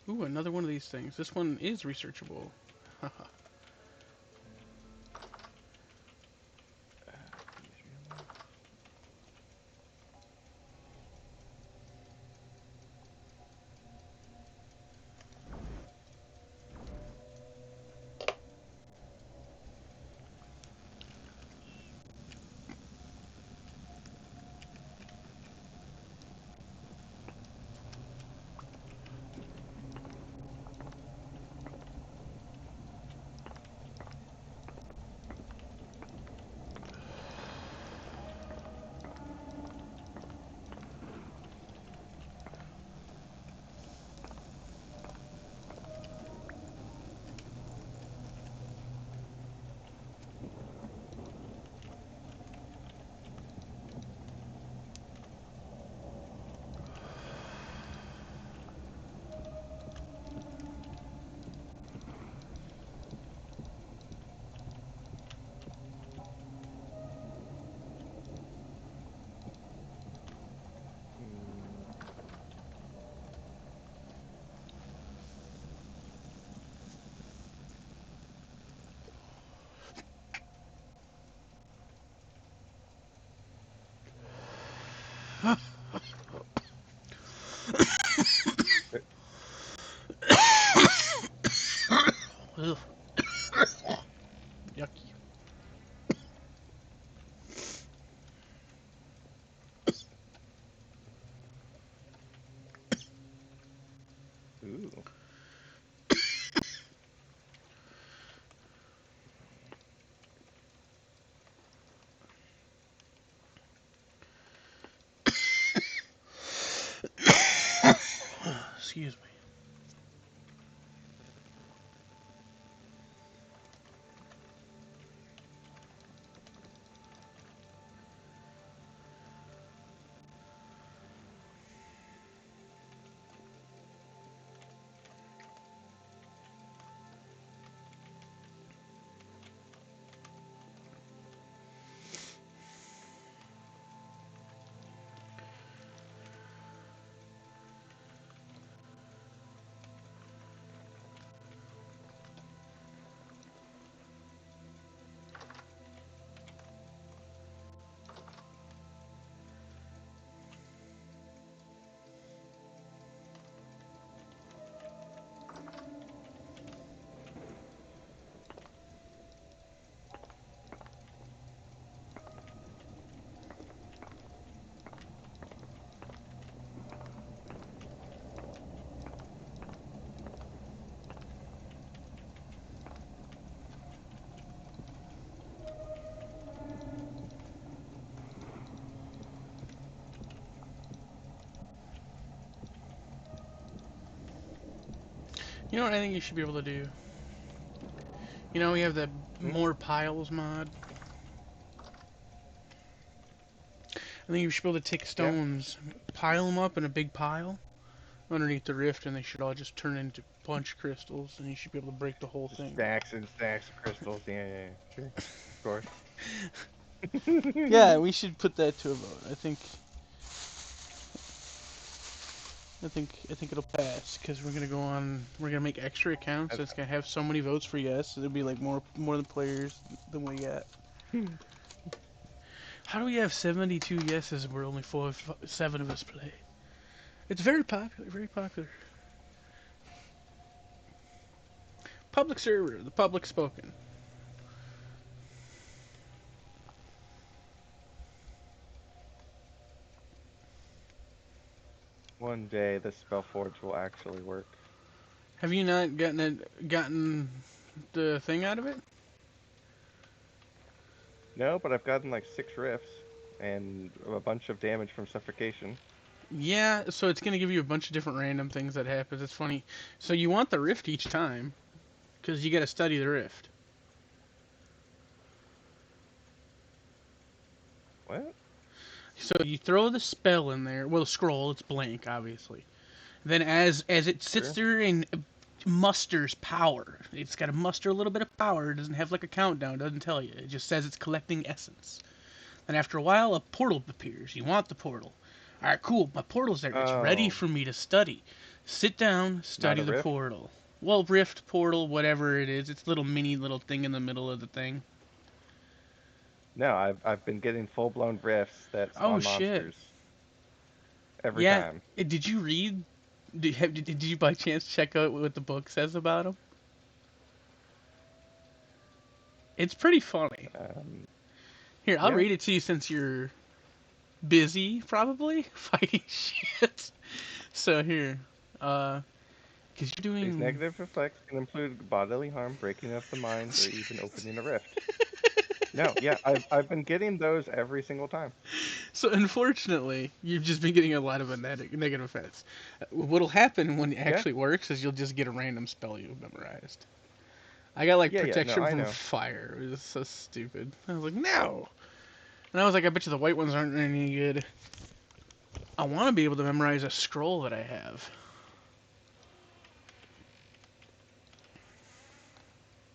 Ooh, another one of these things. This one is researchable. Haha. Ugh. Yucky. Ooh. Excuse me. You know what I think you should be able to do? You know, we have the Hmm? more piles mod. I think you should be able to take Yeah. stones, pile them up in a big pile underneath the rift, and they should all just turn into punch crystals, and you should be able to break the whole Just thing. stacks and stacks of crystals. Yeah, yeah, yeah. Sure. Of course. Yeah, we should put that to a vote. I think it'll pass because we're gonna go on. We're gonna make extra accounts. That's- That's gonna have so many votes for yes. It'll be like more than players than we got. How do we have 72 yeses and we're only 7 of us play? It's very popular. Very popular. Public server. The public spoken. One day the SpellForge will actually work. Have you not gotten the thing out of it? No, but I've gotten like 6 rifts and a bunch of damage from suffocation. Yeah, so it's gonna give you a bunch of different random things that happens. It's funny. So you want the rift each time, because you gotta study the rift. What? So you throw the spell in there. Well, the scroll, it's blank, obviously. Then as it sits Sure. there and musters power, it's got to muster a little bit of power. It doesn't have like a countdown. It doesn't tell you. It just says it's collecting essence. Then after a while, a portal appears. You want the portal. All right, cool. My portal's there. It's ready Oh, for me to study. Sit down, not study a the rift? portal. Well, rift, portal, whatever it is. It's a little thing in the middle of the thing. No, I've been getting full-blown rifts that Oh spawn shit. monsters every Yeah. time. Did you read? Did you by chance check out what the book says about them? It's pretty funny. Um, Here, I'll yeah, read it to you since you're busy, probably fighting shit. So here, because you're these doing. negative effects can include bodily harm, breaking of the mind, or even opening a rift. No, yeah, I've been getting those every single time. So unfortunately, you've just been getting a lot of a negative effects. What'll happen when it Yeah, actually works is you'll just get a random spell you've memorized. I got like yeah, no, protection I from know. fire. It was so stupid. I was like, no. And I was like, I bet you the white ones aren't any good. I want to be able to memorize a scroll that I have.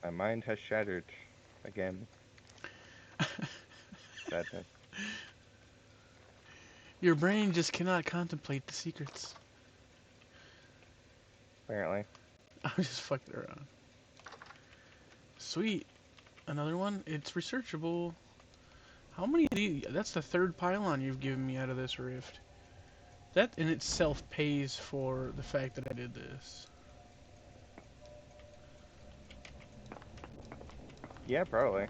My mind has shattered again. Sadness. Your brain just cannot contemplate the secrets. Apparently. I'm just fucking around. Sweet. Another one? It's researchable. How many of these? That's the third pylon you've given me out of this rift. That in itself pays for the fact that I did this. Yeah, probably.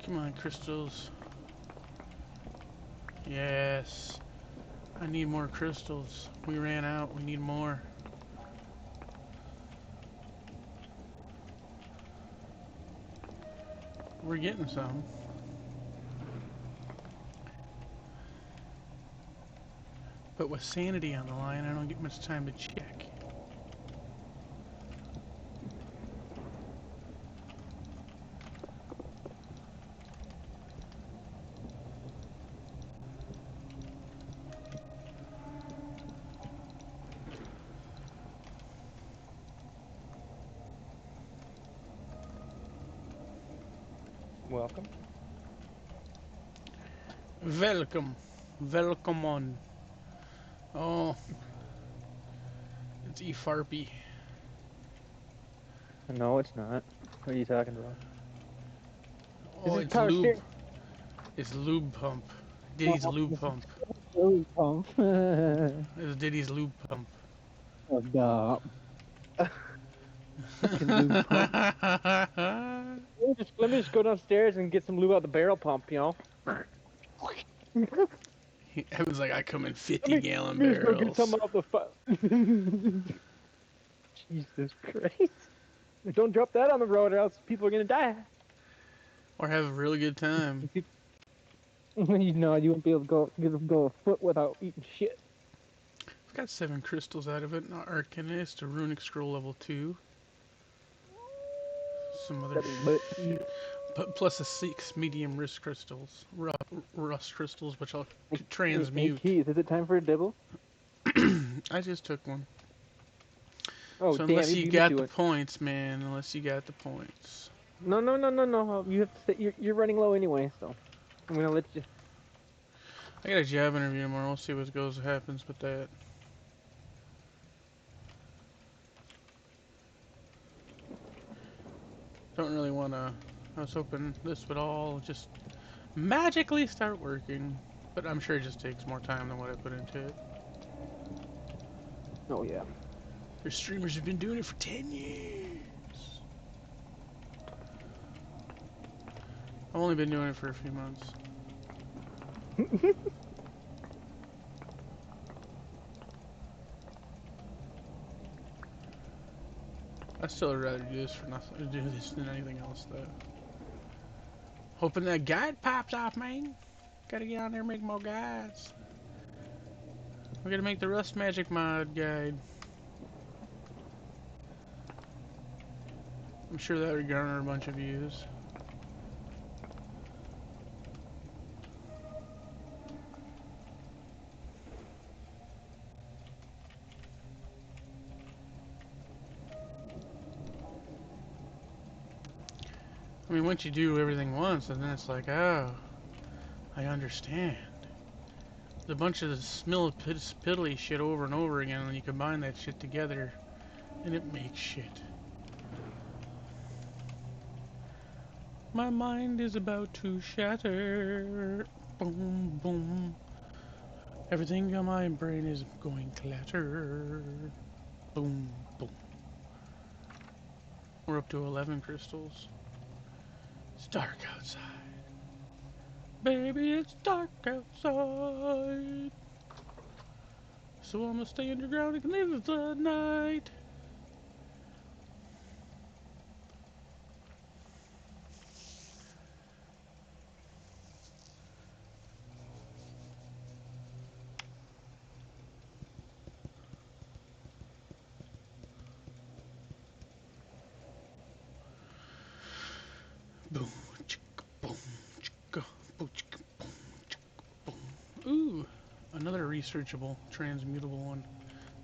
Come on, crystals. Yes. I need more crystals. We ran out. We need more. We're getting some. But with sanity on the line, I don't get much time to check. Welcome. Welcome. Welcome on. Oh, it's E-Farpy. No, it's not. What are you talking about? This Oh, is it's power lube. steering. It's lube pump. Diddy's lube pump. Fuel pump. It's Diddy's lube pump. Oh, duh. Fucking lube pump. Let me just go downstairs and get some lube out the barrel pump, you know? I was like, I come in Let 50-gallon me just go get some barrels. out the Jesus Christ. Don't drop that on the road or else people are gonna die. Or have a really good time. You know, you won't be able to go a foot without eating shit. I've got 7 crystals out of it. An Arcanist, a Runic Scroll level 2. Some other shit. Plus a 6 medium rust crystals. Rust crystals, which I'll Hey, transmute. Keith, is it time for a dibble? I just took one. Oh, So damn, unless you you beat me got to the it. points, man. Unless you got the points. No. You have to stay, you're running low anyway, so I'm gonna let you. I got a job interview tomorrow. We'll see what happens with that. Don't really want to. I was hoping this would all just magically start working. But I'm sure it just takes more time than what I put into it. Oh yeah. There's streamers who've been doing it for 10 years. I've only been doing it for a few months. I still would rather do this for nothing. Do this than anything else, though. Hoping that guide pops off, man. Gotta get on there and make more guides. We're gonna make the Rustmage mod guide. I'm sure that would garner a bunch of views. I mean, once you do everything once, and then it's like, oh, I understand. There's a bunch of the piddly shit over and over again, and then you combine that shit together, and it makes shit. My mind is about to shatter. Boom, boom. Everything on my brain is going clatter. Boom, boom. We're up to 11 crystals. It's dark outside. Baby, it's dark outside. So I'm gonna stay underground and live the night. Boom, chicka, boom, chicka, boom, chicka, boom, chicka, boom. Ooh, another researchable, transmutable one.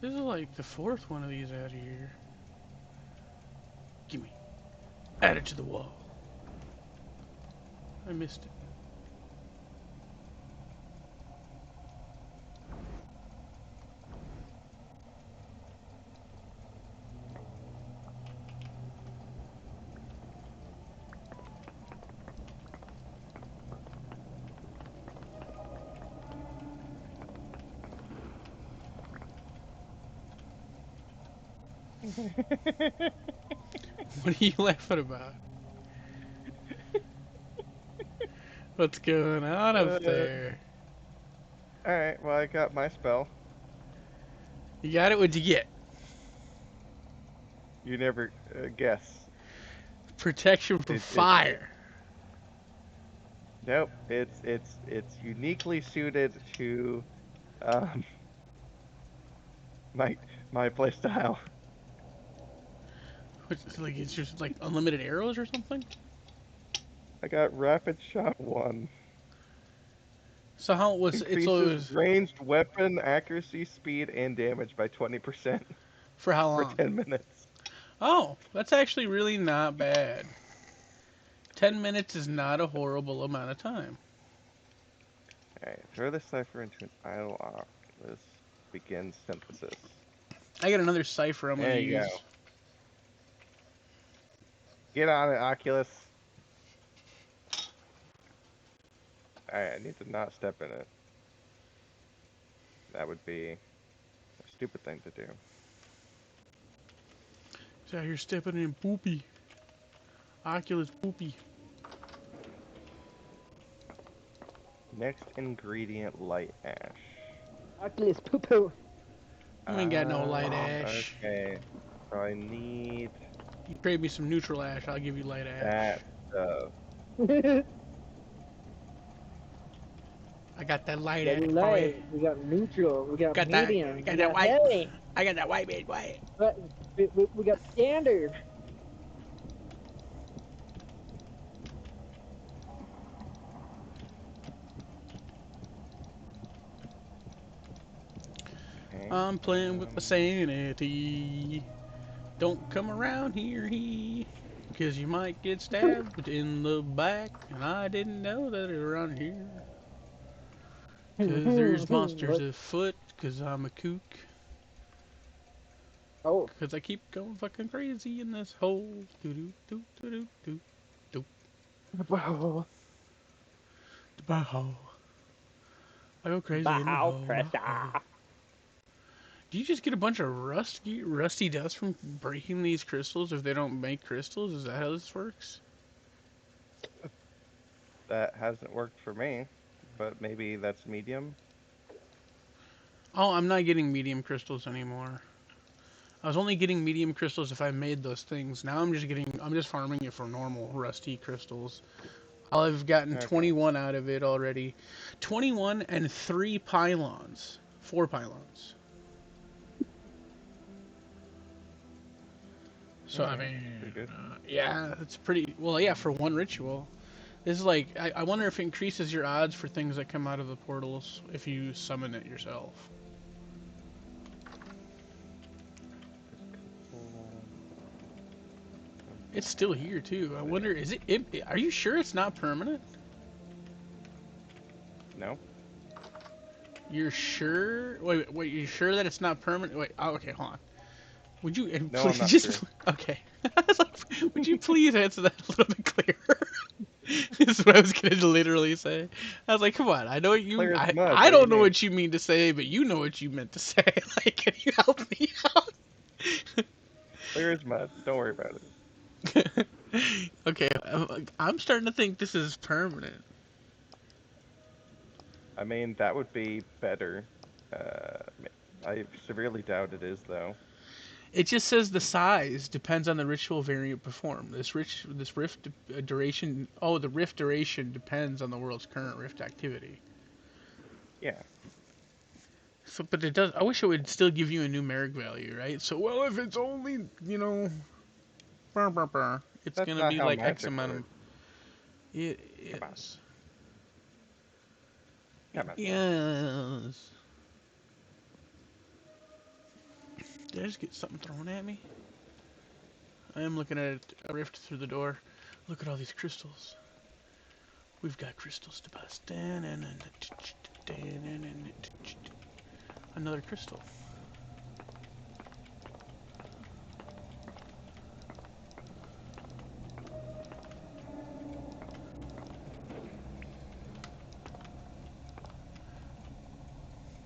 This is like the 4th one of these out here. Gimme. Add it to the wall. I missed it. What are you laughing about? What's going on up there? Alright, well, I got my spell. You got it? What'd you get? You never guess. Protection from fire. Nope, it's uniquely suited to my playstyle. What's, like, it's just like unlimited arrows or something? I got rapid shot 1. So how was it? So it Increases was ranged weapon accuracy, speed, and damage by 20% for how for long? 10 minutes. Oh, that's actually really not bad. 10 minutes is not a horrible amount of time. Alright, throw the cipher into an idle Oculus. Begin synthesis. I got another cipher I'm There gonna you use. go. Get on it, Oculus. Alright, I need to not step in it. That would be a stupid thing to do. He's out here stepping in poopy. Oculus poopy. Next ingredient, light ash. Oculus poo poo. You ain't got no light ash. Okay, so I need You trade me some neutral ash, I'll give you light ash. that stuff. I got that light Got ash, boy. light. We got neutral. We got medium. Got We that got white. heavy. I got that white man, boy. But we got standard. Okay, I'm playing with my sanity. Don't come around here, cause you might get stabbed in the back, and I didn't know that they were around here. Cause there's monsters afoot, cause I'm a kook. Oh. Cause I keep going fucking crazy in this hole. Doo doo doo doo doo doo. Wow. Bow. I go crazy in the hole. Pressure. Do you just get a bunch of rusty dust from breaking these crystals if they don't make crystals? Is that how this works? That hasn't worked for me, but maybe that's medium. Oh, I'm not getting medium crystals anymore. I was only getting medium crystals if I made those things. Now I'm just farming it for normal rusty crystals. I've gotten Okay. 21 out of it already. 21 and 3 pylons. 4 pylons. So, I Alright, mean, pretty good. yeah, it's pretty, well, yeah, for one ritual. This is like, I wonder if it increases your odds for things that come out of the portals if you summon it yourself. It's still here, too. I wonder, are you sure it's not permanent? No. You're sure? Wait, you sure that it's not permanent? Wait, oh, okay, hold on. Would you, and No, I'm please, not just, sure. okay. I was like, would you please answer that a little bit clearer? This is what I was gonna literally say. I was like, come on, I know what Clear as mud. I What do you don't know mean? what you mean to say, but you know what you meant to say. Like, can you help me out? Clear as mud. Don't worry about it. Okay, I'm starting to think this is permanent. I mean, that would be better. I severely doubt it is, though. It just says the size depends on the ritual variant performed. This rift duration. Oh, the rift duration depends on the world's current rift activity. Yeah. So, but it does. I wish it would still give you a numeric value, right? So, well, if it's only, it's That's gonna not be how like X magic amount of. works. It Come on. is. Come on. Yes. Did I just get something thrown at me? I am looking at a rift through the door. Look at all these crystals. We've got crystals to bust. Another crystal.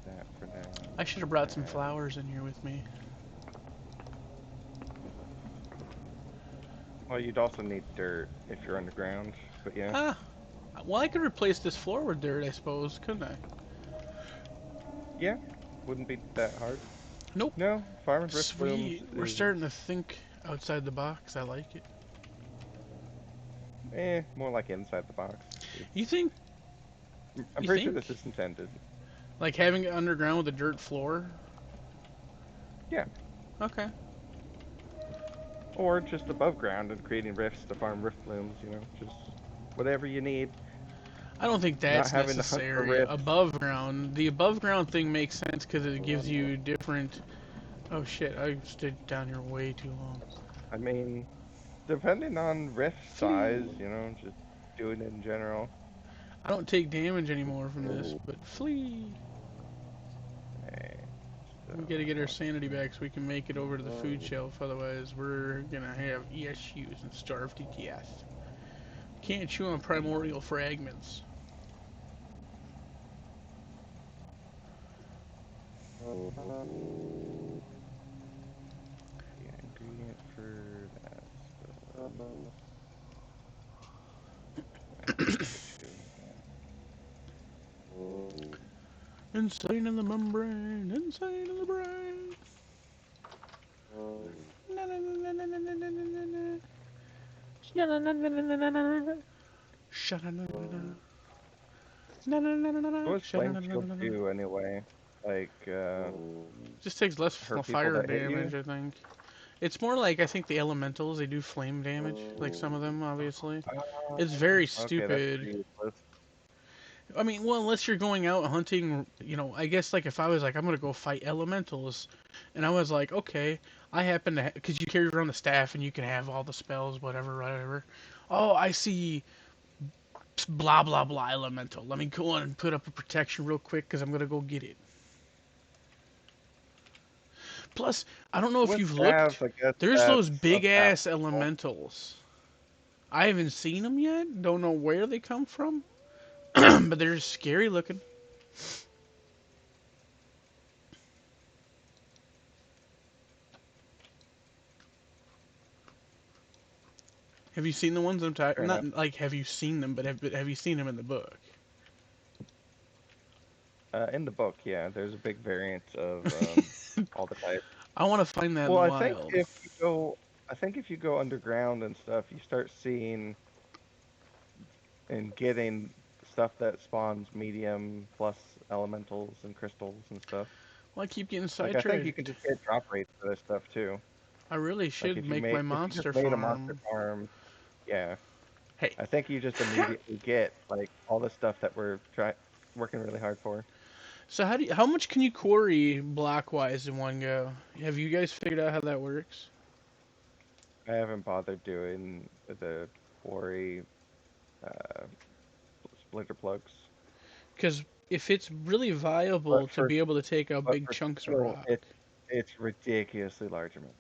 That for now. I should have brought some flowers in here with me. Well, you'd also need dirt if you're underground, but yeah. Ah, well, I could replace this floor with dirt, I suppose, couldn't I? Yeah, wouldn't be that hard. Nope. No, Farmer's Rift Blooms Sweet. We're is, starting to think outside the box. I like it. more like inside the box. You think? I'm You pretty sure think? this is intended. Like having it underground with a dirt floor? Yeah. Okay. Or just above ground and creating rifts to farm Rift Blooms, just whatever you need. I don't think Not that's having to hunt for necessary. rifts. Above ground, the above ground thing makes sense because it gives you different. Oh shit! I stood down here way too long. I mean, depending on rift size, just doing it in general. I don't take damage anymore from this, but flee. Eh, We so, gotta get our sanity back so we can make it over to the food shelf. Otherwise, we're gonna have ESUs and starve to death. Can't chew on primordial fragments. the ingredient for that stuff. Insane in the membrane, insane in the brain. Na, na, na, na, na, na, na, na, na. Sha-na-na-na-na. Na-na-na-na-na. What does Flame Shield Sha-na-na-na-na-na. do anyway? Like, Just takes less hurt people fire that hit you? damage, I think. It's more like, I think the elementals, they do flame damage. Like some of them, obviously. It's very Okay, that's stupid. pretty useless. I mean, well, unless you're going out hunting, I guess, like, if I was like, I'm gonna go fight elementals, and I was like, okay, I happen to, because you carry around the staff and you can have all the spells, whatever, whatever. Oh, I see blah, blah, blah elemental. Let me go on and put up a protection real quick, because I'm gonna go get it. Plus, I don't know if With you've staves, looked, I guess there's those that's a big-ass tactical. elementals. I haven't seen them yet, don't know where they come from, but they're scary looking. Have you seen the ones I'm talking? Fair Not enough. like have you seen them, but have you seen them in the book? In the book, yeah, there's a big variant of all the types. I want to find that in Well, the I think wild. if you go underground and stuff, you start seeing and getting stuff that spawns medium plus elementals and crystals and stuff. Well, I keep getting Like I think you can sidetracked. just get drop rates for this stuff too. I really Like should make my if you just monster made a monster farm. farm, yeah, Hey, I think you just immediately get like all the stuff that we're working really hard for. so how much can you quarry blockwise in one go? Have you guys figured out how that works? I haven't bothered doing the quarry uh, splitter plugs, Because if it's really viable but to for be able to take out but big for chunks of steel, rock. it's ridiculously large amounts.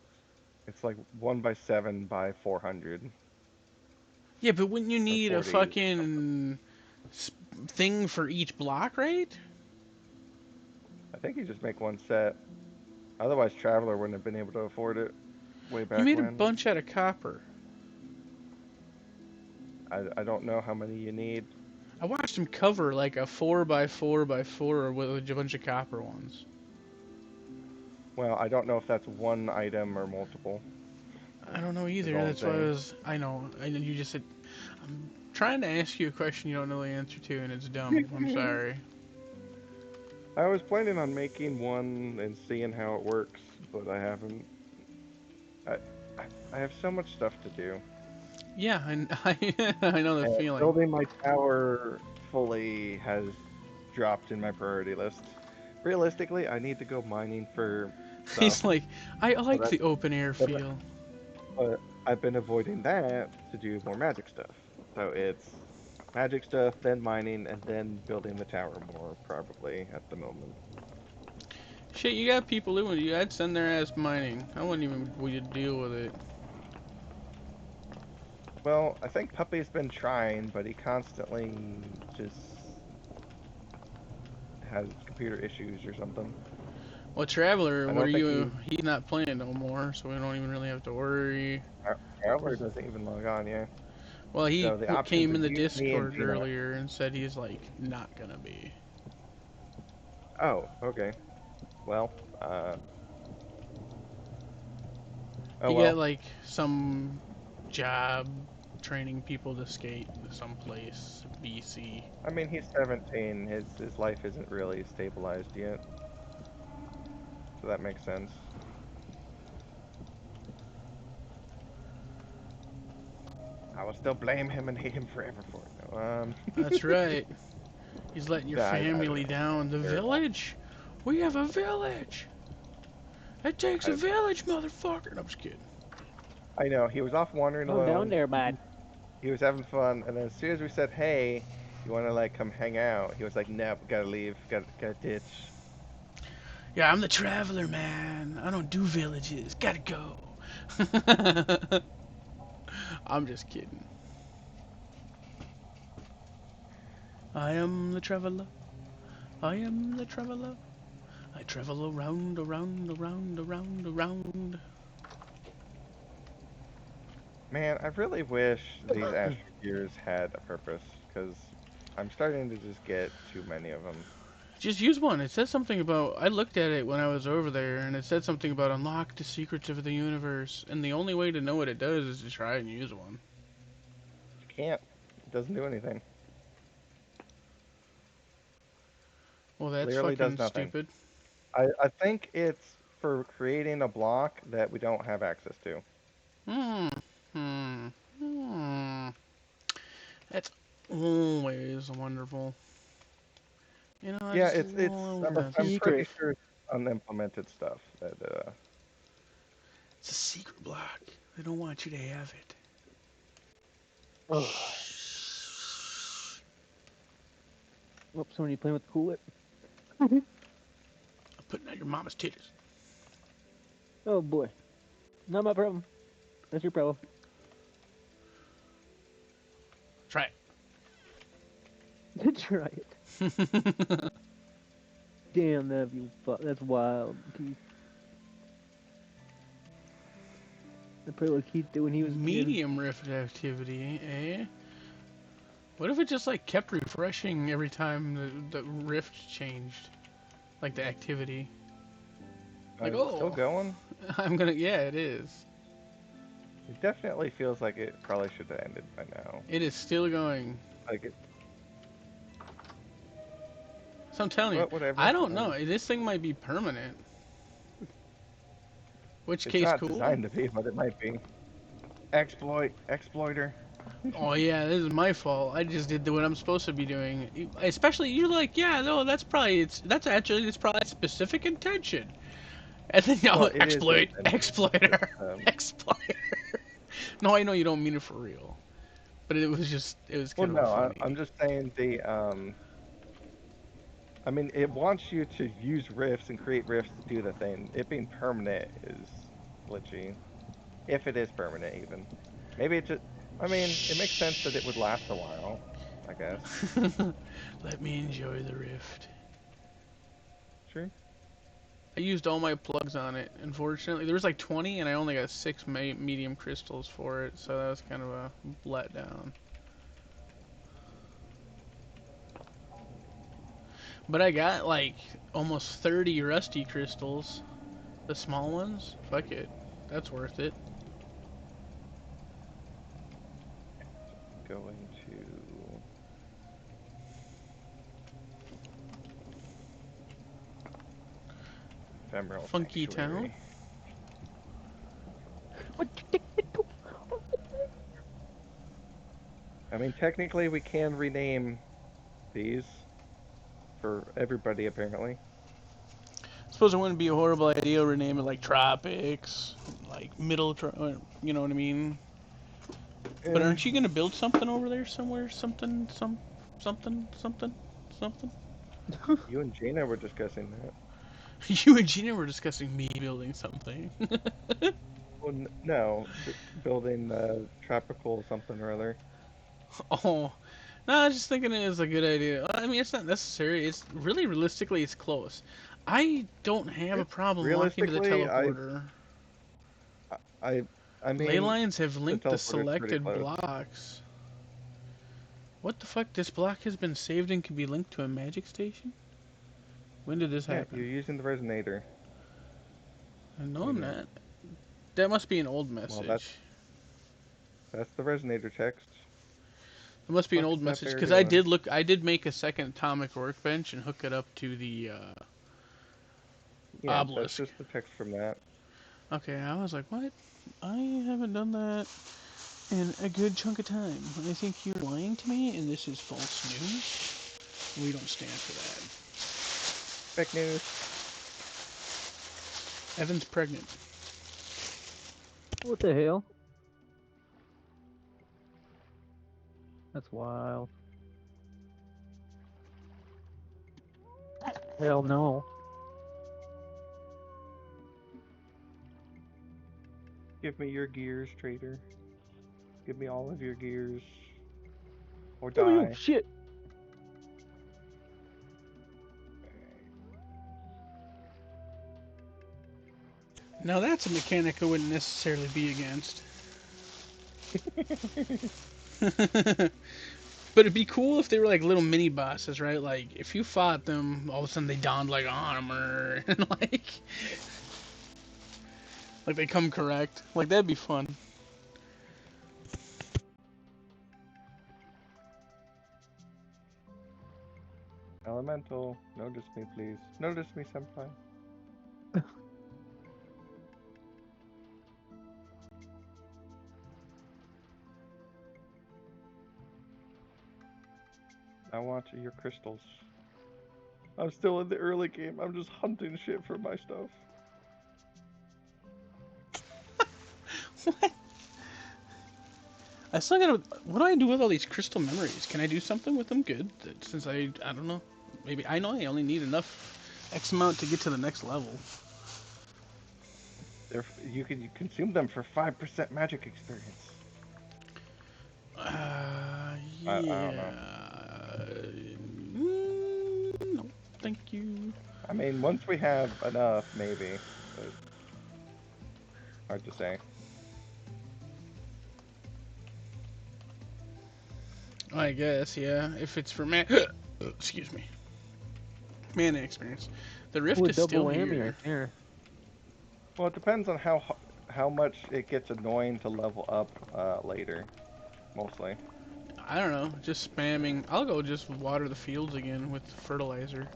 It's like 1 by 7 by 400 Yeah, but wouldn't you or need a 40. fucking thing for each block, right? I think you just make one set. Otherwise, Traveler wouldn't have been able to afford it way You back made a when. bunch out of copper. I don't know how many you need. I watched him cover like a 4 by 4 by 4 with a bunch of copper ones. Well, I don't know if that's one item or multiple, I don't know is either. all I'm That's why saying. I know. I know you just said. I'm trying to ask you a question you don't know the answer to, and it's dumb. I'm sorry. I was planning on making one and seeing how it works, but I haven't. I, I have so much stuff to do. Yeah, I know the And feeling. building my tower fully has dropped in my priority list. Realistically, I need to go mining for stuff, He's like, I but like the open air but, feel. but I've been avoiding that to do more magic stuff. So it's magic stuff, then mining, and then building the tower more probably at the moment. Shit, you got people doing it. I'd send their ass mining. I wouldn't even would deal with it. Well, I think Puppy's been trying, but he constantly just has computer issues or something. Well, Traveler, I what are don't think you? He's not playing no more, so we don't even really have to worry. Traveler doesn't even log on, yeah. Well, he So the options came are in the you, me, and Discord Gina. earlier and said he's like not gonna be. Oh, okay. Well, uh, oh He got well. like some job training people to skate someplace, BC. I mean, he's 17. His life isn't really stabilized yet, so that makes sense. I will still blame him and hate him forever for it. No, That's right. He's letting your yeah, I don't family know. down. The Terrible. village? We have a village. It takes a I, village, motherfucker. No, I'm just kidding. I know. He was off wandering Oh, down alone. there, bud. He was having fun, and then as soon as we said, "Hey, you want to like come hang out?" He was like, "Nope, gotta leave. Gotta ditch." Yeah, I'm the traveler, man. I don't do villages. Gotta go. I'm just kidding. I am the traveler. I am the traveler. I travel around, around, around, around, around. Man, I really wish these Astro Gears had a purpose, because I'm starting to just get too many of them. Just use one. It says something about. I looked at it when I was over there, and it said something about unlock the secrets of the universe. And the only way to know what it does is to try and use one. You can't. It doesn't do anything. Well, that's Literally does fucking nothing. stupid. I think it's for creating a block that we don't have access to. Hmm. Hmm. Hmm. That's always wonderful. You know, I Yeah, just love I'm that. I'm pretty Secret. sure it's unimplemented stuff that It's a secret block. They don't want you to have it. Oh. Oops, somebody playing with the Cool Whip. I'm putting out your mama's titties. Oh boy. Not my problem. That's your problem. Try Try it. it. Damn, that's wild. Keith. They probably look he'd do when he was a kid. Medium rift activity, eh? What if it just like kept refreshing every time the rift changed? Like the activity. Like, Is it still going? I'm gonna, yeah, it is. It definitely feels like it probably should have ended by now. It is still going. Like it. So I'm telling you, But whatever. I don't know. This thing might be permanent. Which It's case, not cool. designed to be, but it might be. Exploiter. Oh yeah, this is my fault. I just did what I'm supposed to be doing. Especially you're like, yeah, no, that's probably it's probably specific intention. And then Well, it is exploiter, intended. exploiter. No, I know you don't mean it for real, but it was Well, kind no, of funny. I'm just saying the I mean, it wants you to use rifts and create rifts to do the thing. It being permanent is glitchy. If it is permanent, even. Maybe it just. I mean, it makes sense that it would last a while, I guess. Let me enjoy the rift. Sure. I used all my plugs on it. Unfortunately, there was like 20, and I only got 6 medium crystals for it, so that was kind of a letdown. But I got like almost 30 rusty crystals. The small ones? Fuck it. That's worth it. Going to. Ephemeral Funky Sanctuary. Town? I mean, technically, we can rename these for everybody, apparently. I suppose it wouldn't be a horrible idea to rename it like Tropics, like you know what I mean? But aren't you gonna build something over there somewhere? Something? You and Gina were discussing that. You and Gina were discussing me building something. Well, no, building tropical something or other. Oh, no, I was just thinking it was a good idea. I mean, it's not necessary. It's really realistically, it's close. I don't have a problem walking to the Realistically, teleporter. I mean, Ley lines have linked the teleporter's pretty selected close. blocks. What the fuck? This block has been saved and can be linked to a magic station? When did this Yeah, happen? you're using the resonator. No, I'm not. That must be an old Well, message. that's the resonator text. It must be an Fuck old is that message bear because I doing? did look. I did make a second atomic workbench and hook it up to the Yeah, obelisk. that's just the text from that. Okay, I was like, what? I haven't done that in a good chunk of time. I think you're lying to me, and this is false news. We don't stand for that. Fake news. Evan's pregnant. What the hell? That's wild. Hell no. Give me your gears, traitor. Give me all of your gears. Or Oh die. shit! Now that's a mechanic I wouldn't necessarily be against. But it'd be cool if they were like little mini bosses, right? Like if you fought them, all of a sudden they donned like armor and like they come correct. Like that'd be fun. Elemental, notice me, please. Notice me, senpai. I want your crystals. I'm still in the early game. I'm just hunting shit for my stuff. What? I still gotta. What do I do with all these crystal memories? Can I do something with them good? Since I don't know. Maybe I know I only need enough X amount to get to the next level. You can consume them for 5% magic experience. Yeah. I don't know. No, thank you. I mean, once we have enough, maybe. But hard to say. I guess, yeah. If it's for man, excuse me, mana experience. The rift Ooh, a is double still whammy here. right there. Well, it depends on how much it gets annoying to level up later, mostly. I don't know, just spamming. I'll go just water the fields again with fertilizer.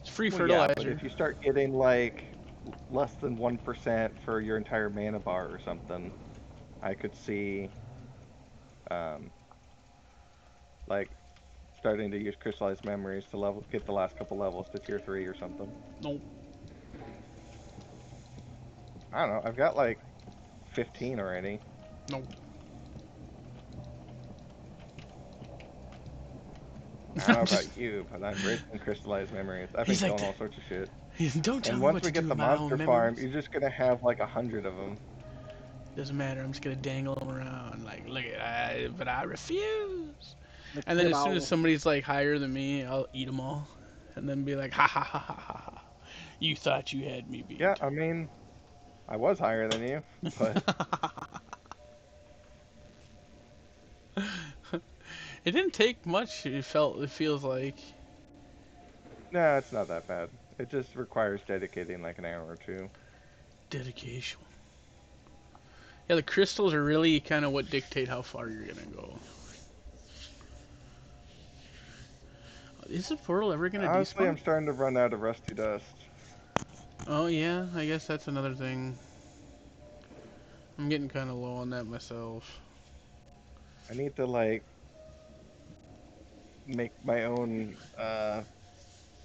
It's free Well, yeah, but fertilizer. if you start getting like less than 1% for your entire mana bar or something, I could see um, like starting to use crystallized memories to get the last couple levels to tier 3 or something. Nope. I don't know. I've got like 15 already. Nope. I don't know about you, but I'm rich in crystallized memories. I've been He's like, killing all sorts of shit. don't tell And me once what we to do get the with my own monster farm, memories. you're just gonna have like 100 of them. Doesn't matter. I'm just gonna dangle them around. Like, look at but I refuse. The And then as soon Kribble. as somebody's like higher than me, I'll eat them all, and then be like, ha ha ha ha ha ha. You thought you had me beat. Yeah, I mean, I was higher than you, but It didn't take much. It feels like. no, it's not that bad. It just requires dedicating like an hour or two. Dedication. Yeah, the crystals are really kind of what dictate how far you're gonna go. Is the portal ever gonna Honestly, despawn? I'm starting to run out of rusty dust. Oh yeah, I guess that's another thing. I'm getting kind of low on that myself. I need to like make my own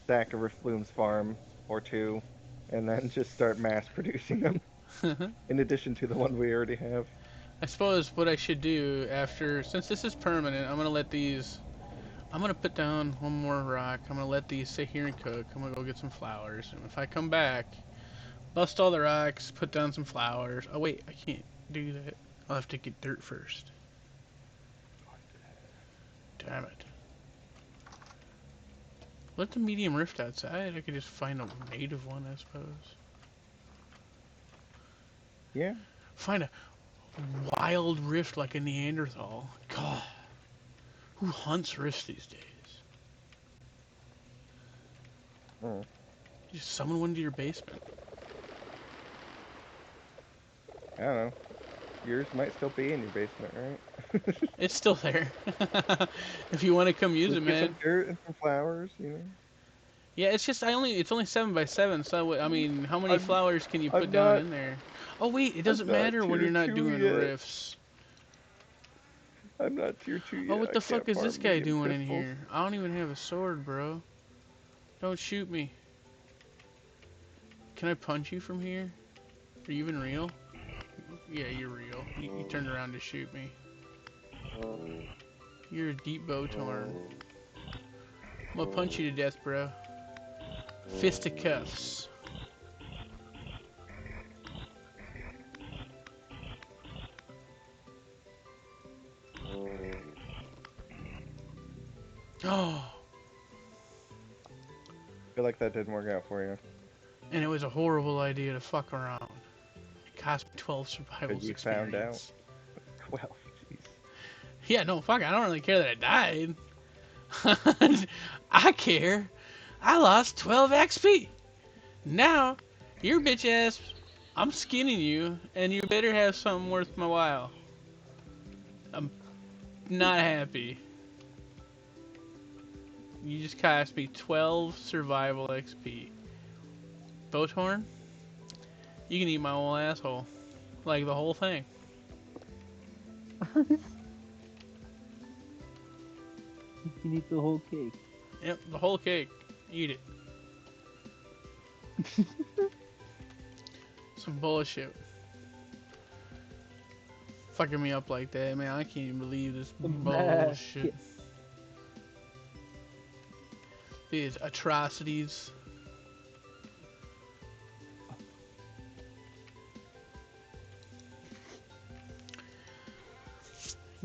stack of Rift Blooms farm or two, and then just start mass producing them in addition to the one we already have. I suppose what I should do after, since this is permanent, I'm gonna let these. I'm gonna put down one more rock. I'm gonna let these sit here and cook. I'm gonna go get some flowers, and if I come back, bust all the rocks, put down some flowers. Oh wait, I can't do that. I'll have to get dirt first. Damn it. Let the medium rift outside. I could just find a native one, I suppose. Yeah. Find a wild rift like a Neanderthal. God, who hunts rifts these days? Mm. Just summon one to your basement. I don't know. Yours might still be in your basement, right? It's still there. If you want to come use it, Just get man. some dirt and some flowers, you know. Yeah, it's just it's only 7 by 7. So I mean, how many I'm flowers can you put I'm down not in there? Oh wait, it I'm doesn't not matter when tier you're not 2 doing yet. rifts. I'm not tier 2 Oh, yet. what I the fuck can't is this farm guy medium doing in crystals. here? I don't even have a sword, bro. Don't shoot me. Can I punch you from here? Are you even real? Yeah, you're real. You turned around to shoot me. You're a deep bow torn. I'm gonna punch you to death, bro. Fisticuffs. Oh, I feel like that didn't work out for you. and it was a horrible idea to fuck around. It cost me 12 survival You found out. experience. Well, jeez. Yeah, no, fuck, I don't really care that I died. I care. I lost 12 XP. Now, your bitch ass, I'm skinning you, and you better have something worth my while. I'm not happy. You just cost me 12 survival XP. Boathorn, you can eat my whole asshole. Like the whole thing. You can eat the whole cake. Yep, the whole cake. Eat it. Some bullshit. Fucking me up like that, man. I can't even believe this bullshit. These atrocities.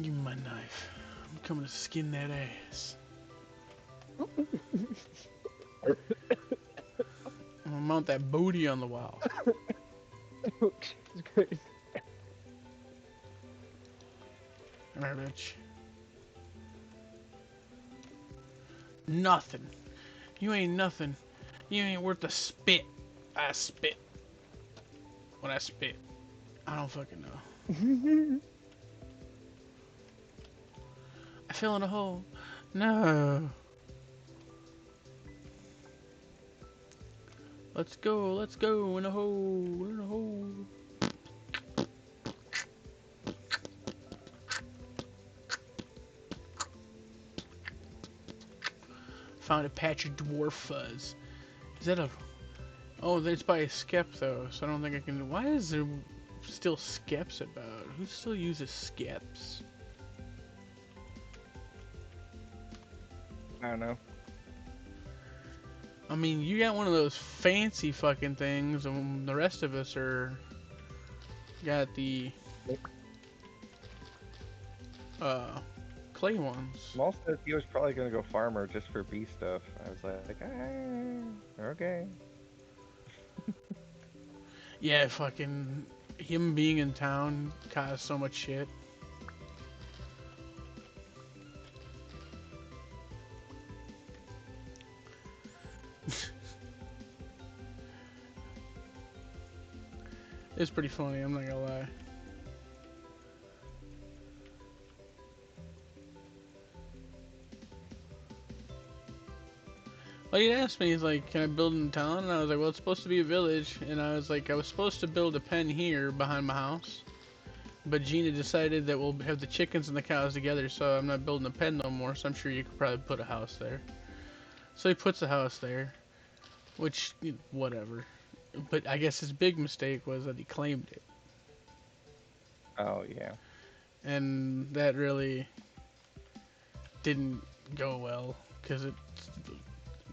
Give me my knife. I'm coming to skin that ass. I'm gonna mount that booty on the wall. Oh, Jesus Christ. Come here, bitch. Nothing. You ain't nothing. You ain't worth a spit. I spit. When I spit. I don't fucking know. I fell in a hole. No. Let's go in a hole, in a hole. Found a patch of dwarf fuzz. Is that a... Oh, it's by a skep though, so I don't think I can... Why is there still skeps about? Who still uses skeps? I don't know. I mean, you got one of those fancy fucking things, and the rest of us are... Got the... clay ones. Most of he was probably gonna go farmer just for bee stuff. I was like, okay. Yeah, fucking... Him being in town caused so much shit. It's pretty funny, I'm not gonna lie. Well, he asked me, he's like, can I build in town? And I was like, well, it's supposed to be a village. And I was like, I was supposed to build a pen here behind my house. But Gina decided that we'll have the chickens and the cows together, so I'm not building a pen no more, so I'm sure you could probably put a house there. So he puts a house there, which, whatever. But I guess his big mistake was that he claimed it. Oh yeah. And that really didn't go well, because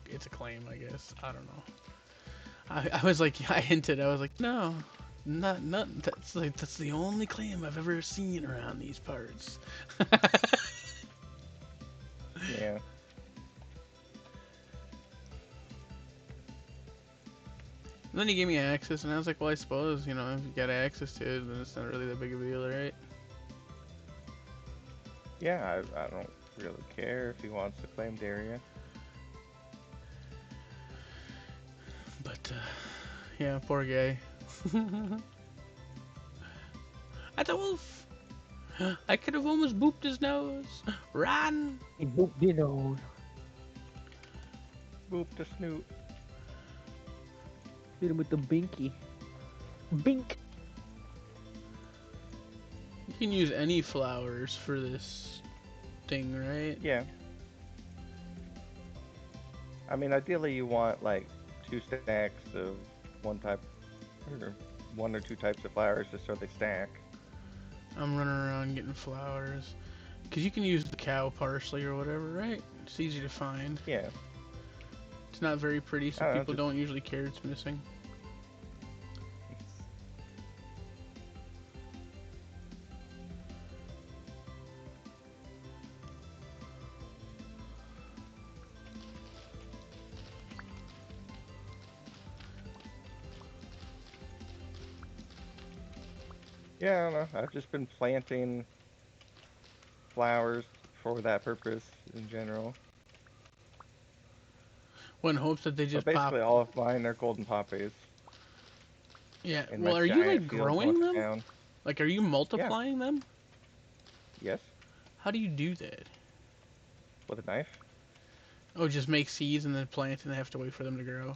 it's a claim, I guess. I don't know. I was like, I hinted, I was like, no, not, that's the only claim I've ever seen around these parts. Yeah. And then he gave me access, and I was like, well, I suppose, if you got access to it, then it's not really that big of a deal, right? Yeah, I don't really care if he wants the claimed area. But, yeah, poor guy. That's a wolf! I could have almost booped his nose. Run! He booped the nose. Boop the snoot. Hit him with the binky. Bink! You can use any flowers for this thing, right? Yeah. I mean, ideally you want like 2 stacks of one type, or 1 or 2 types of flowers just so they stack. I'm running around getting flowers. Because you can use the cow parsley or whatever, right? It's easy to find. Yeah. It's not very pretty, so I don't know, people just- don't usually care it's missing. Yeah, I don't know. I've just been planting flowers for that purpose in general. Well, in hopes that they But just pop. basically all of mine are golden poppies. Yeah, In well, my are you like giant field growing once them? down. Like, are you multiplying them? Yes, How do you do that? with a knife. Oh, just make seeds and then plant and they have to wait for them to grow.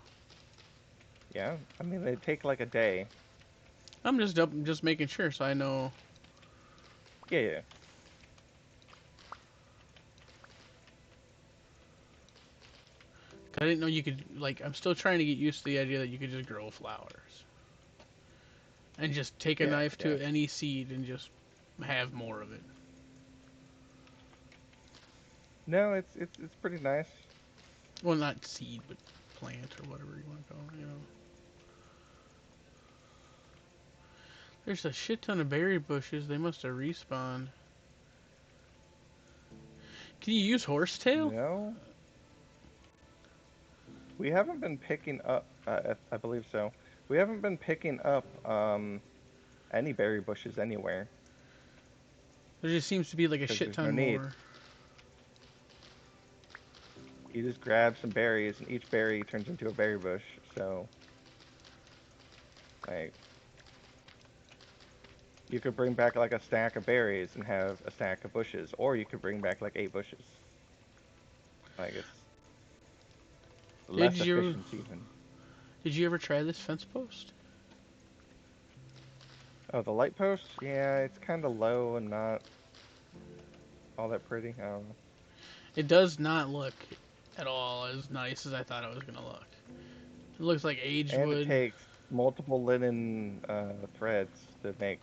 Yeah, I mean they take like a day. I'm just making sure so I know. Yeah, yeah. I didn't know you could, like, I'm still trying to get used to the idea that you could just grow flowers. And just take a Yeah, knife to yeah. any seed and just have more of it. No, it's pretty nice. Well, not seed, but plant or whatever you want to call it, There's a shit ton of berry bushes. They must have respawned. Can you use horsetail? No, we haven't been picking up. I believe so. We haven't been picking up any berry bushes anywhere. There just seems to be like a 'Cause shit there's no ton need. more. you just grab some berries, and each berry turns into a berry bush. So, like, you could bring back like a stack of berries and have a stack of bushes, or you could bring back like 8 bushes. Like, it's Did less you efficient even. did you ever try this fence post? Oh, the light post? Yeah, it's kind of low and not all that pretty. I don't know. It does not look at all as nice as I thought it was gonna look. It looks like aged And it wood. takes multiple linen threads to make.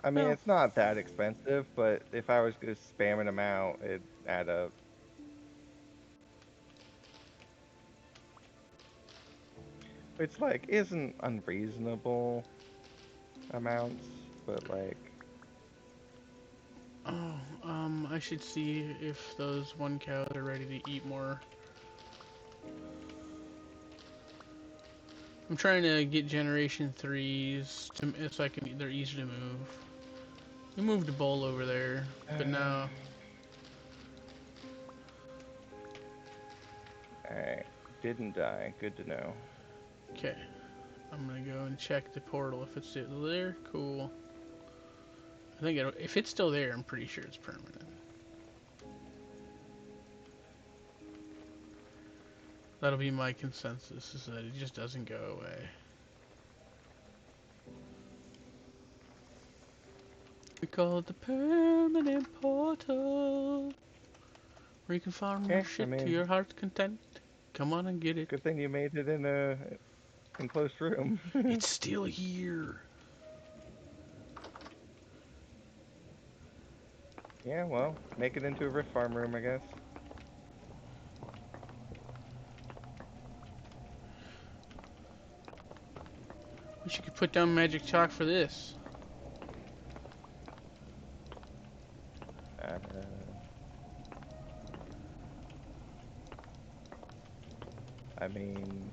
I mean, Well, it's not that expensive, but if I was just spamming them out, it'd add up. Which, like, isn't unreasonable amounts, but, like, oh, I should see if those one cows are ready to eat more. I'm trying to get generation 3s to, so I can, they're easy to move. We moved a bowl over there, but now, alright. Didn't die. Good to know. okay. I'm gonna go and check the portal if it's still there. Cool. I think if it's still there, I'm pretty sure it's permanent. That'll be my consensus, is that it just doesn't go away. We call it the permanent portal, where you can farm your Okay, I shit to mean, your heart's content. Come on and get it. good thing you made it in a enclosed room. It's still here. Yeah, well, make it into a rift farm room, I guess. Wish you could put down magic chalk for this. Uh, I mean,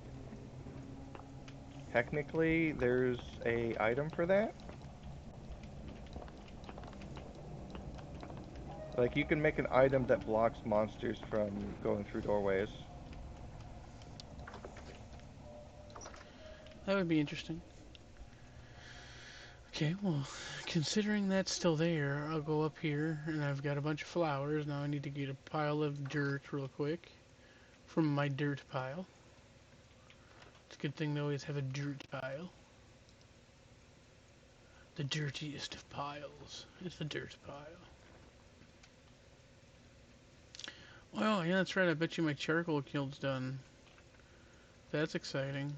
technically, there's a item for that. Like, you can make an item that blocks monsters from going through doorways. That would be interesting. Okay, well, considering that's still there, I'll go up here, and I've got a bunch of flowers. Now I need to get a pile of dirt real quick from my dirt pile. It's a good thing to always have a dirt pile. The dirtiest of piles is the dirt pile. Oh, yeah, that's right. I bet you my charcoal kiln's done. That's exciting.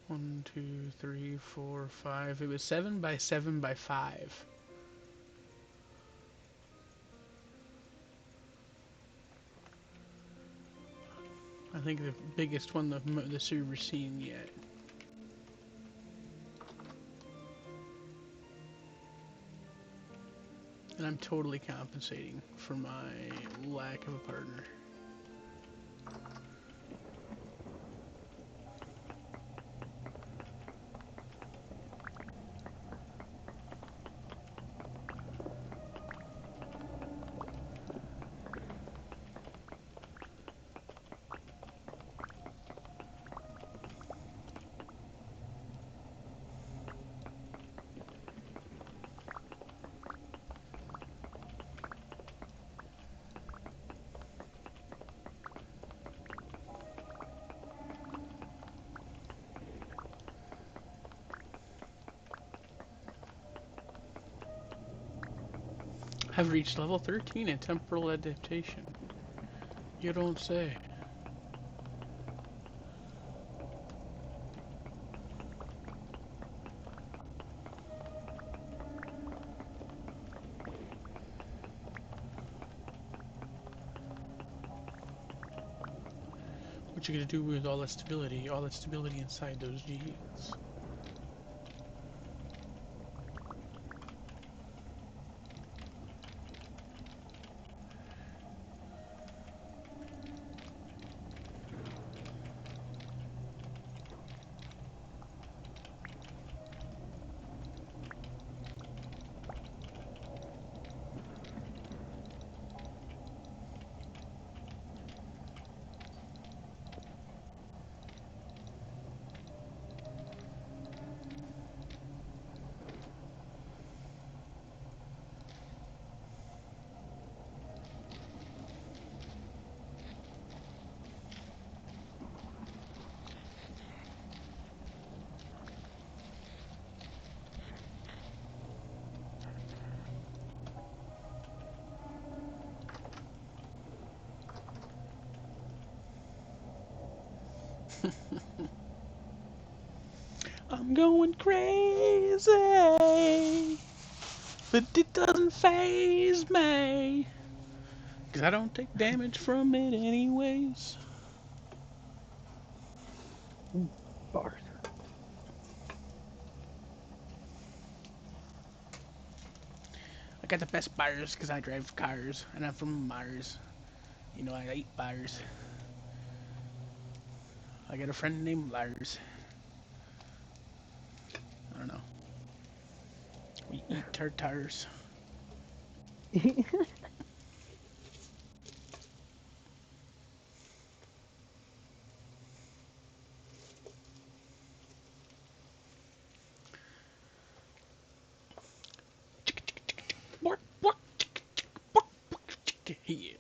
One, two, three, four, five. It was 7 by 7 by 5. I think the biggest one the server's seen yet. And I'm totally compensating for my lack of a partner. Have reached level 13 in temporal adaptation. You don't say. What you gonna do with all that stability? All that stability inside those genes. I'm going crazy, but it doesn't phase me, 'cause I don't take damage from it anyways. Bars. I got the best bars because I drive cars, and I'm from Mars. You know, I eat bars. I got a friend named Lars. I don't know. We eat tartars. Yeah.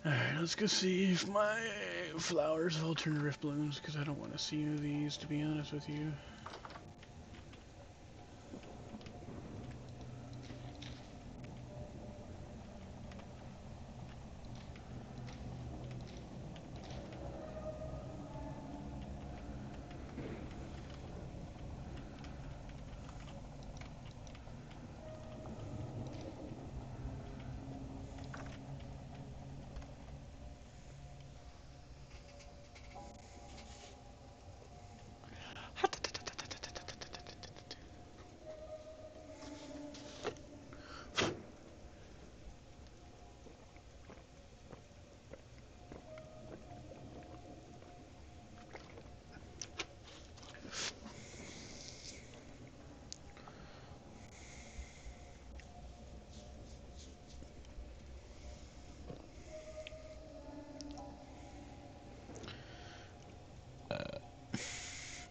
Alright, let's go see if my flowers will turn to rift blooms, because I don't want to see any of these, to be honest with you.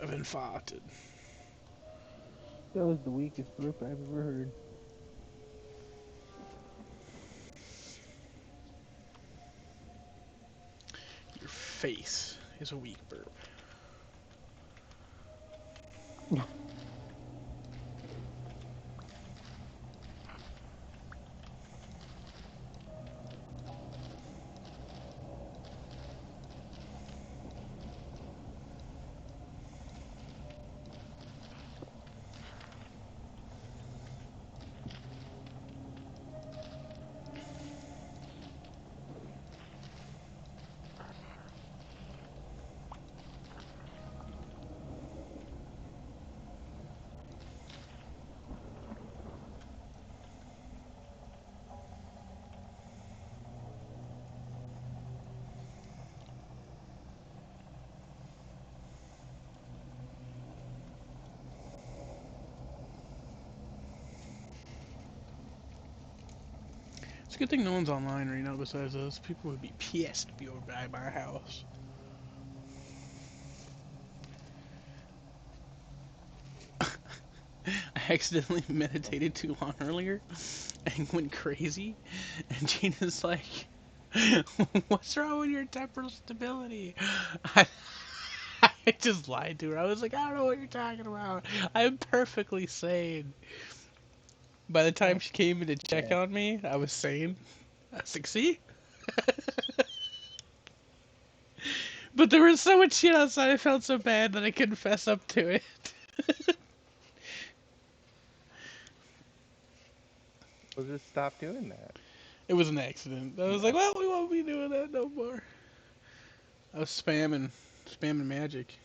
I've been farted. That was the weakest burp I've ever heard. Your face is a weak burp. It's a good thing no one's online right now besides us. People would be pissed to be over by my house. I accidentally meditated too long earlier and went crazy. And Gina's like, "What's wrong with your temporal stability?" I, I just lied to her. I was like, "I don't know what you're talking about. I'm perfectly sane." By the time she came in to check Yeah. on me, I was sane. I was like, "See?" But there was so much shit outside, I felt so bad that I couldn't fess up to it. Well, just stop doing that. It was an accident. I was like, "Well, we won't be doing that no more." I was spamming magic.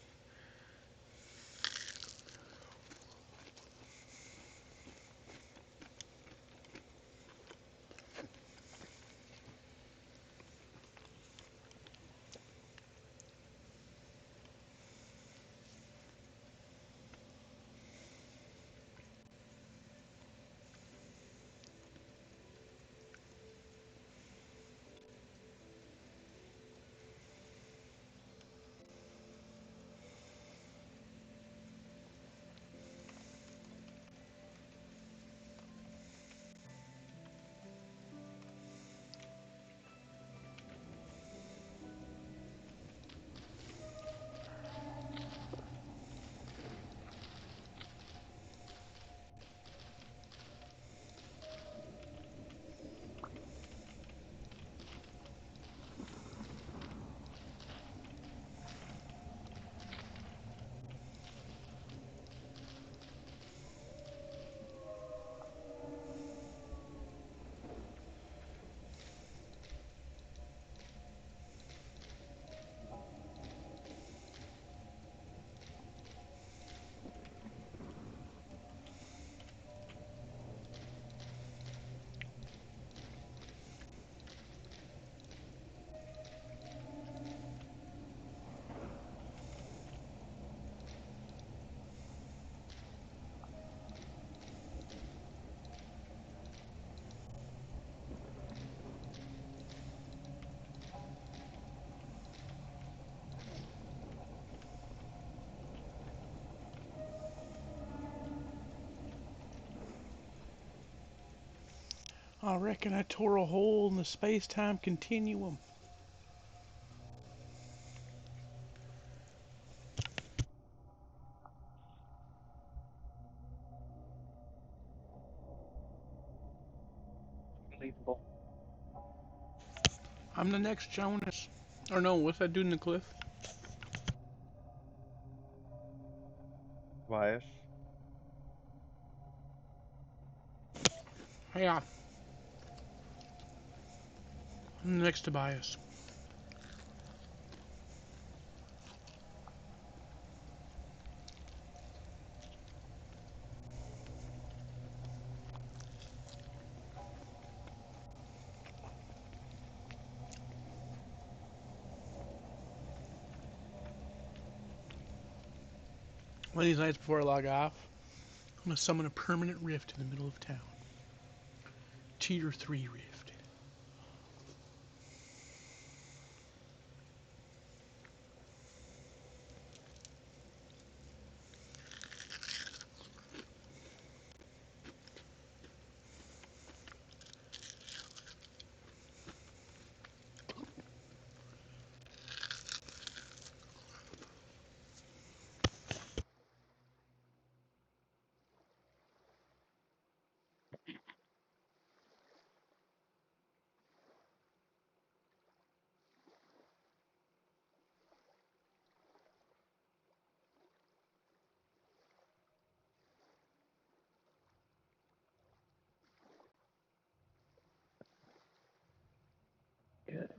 I reckon I tore a hole in the space-time continuum. Unbelievable. I'm the next Jonas. Or no, what's that dude in the cliff? Tobias. Yeah, I'm the next Tobias. One of these nights before I log off, I'm gonna summon a permanent rift in the middle of town. Tier 3 rift. Good.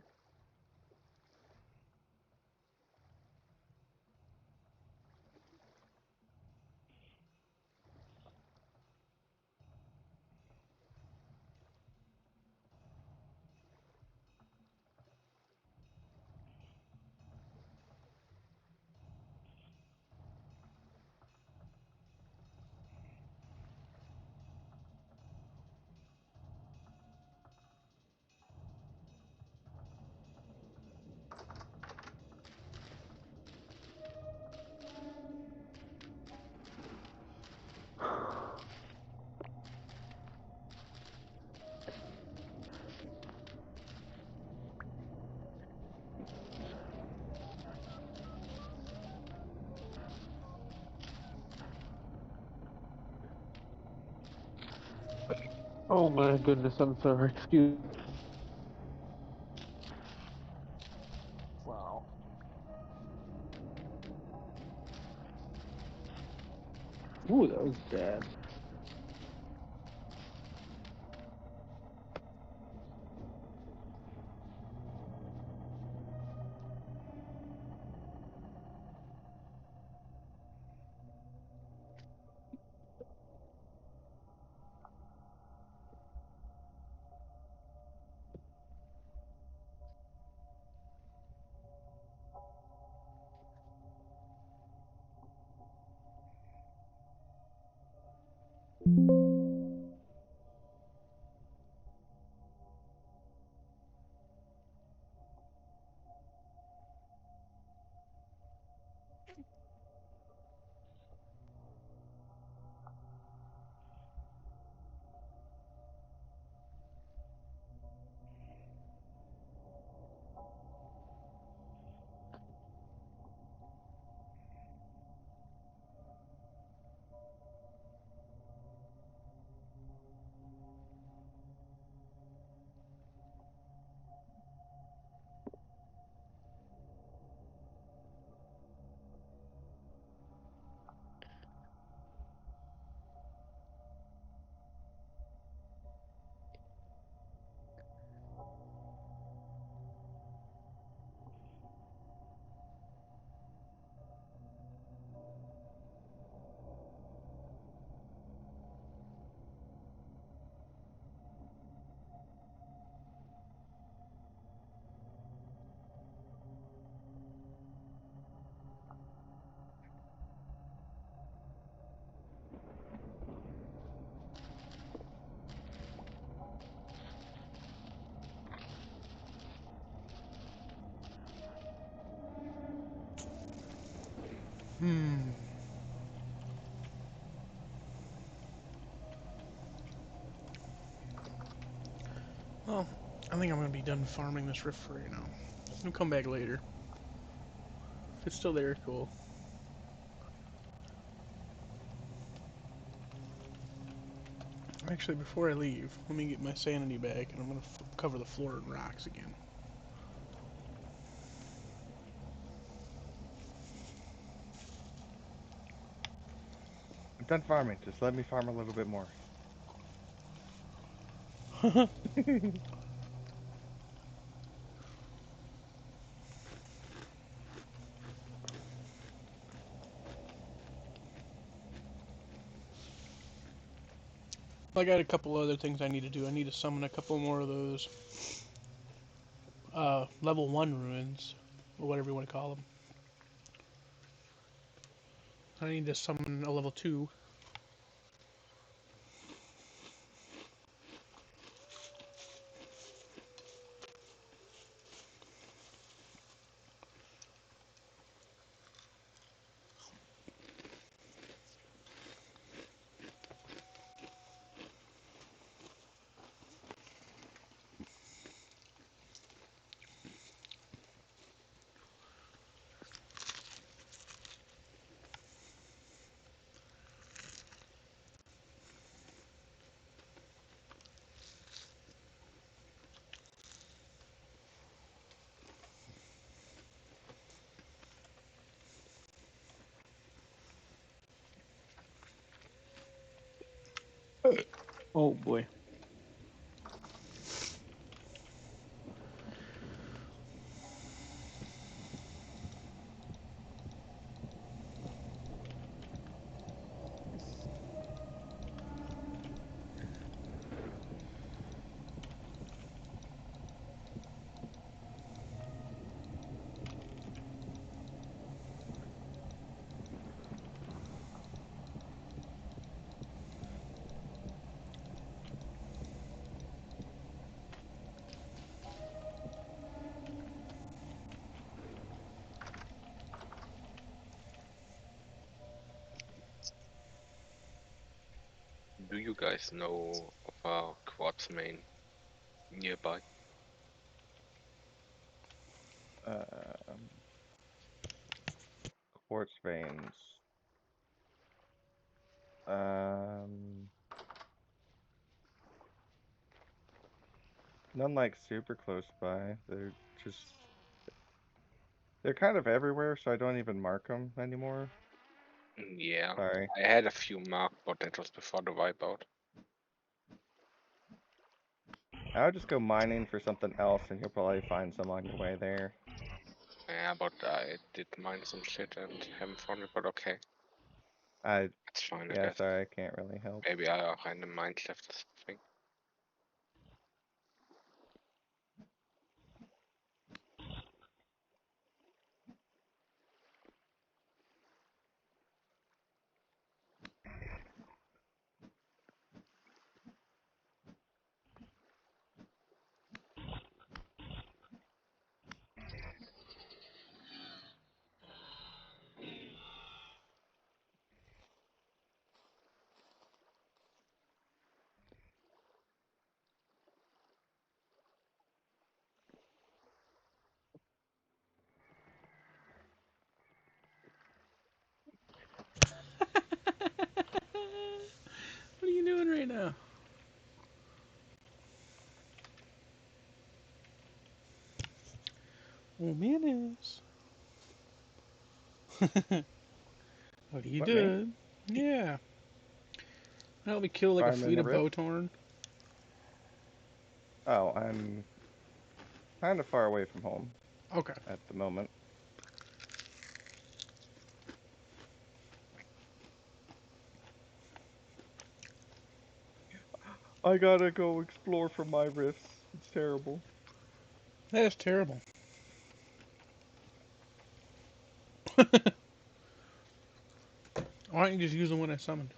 Oh my goodness, I'm sorry. Excuse me. Wow. Ooh, that was bad. Hmm. think I'm gonna be done farming this rift for right now. I'll come back later. If it's still there, cool. Actually, before I leave, let me get my sanity back, and I'm gonna cover the floor in rocks again. I'm done farming. Just let me farm a little bit more. I got a couple other things I need to do. I need to summon a couple more of those level 1 ruins, or whatever you want to call them. I need to summon a level 2. Oh boy. Do you guys know of a quartz mine nearby? Um, quartz veins. Um, None like super close by. Just they're kind of everywhere, so I don't even mark them anymore. Yeah, Sorry. I had a few marked, but that was before the wipeout. I would just go mining for something else, and you'll probably find some on your way there. Yeah, but I did mine some shit and haven't found it, but okay. I It's fine, I Yeah, guess. sorry, I can't really help. Maybe I random mind left or something. What are you doing right now? Oh, mayonnaise. What are you What, me? doing? Yeah. Help me kill like a Farming fleet the of rift? Votorn. Oh, I'm kind of far away from home Okay. at the moment. I gotta go explore for my rifts. It's terrible. That is terrible. Why don't you just use the one I summoned?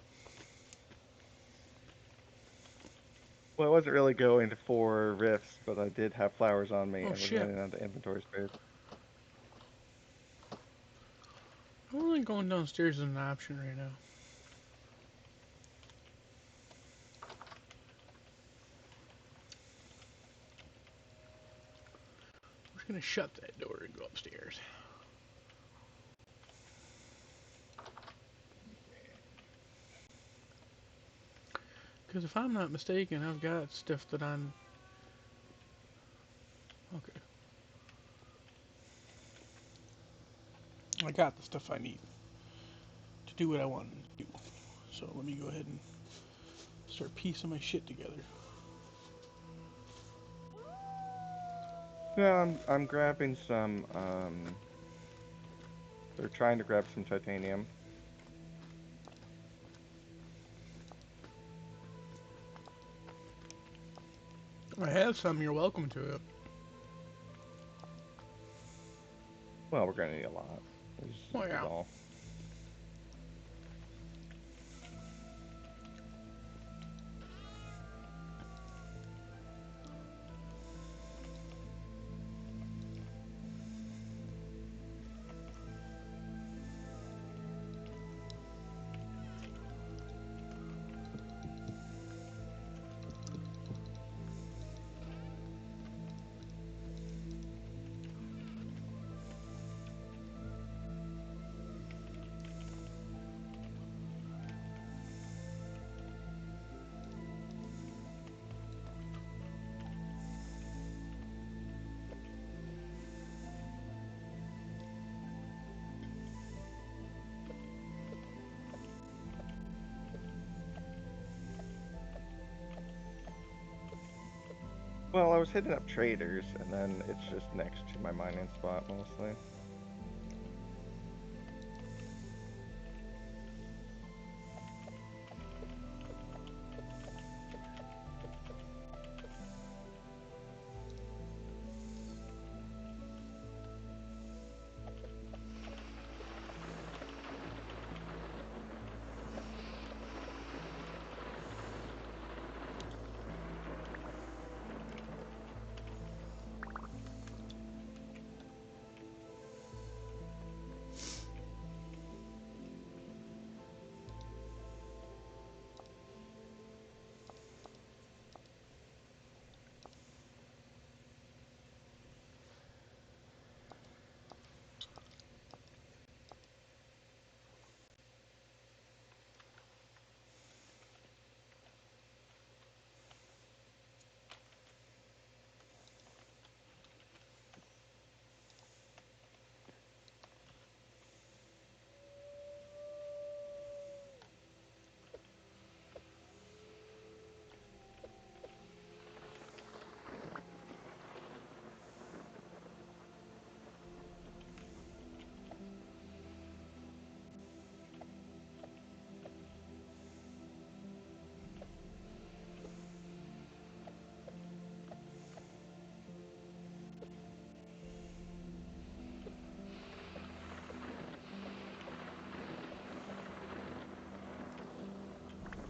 Well, I wasn't really going for rifts, but I did have flowers on me Oh and was shit. running out of inventory space. I don't think going downstairs is an option right now. gonna shut that door and go upstairs. Because if I'm not mistaken, I've got stuff that I'm... Okay. I got the stuff I need to do what I want to do. So let me go ahead and start piecing my shit together. Yeah, I'm grabbing some, they're trying to grab some titanium. I have some, you're welcome to it. Well, we're gonna need a lot. Is Oh yeah. all. Well, I was hitting up traders, and then it's just next to my mining spot mostly.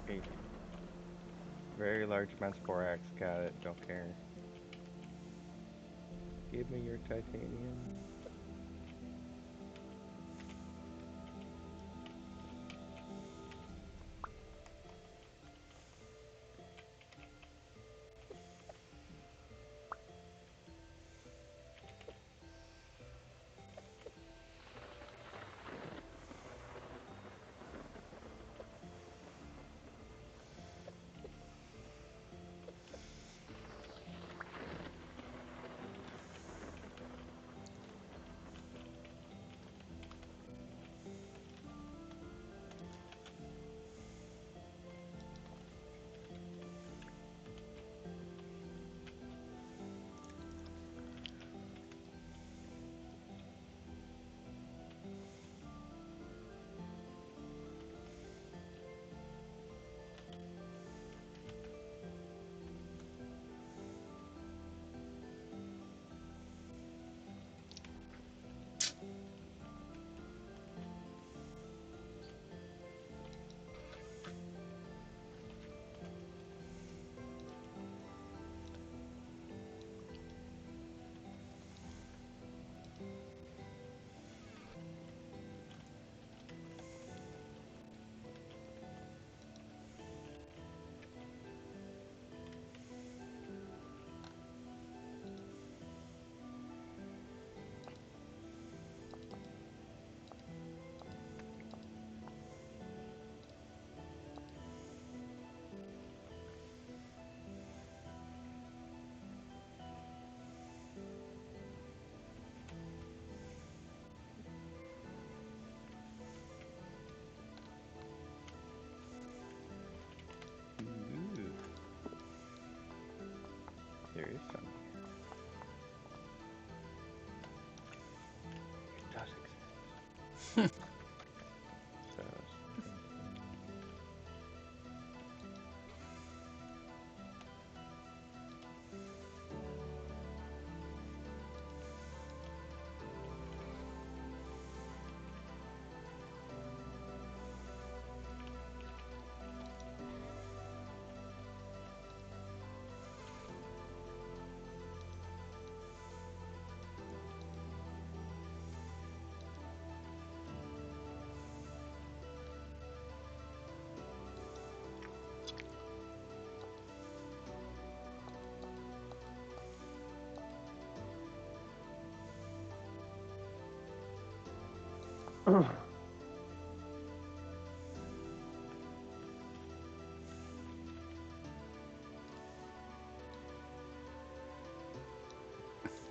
A very large immense borax, got it, don't care. Give me your titanium. So,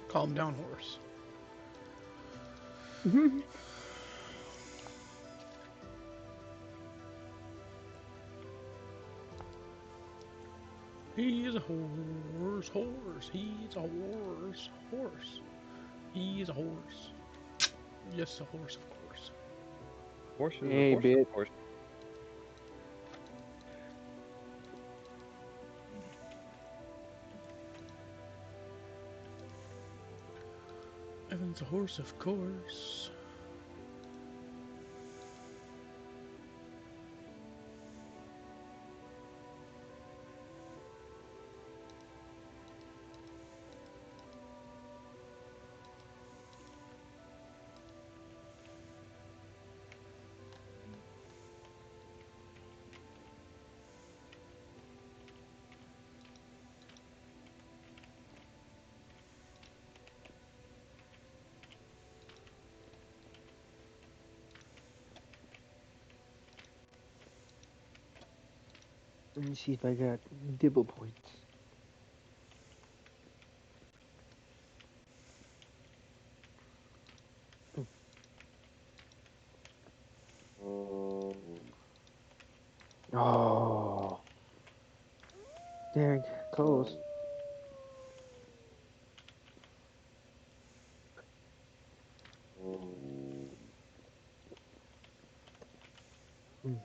Calm down, horse. He's a horse, horse. He's a horse, horse. He's a horse. Yes, a horse, of course. horse is a Hey, horse, bitch. of course. Evan's a horse, of course. Let me see if I got dibble points. Oh, dang, close. Mm.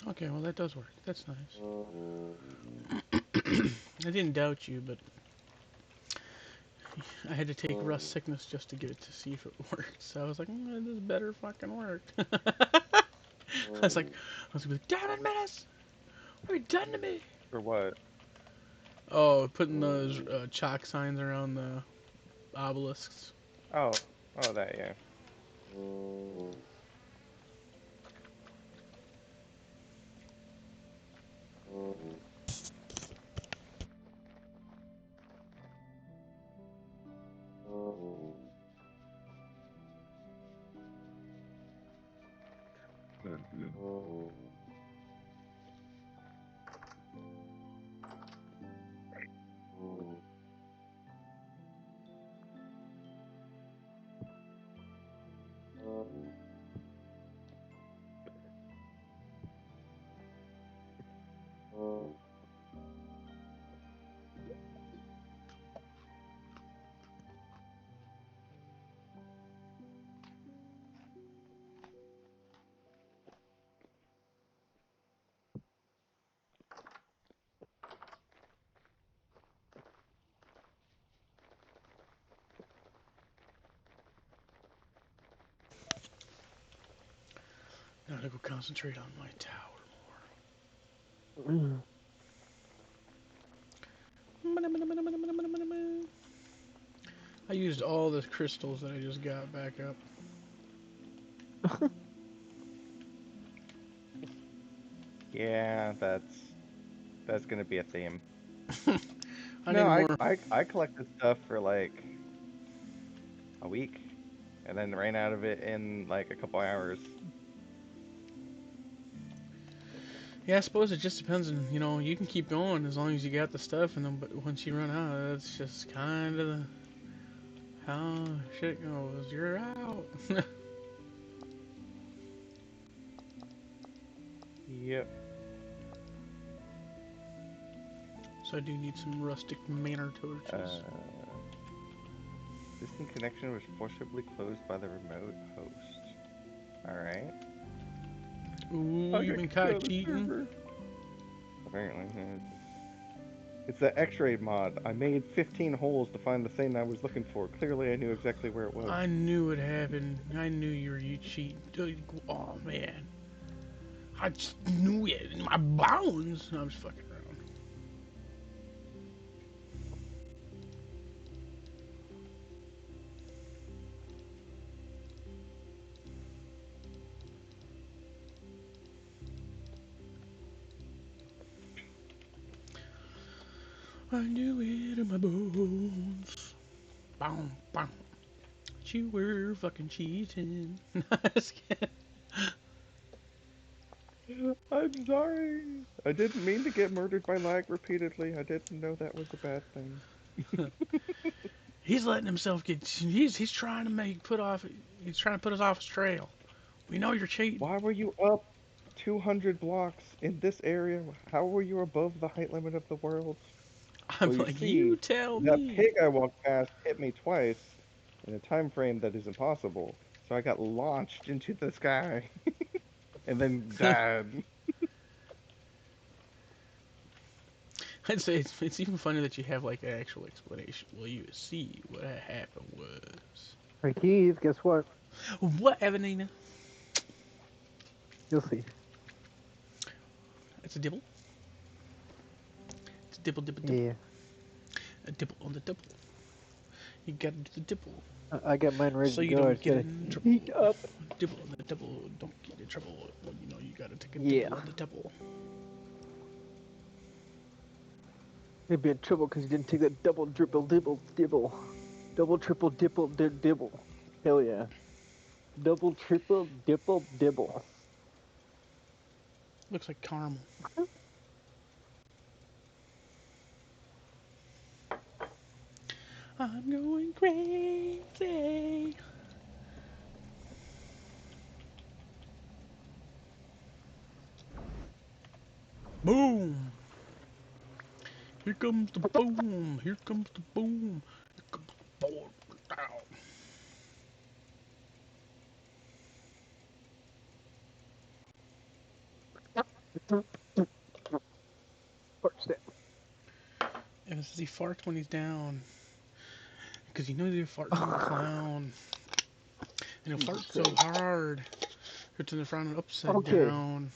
Okay, well that does work. That's nice. I didn't doubt you, but I had to take rust sickness just to get it to see if it worked. So I was like, this better fucking work. I was like, damn it, Menace! What have you done to me? For what? Oh, putting those chalk signs around the obelisks. Oh, oh, that, yeah. Now to go concentrate on my tower Mm. more. I used all the crystals that I just got back up. Yeah, that's gonna be a theme. I No, need I more. I I collected stuff for like a week, and then ran out of it in like a couple hours. Yeah, I suppose it just depends on, you can keep going as long as you got the stuff, and then but once you run out, that's just kind of how shit goes. You're out. Yep. So I do need some rustic manor torches. Distant connection was forcibly closed by the remote host. Alright. Ooh, I you've got been kicked caught out of the cheating. server. Apparently, it's the X-ray mod. I made 15 holes to find the thing I was looking for. Clearly, I knew exactly where it was. I knew it happened. I knew you cheating. Oh man, I just knew it in my bones. No, I'm just fucking around. I knew it in my bones. Boom, boom. You were fucking cheating. Just kidding. I'm sorry. I didn't mean to get murdered by lag repeatedly. I didn't know that was a bad thing. He's letting himself get. He's trying to put off. He's trying to put us off his trail. We know you're cheating. Why were you up 200 blocks in this area? How were you above the height limit of the world? I'm Well, you like, you see, tell that me. pig I walked past hit me twice in a time frame that is impossible. So I got launched into the sky and then died. I'd say it's even funny that you have like an actual explanation. Well, you see what happened was. Hey Keith, guess what? What, Evanina? You'll see. It's a dibble. It's a dibble, dibble, dibble. Yeah, A dibble on the dibble. You gotta do the dibble. I got mine ready So to you go. I don't just get gotta in trouble. heat up. Dibble on the dibble. Don't get in trouble. Well, you know you gotta take a Yeah. dibble on the dibble. You'd be in trouble because you didn't take that double dribble dibble dibble. Double triple dipple dibble. Hell yeah. Double triple dipple dibble. Looks like caramel. I'm going crazy. Boom. Here comes the boom. Here comes the boom. Here comes the boom. Down. Fart step. And he farts when he's down. Because you know he farts like a clown. And he'll Jesus fart so Christ. hard. It's in the front and upside Okay. down.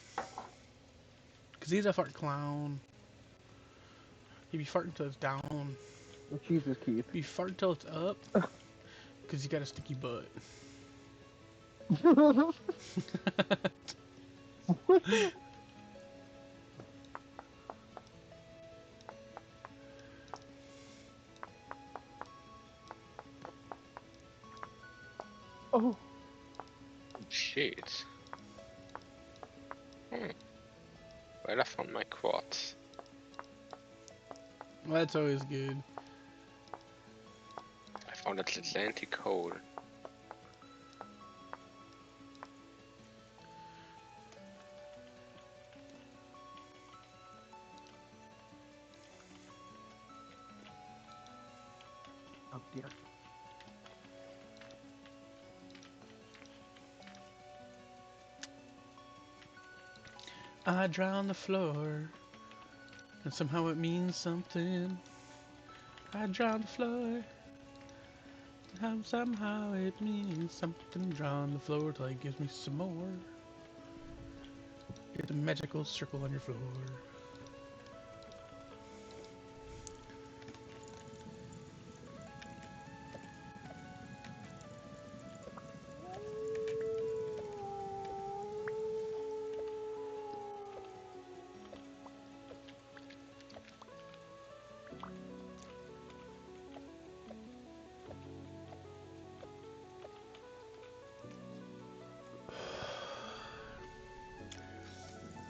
Because he's a fart clown. He'd be farting till it's down. Oh, Jesus, Keith. He'd be farting till it's up. Because he got a sticky butt. Oh, Shit. Well, I found my quartz. Well, that's always good. I found an Atlantic hole. oh dear. I draw on the floor. And somehow it means something. I draw on the floor. And somehow it means something. Draw on the floor till it gives me some more. Get the magical circle on your floor.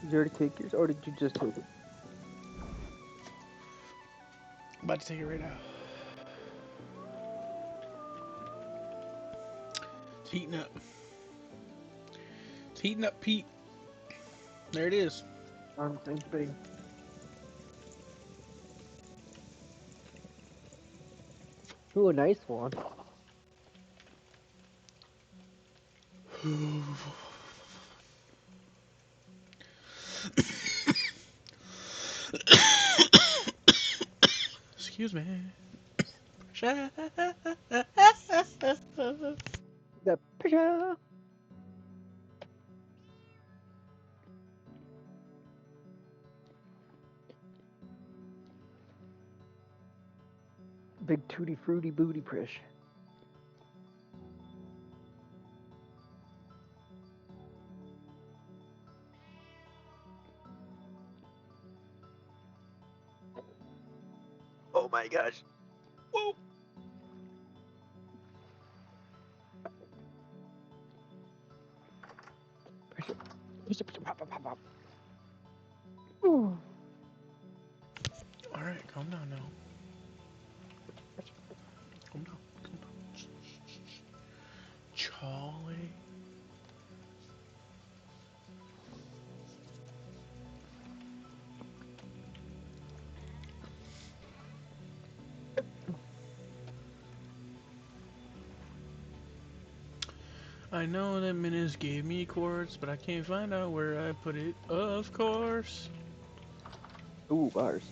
Did you already take yours, or did you just take it? I'm about to take it right now. It's heating up. It's heating up, Pete. There it is. On the same thing. Ooh, a nice one. Excuse me. The picture. Big tutti fruity booty push. Oh my gosh. Whoa. Push it. Push it. Push it. Pop, pop, pop, pop. Ooh. Alright, calm down now. Calm down. Calm down. Charlie. I know that Minas gave me quartz, but I can't find out where I put it, of course. Ooh, bars.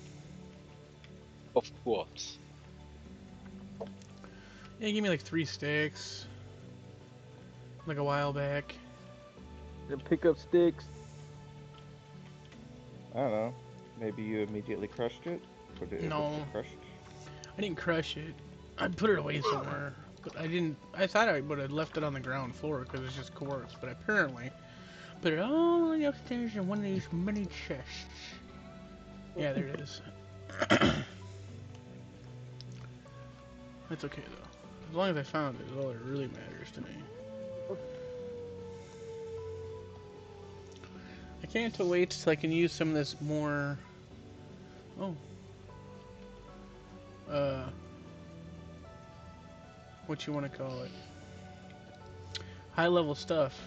Of course. Yeah, he gave me like 3 sticks. Like a while back. And pick up sticks. I don't know. Maybe you immediately crushed it? Put it with the No, crushed? I didn't crush it. I put it away somewhere. But I didn't. I thought I would have left it on the ground floor because it's just quartz, but apparently put it all the way upstairs in one of these mini chests. Yeah, there it is. That's okay though. As long as I found it, is all that really matters to me. I can't wait till I can use some of this more. Oh. What you want to call it? High level stuff.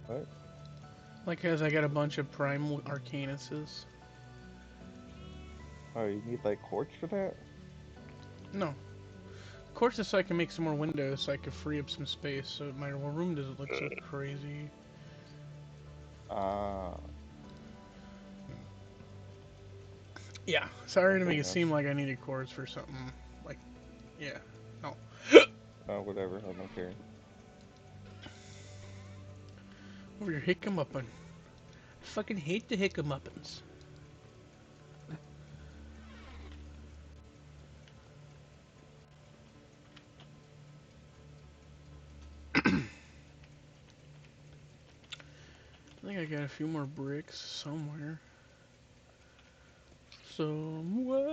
What? Like as I got a bunch of primal arcanuses. Oh, you need like quartz for that? No. Of course, it's so I can make some more windows so I can free up some space so my room doesn't look so crazy. Ah. Yeah, sorry to Okay, make it no. seem like I needed quartz for something. Like, yeah, no. Oh, whatever. I don't care. Over your hickamuppin'. Fucking hate the hickamuppins. I think I got a few more bricks somewhere. Somewhere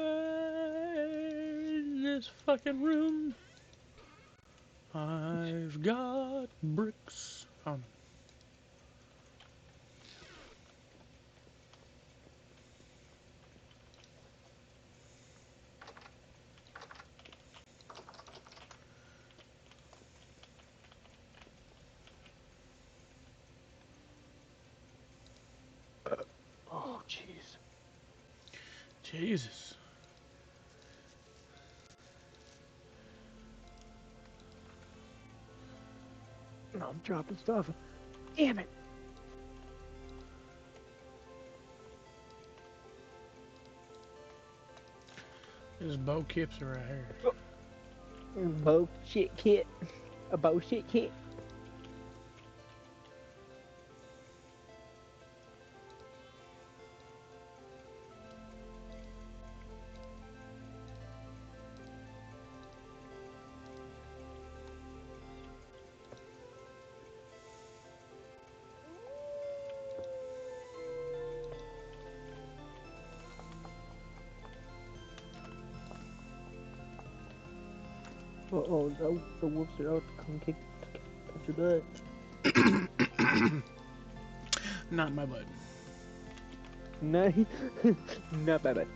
in this fucking room, I've got bricks. Found them. Oh, jeez. Jesus. No, I'm dropping stuff. Damn it. This bow kips are right here. Bullshit kit. A bullshit kit. Uh-oh, no, the wolves are out to come kick your butt. Not my butt. No, not bad.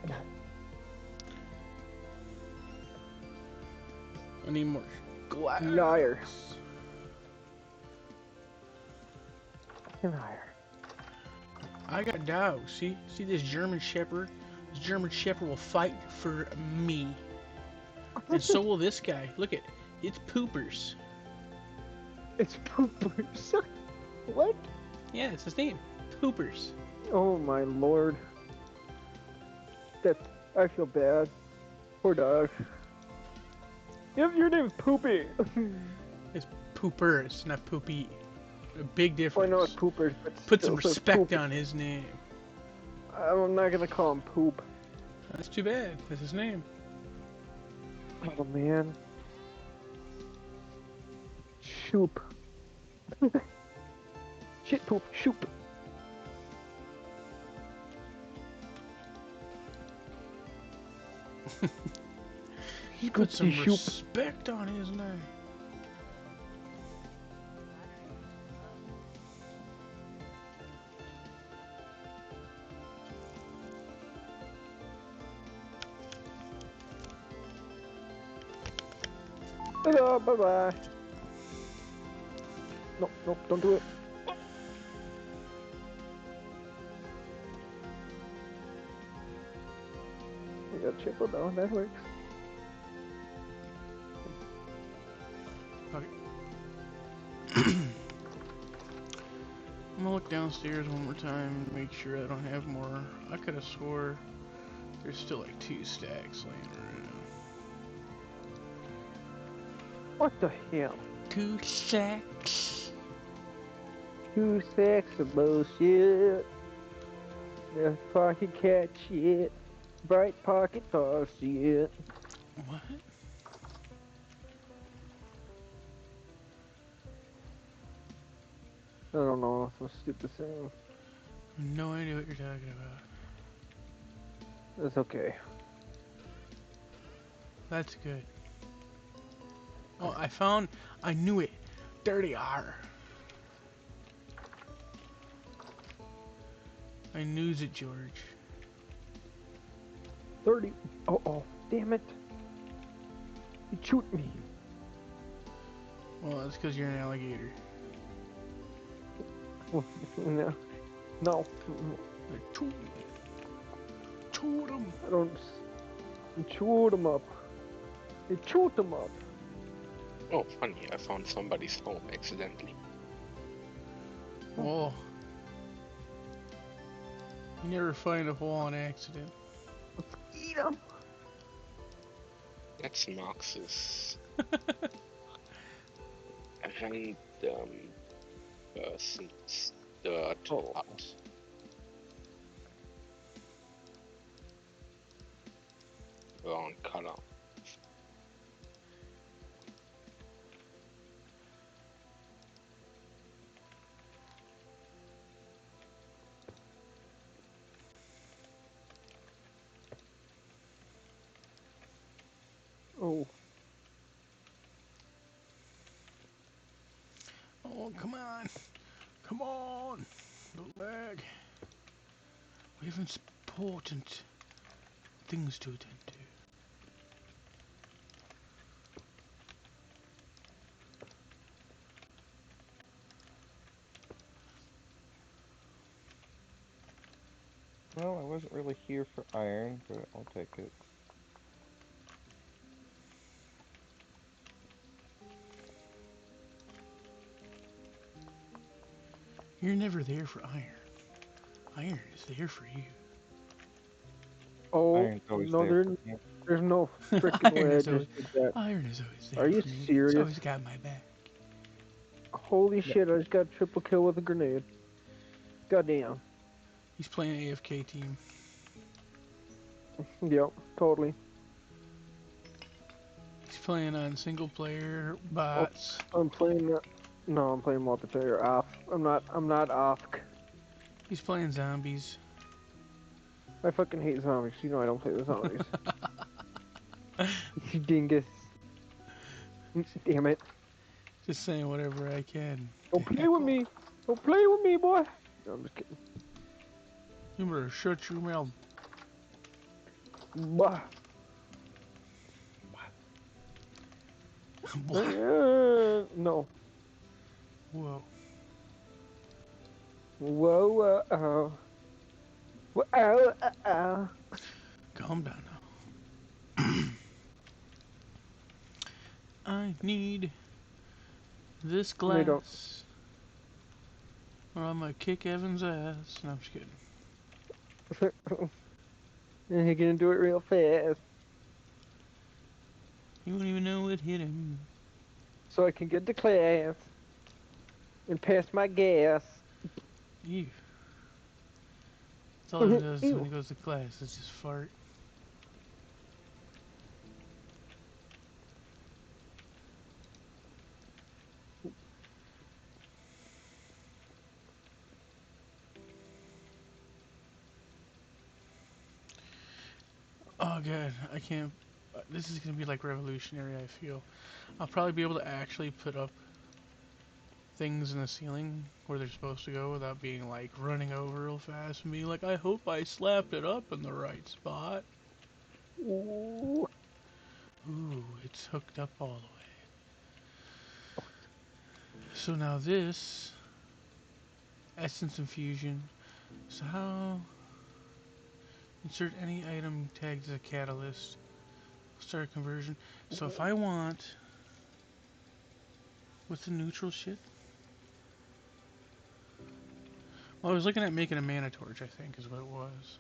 I need more glass. Liar. Liar. I got dogs. See this German Shepherd? This German Shepherd will fight for me. And so will this guy. Look at, it's Poopers. It's poopers. What? Yeah, it's his name. Poopers. Oh my lord. I feel bad. Poor dog. Yep, your name's Poopy. It's Poopers, not Poopy. A big I difference. know it's Poopers, but Put some still says respect Poopy. on his name. I'm not gonna call him Poop. That's too bad. That's his name. Oh man. Shoop. Shit poop, shoop. He put some Shoop. respect on his name. Ta-da, bye-bye. Nope, nope, don't do it. You got triple down, that works. I'm gonna look downstairs one more time and make sure I don't have more. I could have swore there's still like 2 stacks laying around. What the hell? 2 stacks. 2 sacks of bullshit. The pocket cat shit. Bright pocket dog shit. What? I don't know, some stupid sound. No idea what you're talking about. That's okay. That's good. Oh, I knew it. There they are. I knew it, George. 30. Oh, damn it. You shoot me. Well, that's because you're an alligator. No. No. Like, shoot him. I don't. Shoot them up. You shoot them up. Oh, funny, I found somebody's home accidentally. Oh. You never find a hole on accident. Eat them. That's Marx's random person's dirt Oh. hut. Wrong color. Oh. Oh, come on. Come on. Don't lag. We have important things to attend to. Well, I wasn't really here for iron, but I'll take it. You're never there for iron. Iron is there for you. Oh, Iron's always no, there for me. there's no freaking way I Iron, just did that. iron is always there Are you for me. It's serious? always got my back. Holy shit, I just got triple kill with a grenade. Goddamn. He's playing AFK team. Yep, totally. He's playing on single player bots. I'm playing no, I'm playing multiplayer off. I'm not off. He's playing zombies. I fucking hate zombies. You know I don't play with zombies. You dingus. Damn it. Just saying whatever I can. Don't play with me. Don't play with me, boy. No, I'm just kidding. You better shut your mouth. Bah. No. Whoa. Whoa, Ow, Calm down now. I need this No, don't. glass, or I'm gonna kick Evan's ass. No, I'm just kidding. And you're gonna do it real fast, You won't even know what hit him. so I can get to class and pass my gas. Ew. That's all he does when Ew. he goes to class, is just fart. Oh god, I can't. This is gonna be like revolutionary, I feel. I'll probably be able to actually put up things in the ceiling where they're supposed to go without being like running over real fast and being like, I hope I slapped it up in the right spot. Ooh. Ooh, it's hooked up all the way. So now this essence infusion. So how insert any item tagged as a catalyst. Start conversion. So if I want, what's the neutral shit? Well, I was looking at making a mana torch, I think, is what it was.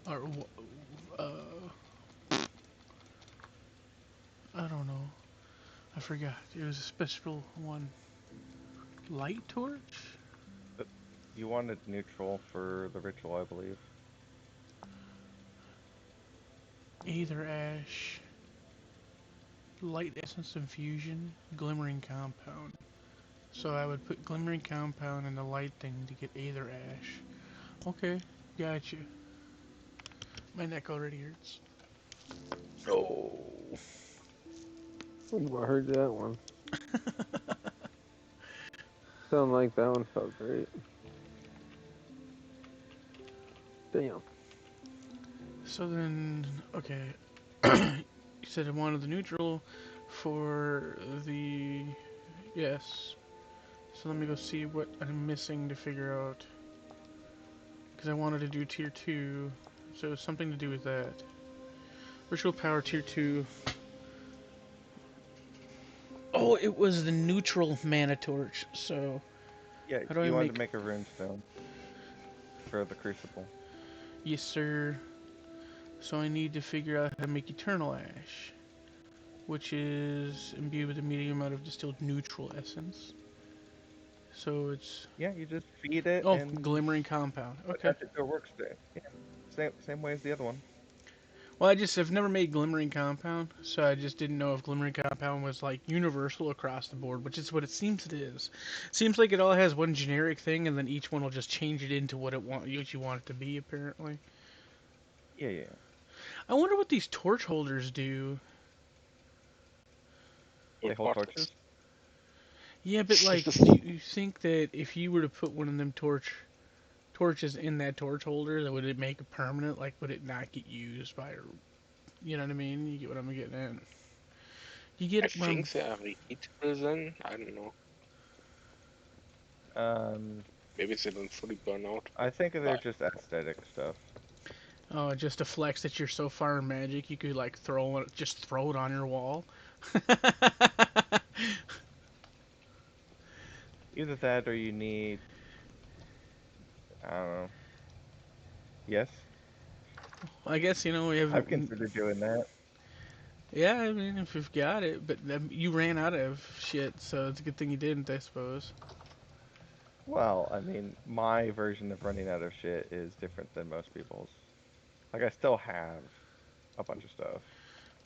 Or, I don't know. I forgot. It was a special one. Light torch? But you wanted neutral for the ritual, I believe. Aether ash. Light essence infusion. Glimmering compound. So I would put glimmering compound in the light thing to get aether ash. Okay, gotcha. My neck already hurts. Oh. Ooh, I heard that one. Sound like that one felt great. Damn. So then, okay. You said I wanted the neutral for the... Yes. So let me go see what I'm missing to figure out. Because I wanted to do tier 2. So it was something to do with that. Ritual power tier 2. Oh, it was the neutral mana torch. So, Yeah, how do I you wanted make... to make a rune stone for the crucible. Yes, sir. So I need to figure out how to make eternal ash. Which is imbued with a medium amount of distilled neutral essence. So it's... Yeah, you just feed it Oh, and glimmering compound. Okay. attach it to a workstation. Yeah, same way as the other one. Well, I've never made glimmering compound, so I just didn't know if glimmering compound was like universal across the board, which is what it seems it is. Seems like it all has one generic thing, and then each one will just change it into what you want it to be. Apparently, Yeah, yeah. I wonder what these torch holders do. They hold torches. Yeah, but like, do you think that if you were to put one of them torches in that torch holder, that would it make it permanent? Like, would it not get used by? You know what I mean? You get what I'm getting at. You get I it, well, think they are reheatable then. I don't know. Um, Maybe they don't fully burn out. I think they're But just aesthetic stuff. oh, just to flex that you're so far in magic, you could like just throw it on your wall. Either that or you need, I don't know. Yes, I guess we I've haven't. considered doing that. Yeah, I mean, if you've got it, but you ran out of shit, so it's a good thing you didn't, I suppose. Well, I mean, my version of running out of shit is different than most people's. Like, I still have a bunch of stuff.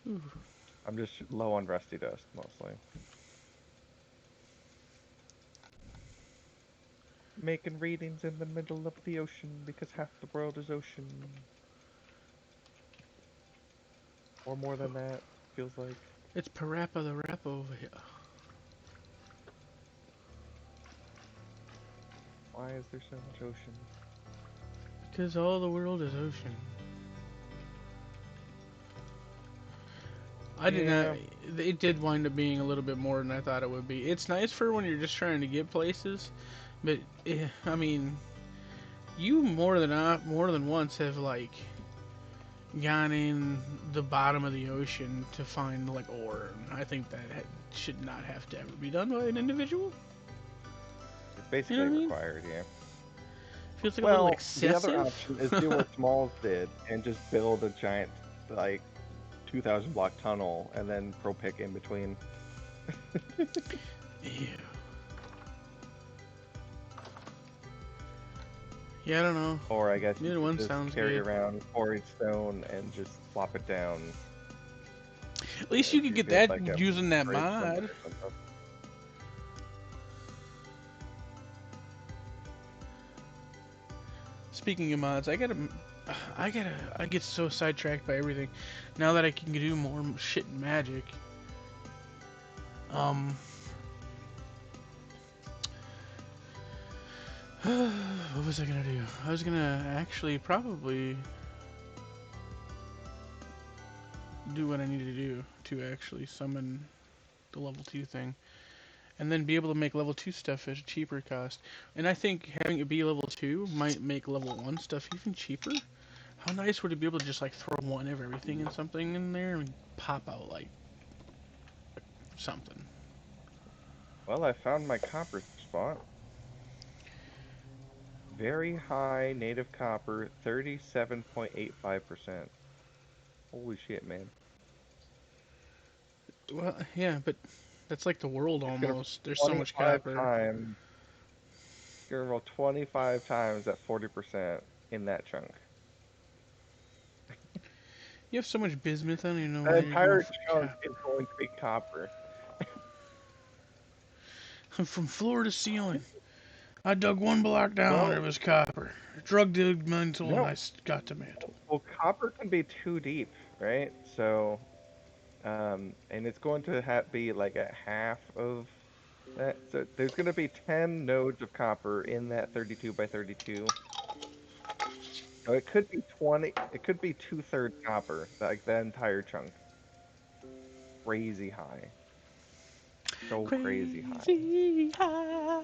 Ooh. I'm just low on rusty dust, mostly. Making readings in the middle of the ocean because half the world is ocean. Or more than that, feels like. It's Parappa the Rappa over here. Why is there so much ocean? Because all the world is ocean. I did not. Yeah. It did wind up being a little bit more than I thought it would be. It's nice for when you're just trying to get places, but I mean, you more than once have like gone in the bottom of the ocean to find like ore. I think that should not have to ever be done by an individual. It's You know basically what I mean? required, yeah. Feels like a little Well, the other excessive. option is do what Smalls did and just build a giant, like, 2,000 block tunnel and then pro pick in between. Ew. Yeah, I don't know. Or I guess you Neither could one just sounds carry good. around quarried stone and just plop it down. At least you If could you get did that like a using that bridge summit mod. or something. Speaking of mods, I get so sidetracked by everything. Now that I can do more shit in Magic. Um. What was I gonna do? I was gonna actually probably do what I need to do to actually summon the level 2 thing. And then be able to make level 2 stuff at a cheaper cost. And I think having it be level 2 might make level 1 stuff even cheaper. How nice would it be able to just like throw one of everything and something in there and pop out like something? Well, I found my copper spot. Very high native copper, 37.85%. Holy shit, man. Well, yeah, but that's like the world It's gonna almost. There's so roll much 25 copper. times. It's gonna roll 25 times at 40% in that chunk. You have so much bismuth, I don't even know The why you're going entire for chunk is copper. going to be copper. From floor to ceiling. I dug one block down, it Well, was copper. Drug the mantle and no. I got the mantle. Well, copper can be too deep, right? So, and it's going to be like a half of that. So there's going to be 10 nodes of copper in that 32 by 32. So it could be 20, it could be two-thirds copper, like the entire chunk. Crazy high. So crazy high. Crazy high,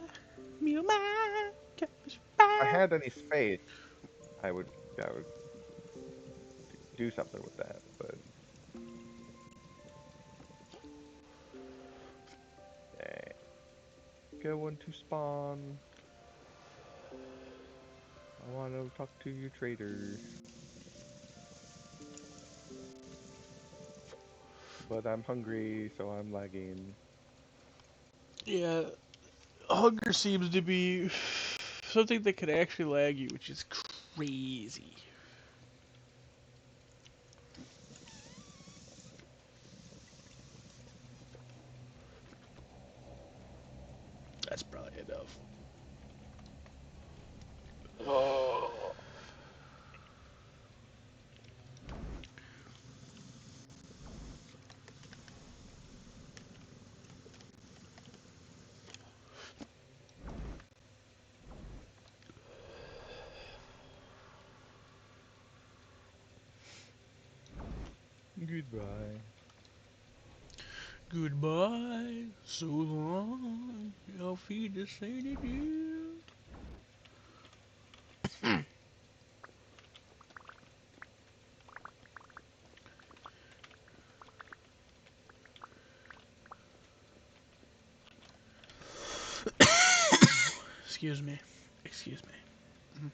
me and my If I had any space, I would do something with that, but eh. Going to spawn. I want to talk to you, trader. But I'm hungry, so I'm lagging. Yeah, hunger seems to be something that could actually lag you, which is crazy. That's probably enough. Oh, Goodbye. Goodbye, so long, auf Wiedersehen. Excuse me. Excuse me.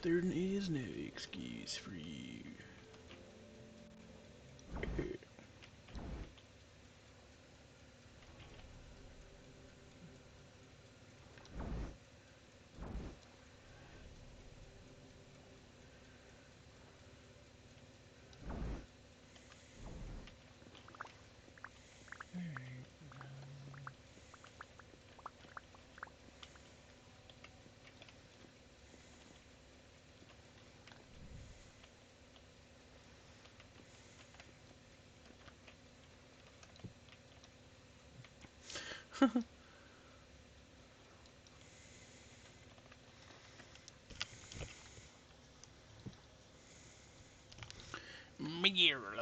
There is no excuse for you.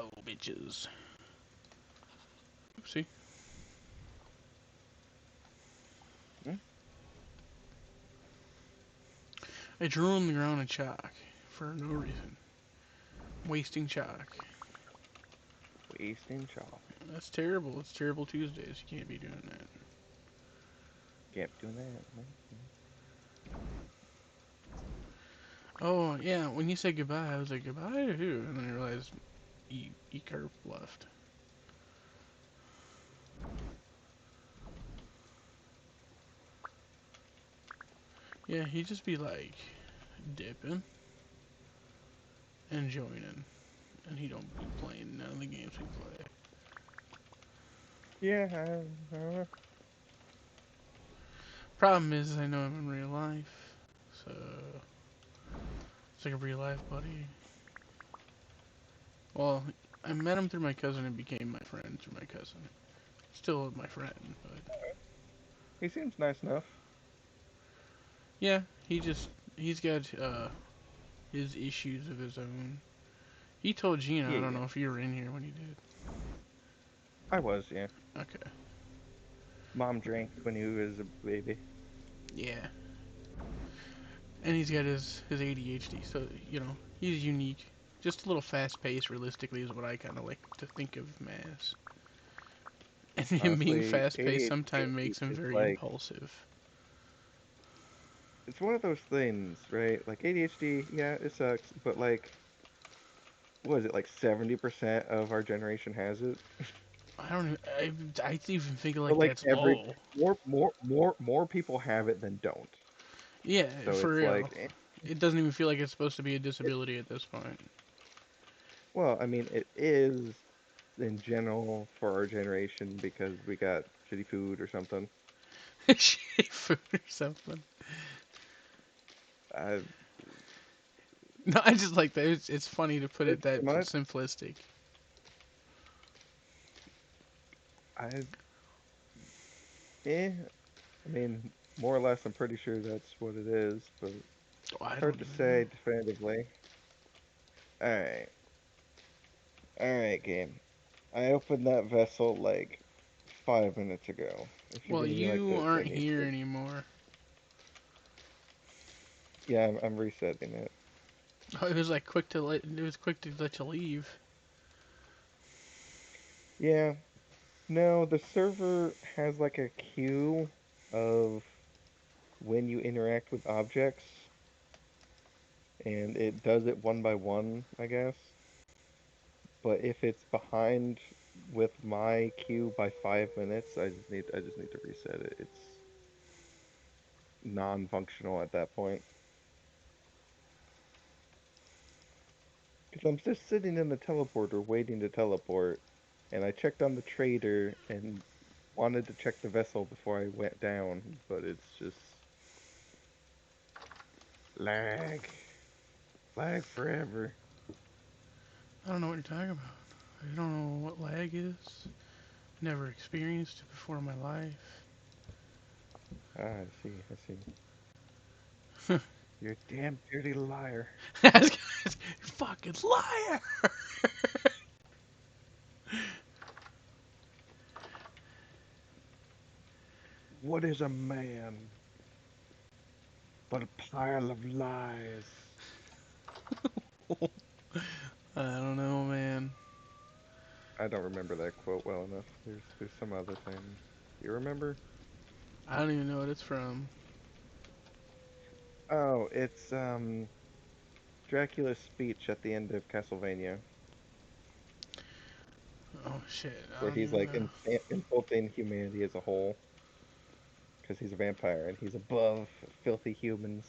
Hello, bitches. Oopsie. Hmm? I drew on the ground a chalk for no reason. Wasting chalk. Wasting chalk. That's terrible. It's terrible Tuesdays. You can't be doing that. Can't do that. No. Oh, yeah, when you said goodbye, I was like, goodbye to who? And then I realized E-Carp left. Yeah, he'd just be like, dipping and joining. And he don't be playing none of the games we play. Yeah, I don't know. Problem is, I know him in real life. So, it's like a real life buddy. Well, I met him through my cousin and became my friend through my cousin. Still my friend, but He seems nice enough. yeah, he's got his issues of his own. He told Gina, I Yeah, don't yeah. know if you were in here when he did. I was, yeah. Okay. Mom drank when he was a baby. Yeah. And he's got his ADHD, so he's unique. Just a little fast paced realistically is what I kinda like to think of him as. And him being Honestly, fast paced sometimes ADHD makes him is very like, impulsive. it's one of those things, right? Like ADHD, yeah, it sucks, but like, what is it, like 70% of our generation has it? I don't I even feel But like like that's every low. more people have it than don't. Yeah, So for it's real. like, It doesn't even feel like it's supposed to be a it, disability at this point. well, I mean, it is in general for our generation because we got shitty food or something. Shitty food or something. I No, I just like that. It's funny to put it pretty that much, simplistic. I eh, I mean, more or less, I'm pretty sure that's what it is, but Oh, I hard don't to even know. say definitively. All right, all right, game. I opened that vessel like 5 minutes ago. If you're Well, gonna be like you this, I aren't need here to. anymore. Yeah, I'm resetting it. Oh, it was quick to let you leave. Yeah, no, the server has like a queue of when you interact with objects, and it does it one by one, I guess. But if it's behind with my queue by 5 minutes, I just need to reset it. It's non-functional at that point. Because I'm just sitting in the teleporter waiting to teleport, and I checked on the trader and wanted to check the vessel before I went down, but it's just lag. Lag forever. I don't know what you're talking about. I don't know what lag is. Never experienced it before in my life. Ah, I see, I see. You're a damn dirty liar. You fucking liar! What is a man but a pile of lies? I don't know, man. I don't remember that quote well enough. There's some other thing. You remember? I don't even know what it's from. Oh, it's Dracula's speech at the end of Castlevania, Oh shit, I where don't he's even like know. insulting humanity as a whole because he's a vampire and he's above filthy humans.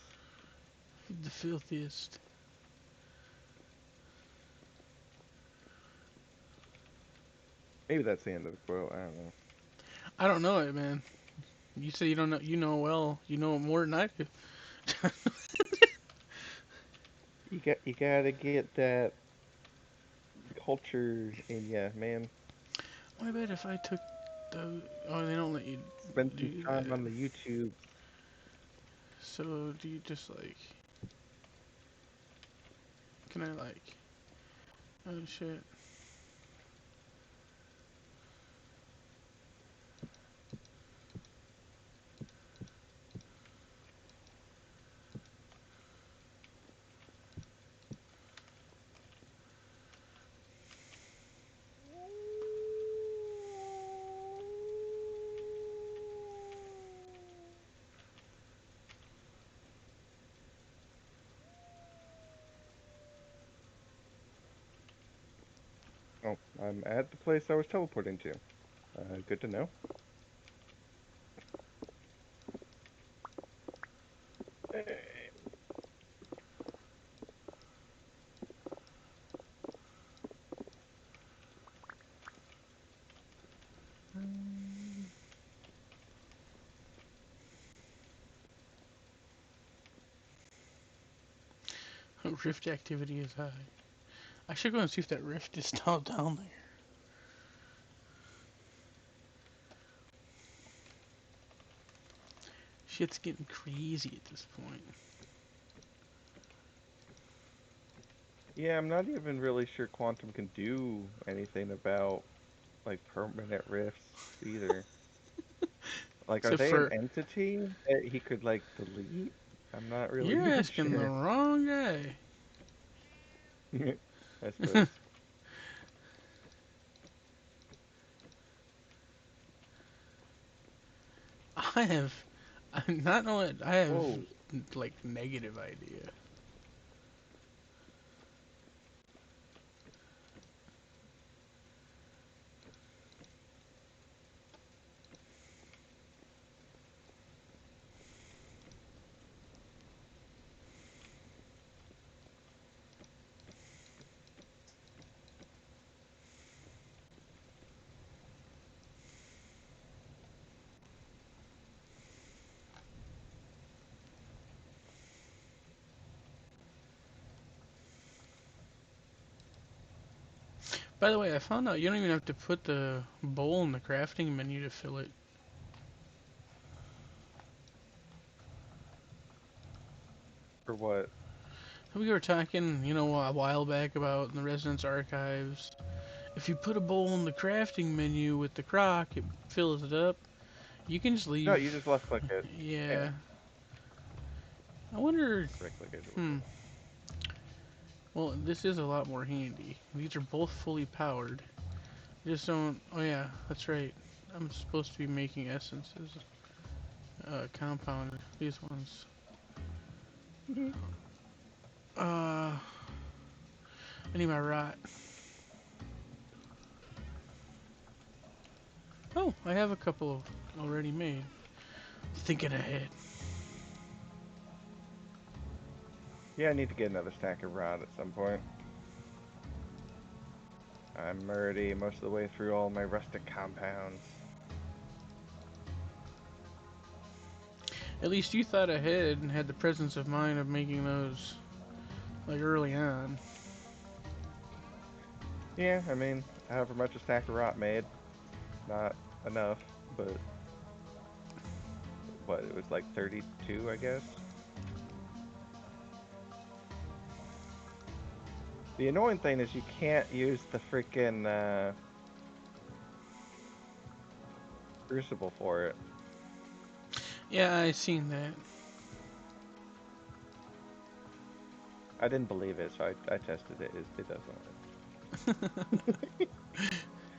The filthiest. Maybe that's the end of the quote. I don't know. I don't know it, man. You say you don't know. You know well. You know more than I do. You gotta get that culture in ya, man. I bet if I took the. Oh, they don't let you Spend some do time that. on the YouTube. So do you just like? Can I like? Oh shit. Oh, I'm at the place I was teleporting to. Good to know. Rift activity is high. I should go and see if that rift is still down there. Shit's getting crazy at this point. Yeah, I'm not even really sure Quantum can do anything about like permanent rifts either. Like, are Except they an for entity that he could like delete? I'm not really you're even asking the sure. wrong guy. I suppose. I have, I'm not knowing. I have Whoa. like negative idea. By the way, I found out you don't even have to put the bowl in the crafting menu to fill it. For what? We were talking, a while back about the Resonance Archives. If you put a bowl in the crafting menu with the crock, it fills it up. You can just No, leave. you just left click it. Yeah, Yeah. I wonder. right click it. Hmm. Well, this is a lot more handy. These are both fully powered. Just don't. Oh yeah, that's right. I'm supposed to be making essences. Compound. These ones. I need my rot. Oh, I have a couple already made. Thinking ahead. Yeah, I need to get another stack of rod at some point. I'm already most of the way through all my rustic compounds. At least you thought ahead and had the presence of mind of making those like early on. Yeah, I mean, however much a stack of rot made, not enough, but what, it was like 32, I guess? The annoying thing is you can't use the freaking crucible for it. Yeah, I seen that. I didn't believe it, so I tested it. It doesn't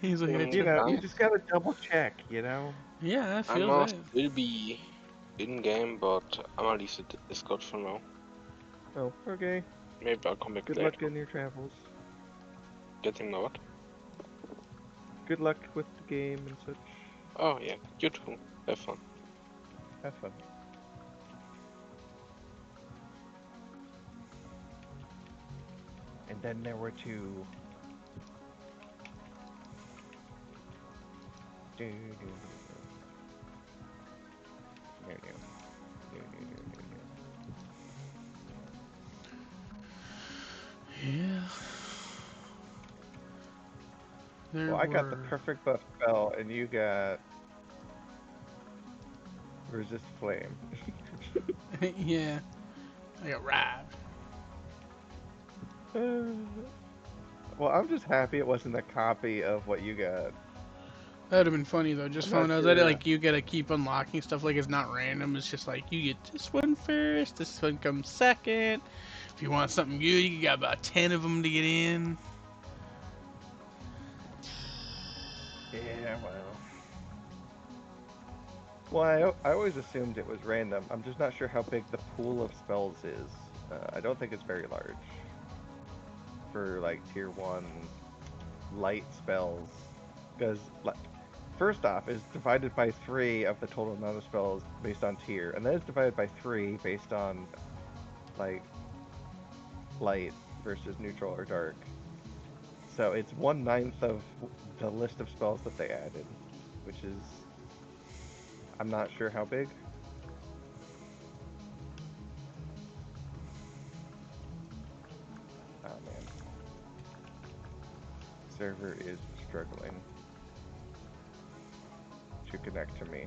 He's like, I Mm, You took. know, you nice. just gotta double check, you know? Yeah, I I feel that. must will be in game, but I'm gonna leave the Discord for now. Oh, okay. Maybe I'll come back Good later. luck in your travels. Getting my what? Good luck with the game and such. Oh yeah, you too. Have fun. Have fun. And then there were two. Do, do, do, do, do, do. Yeah. There Well, I got the were. perfect buff spell, and you got resist flame. Yeah, I got robbed. Well, I'm just happy it wasn't a copy of what you got. That would have been funny though. Just I'm not found out that sure. like you gotta keep unlocking stuff. Like it's not random. It's just like you get this one first. This one comes second. If you want something good, you got about 10 of them to get in. Yeah, well. Well, I always assumed it was random. I'm just not sure how big the pool of spells is. I don't think it's very large for like tier 1 light spells, because first off, it's divided by 3 of the total amount of spells based on tier, and then it's divided by 3 based on like light versus neutral or dark. So it's 1/9 of the list of spells that they added, which is, I'm not sure how big. Oh man, server is struggling to connect to me.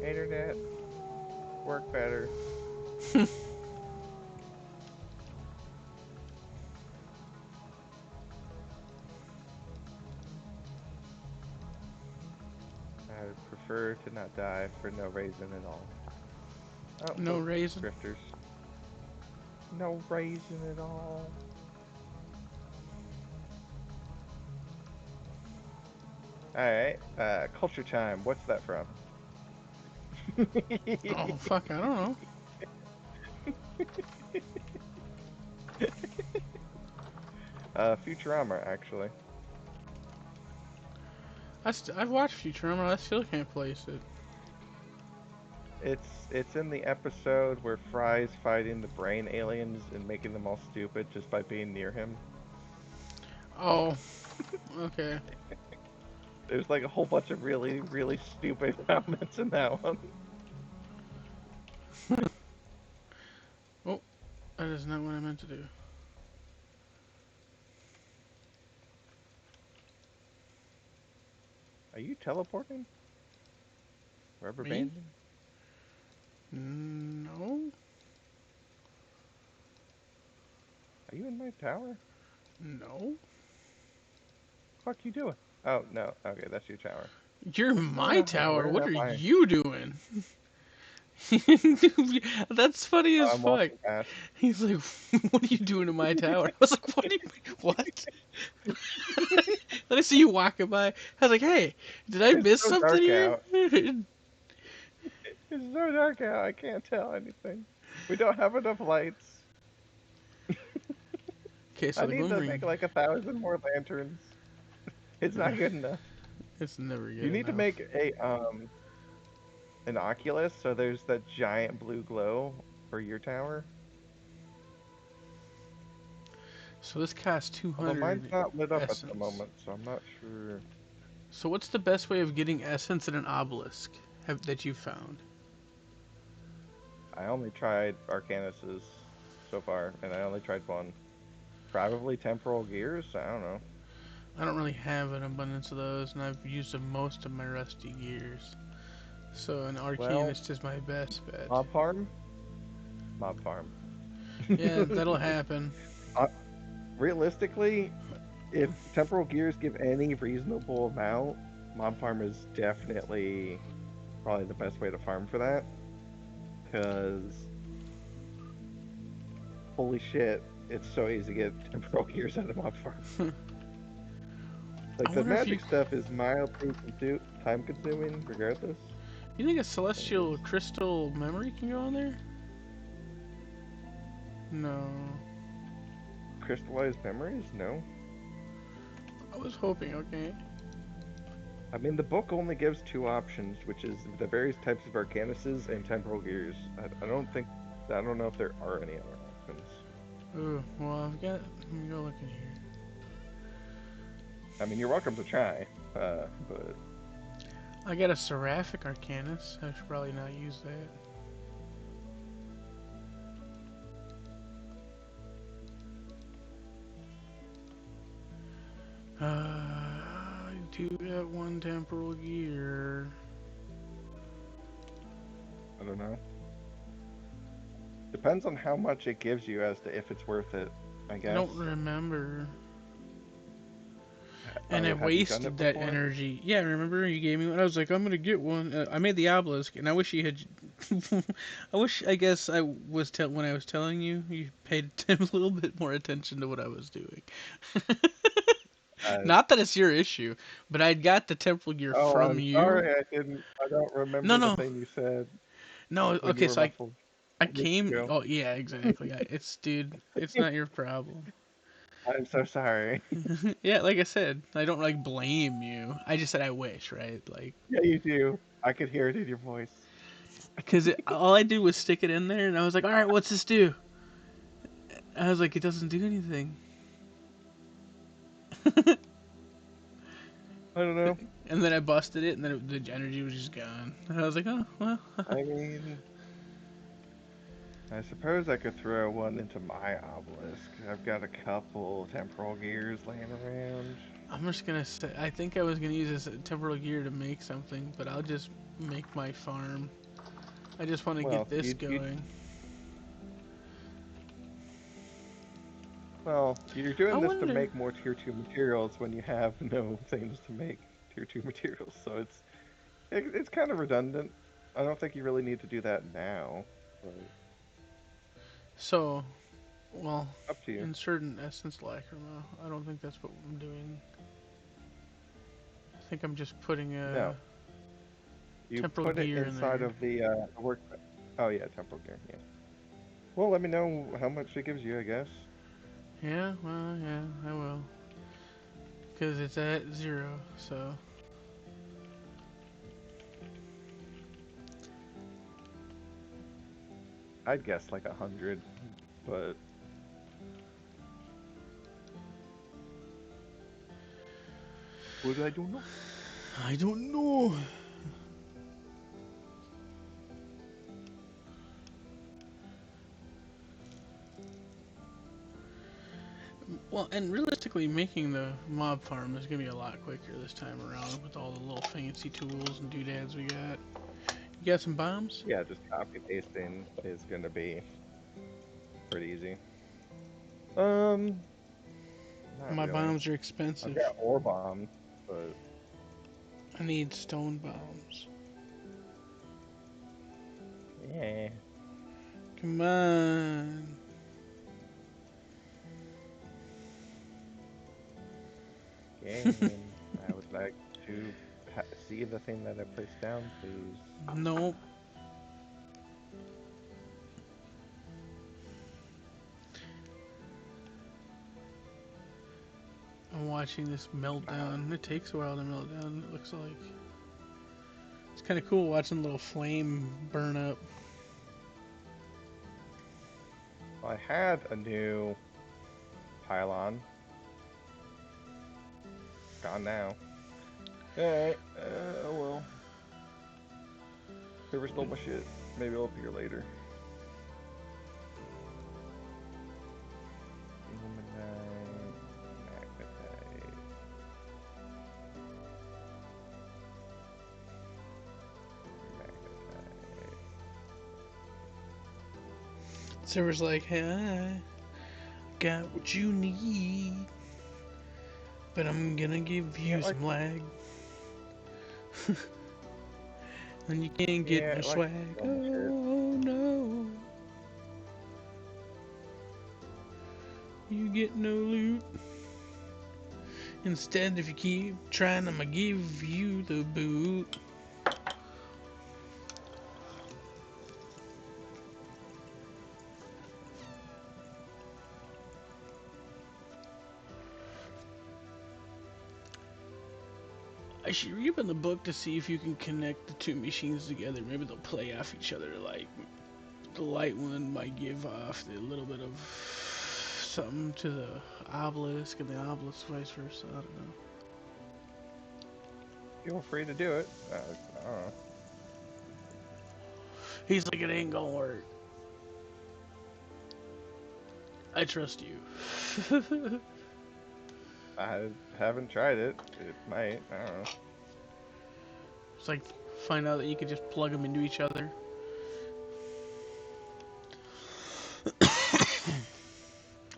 Internet, work better. I would prefer to not die for no reason at all. Oh, No look, raisin. drifters. No reason at all. Alright, culture time. What's that from? Oh fuck, I don't know. Futurama, actually. I've watched Futurama. I still can't place it. It's in the episode where Fry's fighting the brain aliens and making them all stupid just by being near him. Oh, okay. There's like a whole bunch of really, really stupid comments in that one. Oh, that is not what I meant to do. Are you teleporting? Rubber Me? banding? No. Are you in my tower? No. Fuck you doing? Oh no. Okay, that's your tower. You're What's my going on? tower. Where What are am I? you doing? That's funny as I'm fuck. walking past. He's like, "What are you doing in my tower?" I was like, "What do you mean? What?" Then I see you walking by. I was like, "Hey, did I It's miss so something dark here?" out. It's so dark out. I can't tell anything. We don't have enough lights. Okay, so I the need gloom to ring. make like 1,000 more lanterns. It's not good enough. It's never good You need to enough. make a an Oculus so there's that giant blue glow for your tower. So this costs Although mine's 200 not lit up at the essence. moment, so I'm not sure. So what's the best way of getting essence in an obelisk that you found? I only tried Arcanuses so far, and I only tried one. Probably temporal gears. I don't know. I don't really have an abundance of those, and I've used most of my rusty gears. So an Well, arcanist is my best bet. mob farm. Mob farm. Yeah, that'll happen. Realistically, if temporal gears give any reasonable amount, mob farm is definitely probably the best way to farm for that. Because holy shit, it's so easy to get temporal gears out of mob farm. I Like the wonder if you magic stuff is mildly time consuming regardless. you think a celestial crystal memory can go on there? No. Crystallized memories? No. I was hoping. Okay. I mean, the book only gives 2 options, which is the various types of Arcanuses and temporal gears. I don't know if there are any other options. Ooh, well I've got. Let me go look in here. I mean, you're welcome to try, but I got a seraphic arcanus. I should probably not use that. I do got one temporal gear. I don't know. Depends on how much it gives you as to if it's worth it, I guess. I don't remember. And I Have you done wasted it that before? energy. Yeah, remember you gave me one? I was like, I'm gonna get one. I made the obelisk, and I wish you had. I guess I was when I was telling you, you paid a little bit more attention to what I was doing. Uh, Not that it's your issue, but I got the temple gear oh, from I'm you. sorry, I don't No, remember the no, thing you said no. when you Okay, were so I muffled weeks came. ago. Oh yeah, exactly. Dude, it's not your problem. I'm so sorry. Yeah, like I said, I don't like blame you. I just said I wish, right? Like, Yeah, you do. I could hear it in your voice. because all I did was stick it in there, and I was like, all right, what's this do? I was like, it doesn't do anything. I don't know. And then I busted it, and then the energy was just gone. And I was like, oh, well. I mean, I suppose I could throw one into my obelisk. I've got a couple temporal gears laying around. I'm just gonna say, I think I was gonna use this temporal gear to make something, but I'll just make my farm. I just want to Well, get this going. Well, you're I doing this to wonder. make more tier 2 materials when you have no things to make tier 2 materials, so it's kind of redundant. I don't think you really need to do that now, but So, well, up to you. insert an essence lacrima. I don't think that's what I'm doing. I think I'm just putting a No. You temporal put it gear in inside there. of the work. Oh yeah, temporal gear. Yeah. Well, let me know how much it gives you, I guess. Yeah, well, yeah, I will. Because it's at 0, so. I'd guess like 100, but what I don't know. I don't know. Well, and realistically, making the mob farm is gonna be a lot quicker this time around with all the little fancy tools and doodads we got. You got some bombs? Yeah, just copy pasting is gonna be pretty easy. Not My really. bombs are I've expensive. got ore bombs, but I need stone bombs. yeah. Come on. Game. I would like to see the thing that I placed down, please. Nope. I'm watching this melt down. It takes a while to melt down, it looks like. It's kind of cool watching a little flame burn up. Well, I had a new pylon. Gone now. Alright, oh well. Whoever stole my shit. Maybe I'll appear later. Illuminite, magnetite. Magnetite. Server's like, hey, I got what you need, but I'm gonna give you Yeah, like- some lag. And you can't get Yeah, no like swag. normal shit. Oh no. You get no loot. Instead, if you keep trying, I'ma give you the boot. I should read in the book to see if you can connect the two machines together. Maybe they'll play off each other. Like the light one might give off a little bit of something to the obelisk, and the obelisk vice versa. I don't know. Feel free to do it. I don't know. He's like, it ain't gonna work. I trust you. I haven't tried it. It might. I don't know. It's like find out that you could just plug them into each other.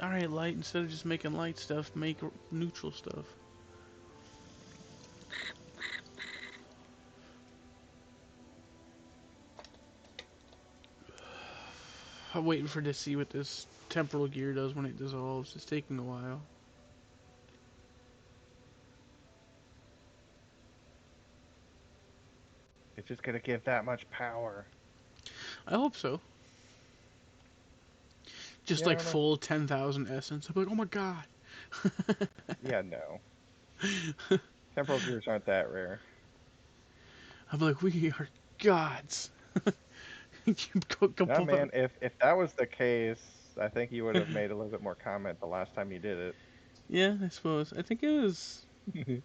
Alright, light, instead of just making light stuff, make neutral stuff. I'm waiting for to see what this temporal gear does when it dissolves. It's taking a while. It's just gonna give that much power. I hope so. Just Yeah, I like don't know. full 10,000 essence. I'm like, oh my god, Yeah, no. Temporal gears aren't that rare. I'm like, we are gods. You go No, pull man, that. if that was the case, I think you would have made a little bit more comment the last time you did Yeah, I suppose. I think it was. it.